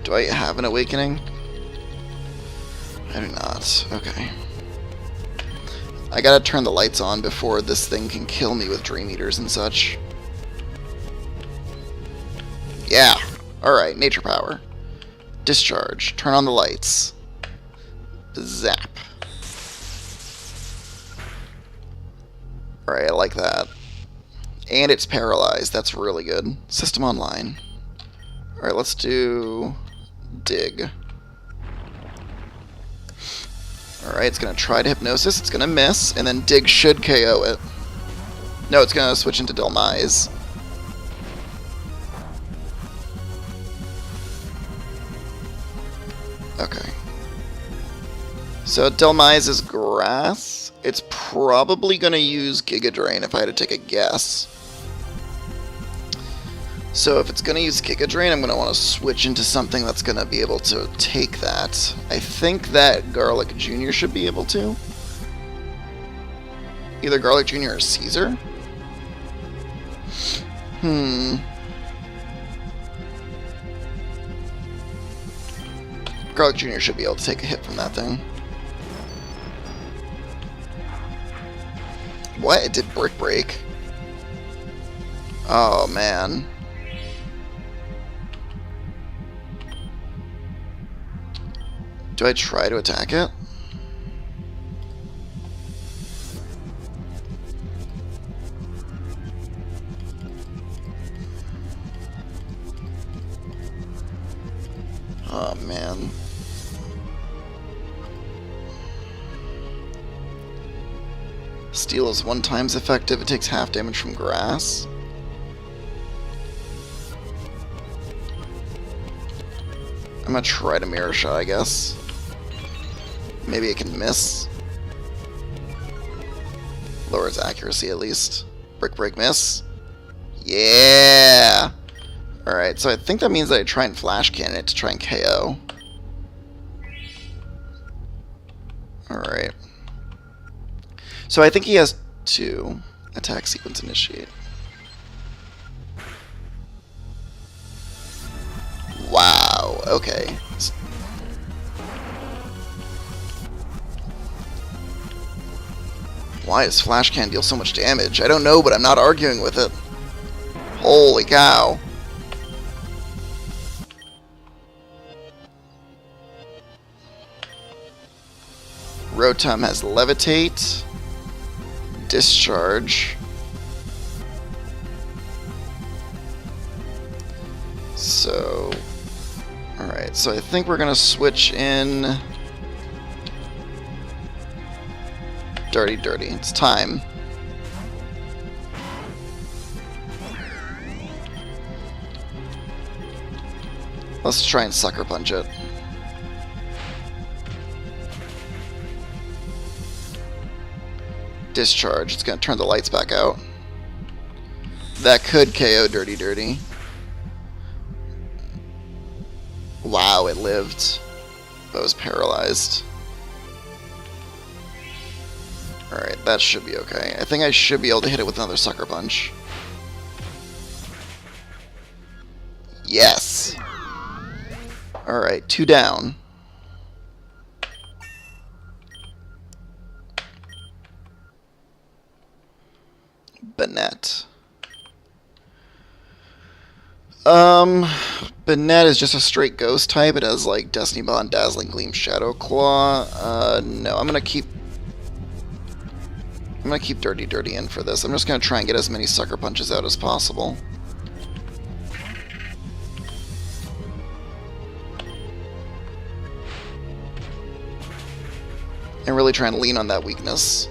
Do I have an awakening? I do not. Okay. I gotta turn the lights on before this thing can kill me with Dream Eaters and such. Yeah! Alright, Nature Power. Discharge. Turn on the lights. Zap. Alright, I like that. And it's paralyzed. That's really good. System online. Alright, let's do... Dig. Alright, it's going to try to Hypnosis. It's going to miss. And then Dig should KO it. No, it's going to switch into Delmise. Okay. So Delmise is grass. It's probably going to use Giga Drain if I had to take a guess. So if it's going to use Giga Drain, I'm going to want to switch into something that's going to be able to take that. I think that Garlic Jr. should be able to. Either Garlic Jr. or Caesar. Garlic Jr. should be able to take a hit from that thing. What? It did Brick Break. Oh, man. Do I try to attack it? Oh, man. Steel is 1 times effective. It takes half damage from grass. I'm gonna try to Mirror Shot, I guess. Maybe it can miss. Lower its accuracy at least. Brick Break miss. Yeah! Alright, so I think that means that I try and Flash Cannon it to try and KO. Alright. So I think he has to attack sequence initiate. Wow, okay. Why does Flash Can deal so much damage? I don't know, but I'm not arguing with it. Holy cow. Rotom has Levitate. Discharge. So, alright, so I think we're gonna switch in Dirty Dirty. It's time. Let's try and Sucker Punch it. Discharge. It's gonna turn the lights back out. That could KO Dirty Dirty. Wow, it lived. But was paralyzed. Alright, that should be okay. I think I should be able to hit it with another Sucker Punch. Yes! Alright, 2 down. Banette. Banette is just a straight ghost type. It has like Destiny Bond, Dazzling Gleam, Shadow Claw. No, I'm gonna keep Dirty Dirty in for this. I'm just gonna try and get as many Sucker Punches out as possible. And really try and lean on that weakness.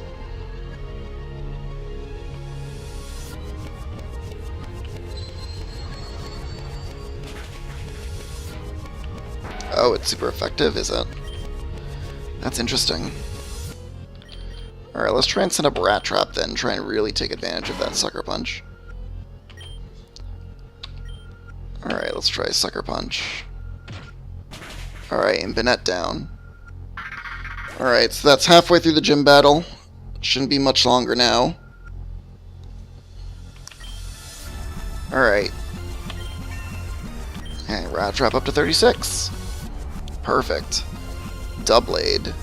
Oh, it's super effective, is it? That's interesting. Alright, let's try and set up Rat Trap then, try and really take advantage of that Sucker Punch. Alright, let's try Sucker Punch. Alright, and Banette down. Alright, so that's halfway through the gym battle. Shouldn't be much longer now. Alright. And Rat Trap up to 36. Perfect. Doublade.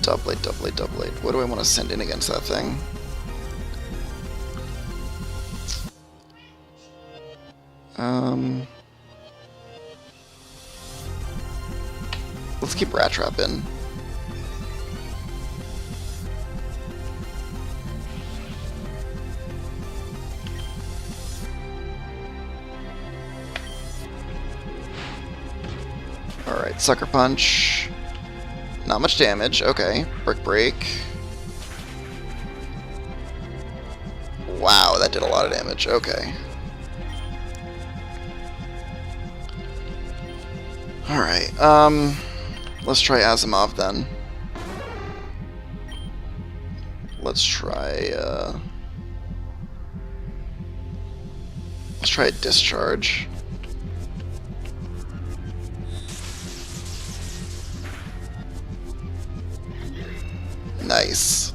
Doublade, Doublade, Doublade. What do I want to send in against that thing? Let's keep Rat Trap in. Alright, Sucker Punch. Not much damage. Okay. Brick Break. Wow, that did a lot of damage. Okay. Alright, let's try Asimov then. Let's try try a discharge. Nice.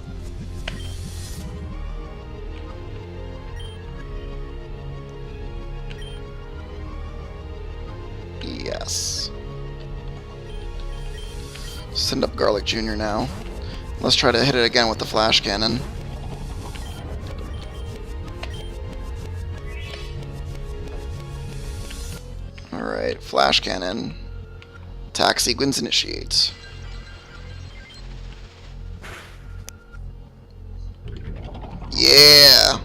Yes. Send up Garlic Jr. now. Let's try to hit it again with the flash cannon. Alright, flash cannon. Attack sequence initiates. Yeah!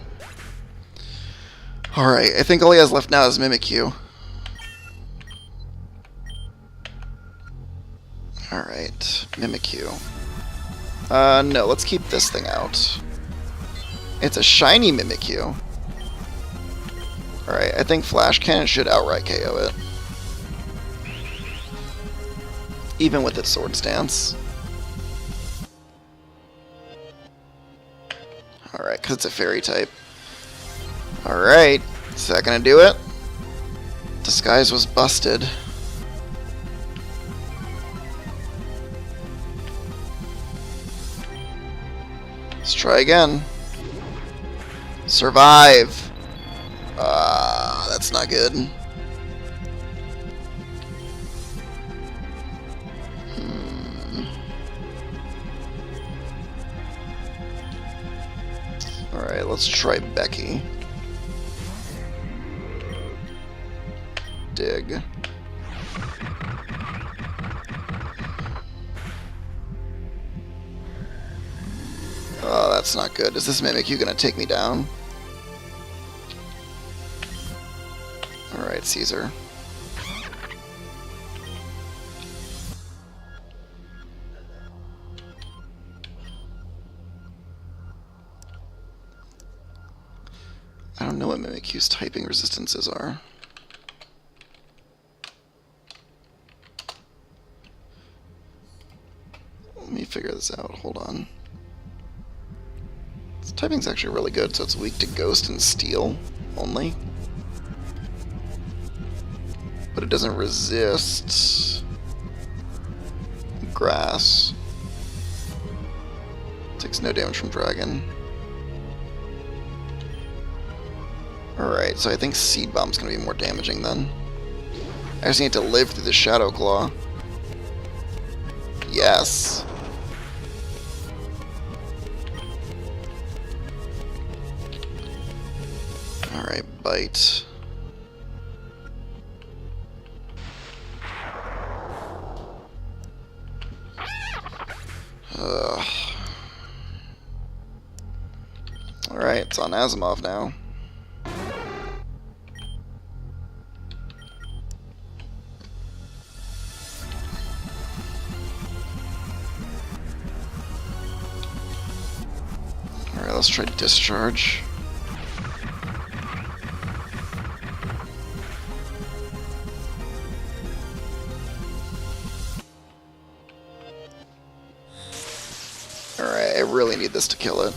Alright, I think all he has left now is Mimikyu. Alright, Mimikyu. No, let's keep this thing out. It's a shiny Mimikyu. Alright, I think Flash Cannon should outright KO it. Even with its Sword Stance. Alright, because it's a Fairy type. Alright, is that gonna do it? Disguise was busted. Let's try again. Survive! That's not good. Alright, let's try Becky. Dig. Oh, that's not good. Is this Mimikyu gonna take me down? Alright, Caesar. I don't know what Mimikyu's typing resistances are. Let me figure this out. Hold on. This typing's actually really good, so it's weak to Ghost and Steel only. But it doesn't resist Grass. Takes no damage from Dragon. Alright, so I think Seed Bomb's gonna be more damaging then. I just need to live through the Shadow Claw. Yes. Alright, Bite. Alright, it's on Asimov now. Alright, let's try Discharge. Alright, I really need this to kill it.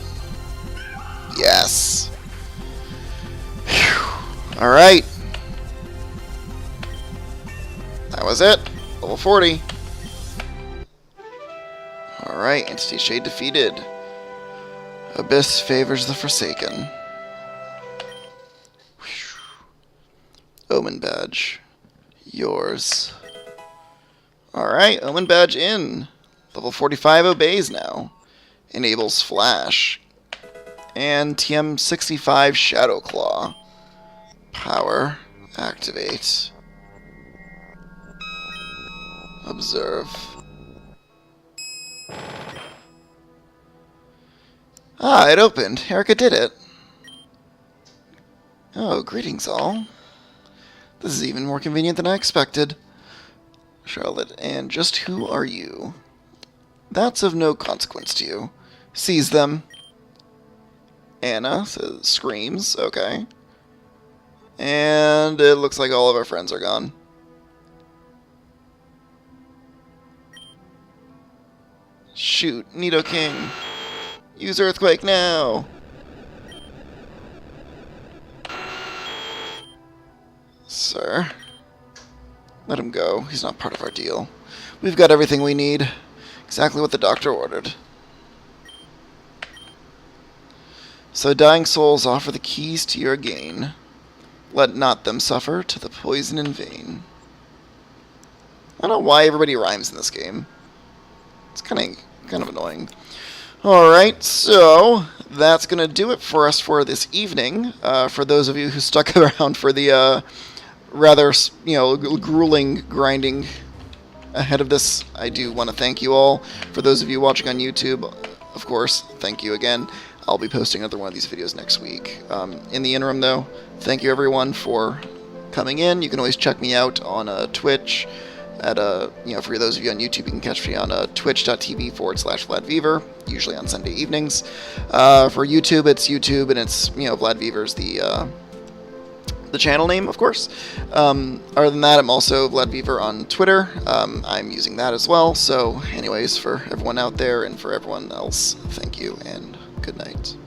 Yes! Alright! That was it! Level 40! Alright, Entity Shade defeated. Abyss favors the Forsaken. Omen Badge. Yours. Alright, Omen Badge in. Level 45 obeys now. Enables Flash. And TM65 Shadow Claw. Power. Activate. Observe. Ah, it opened. Erica did it. Oh, greetings all. This is even more convenient than I expected. Charlotte, and just who are you? That's of no consequence to you. Seize them. Anna says, screams, okay. And it looks like all of our friends are gone. Shoot, Nidoking. Use Earthquake now. Sir. Let him go. He's not part of our deal. We've got everything we need. Exactly what the doctor ordered. So dying souls offer the keys to your gain. Let not them suffer to the poison in vain. I don't know why everybody rhymes in this game. It's kind of annoying. Alright, so that's going to do it for us for this evening. For those of you who stuck around for the rather, grueling grinding ahead of this, I do want to thank you all. For those of you watching on YouTube, of course, thank you again. I'll be posting another one of these videos next week. In the interim, though, thank you everyone for coming in. You can always check me out on Twitch. At for those of you on YouTube, you can catch me on twitch.tv/Vladdviever, usually on Sunday evenings. For YouTube, it's YouTube, and it's Vladdviever's the channel name, of course. Other than that, I'm also Vladdviever on Twitter. I'm using that as well. So, anyways, for everyone out there and for everyone else, thank you and good night.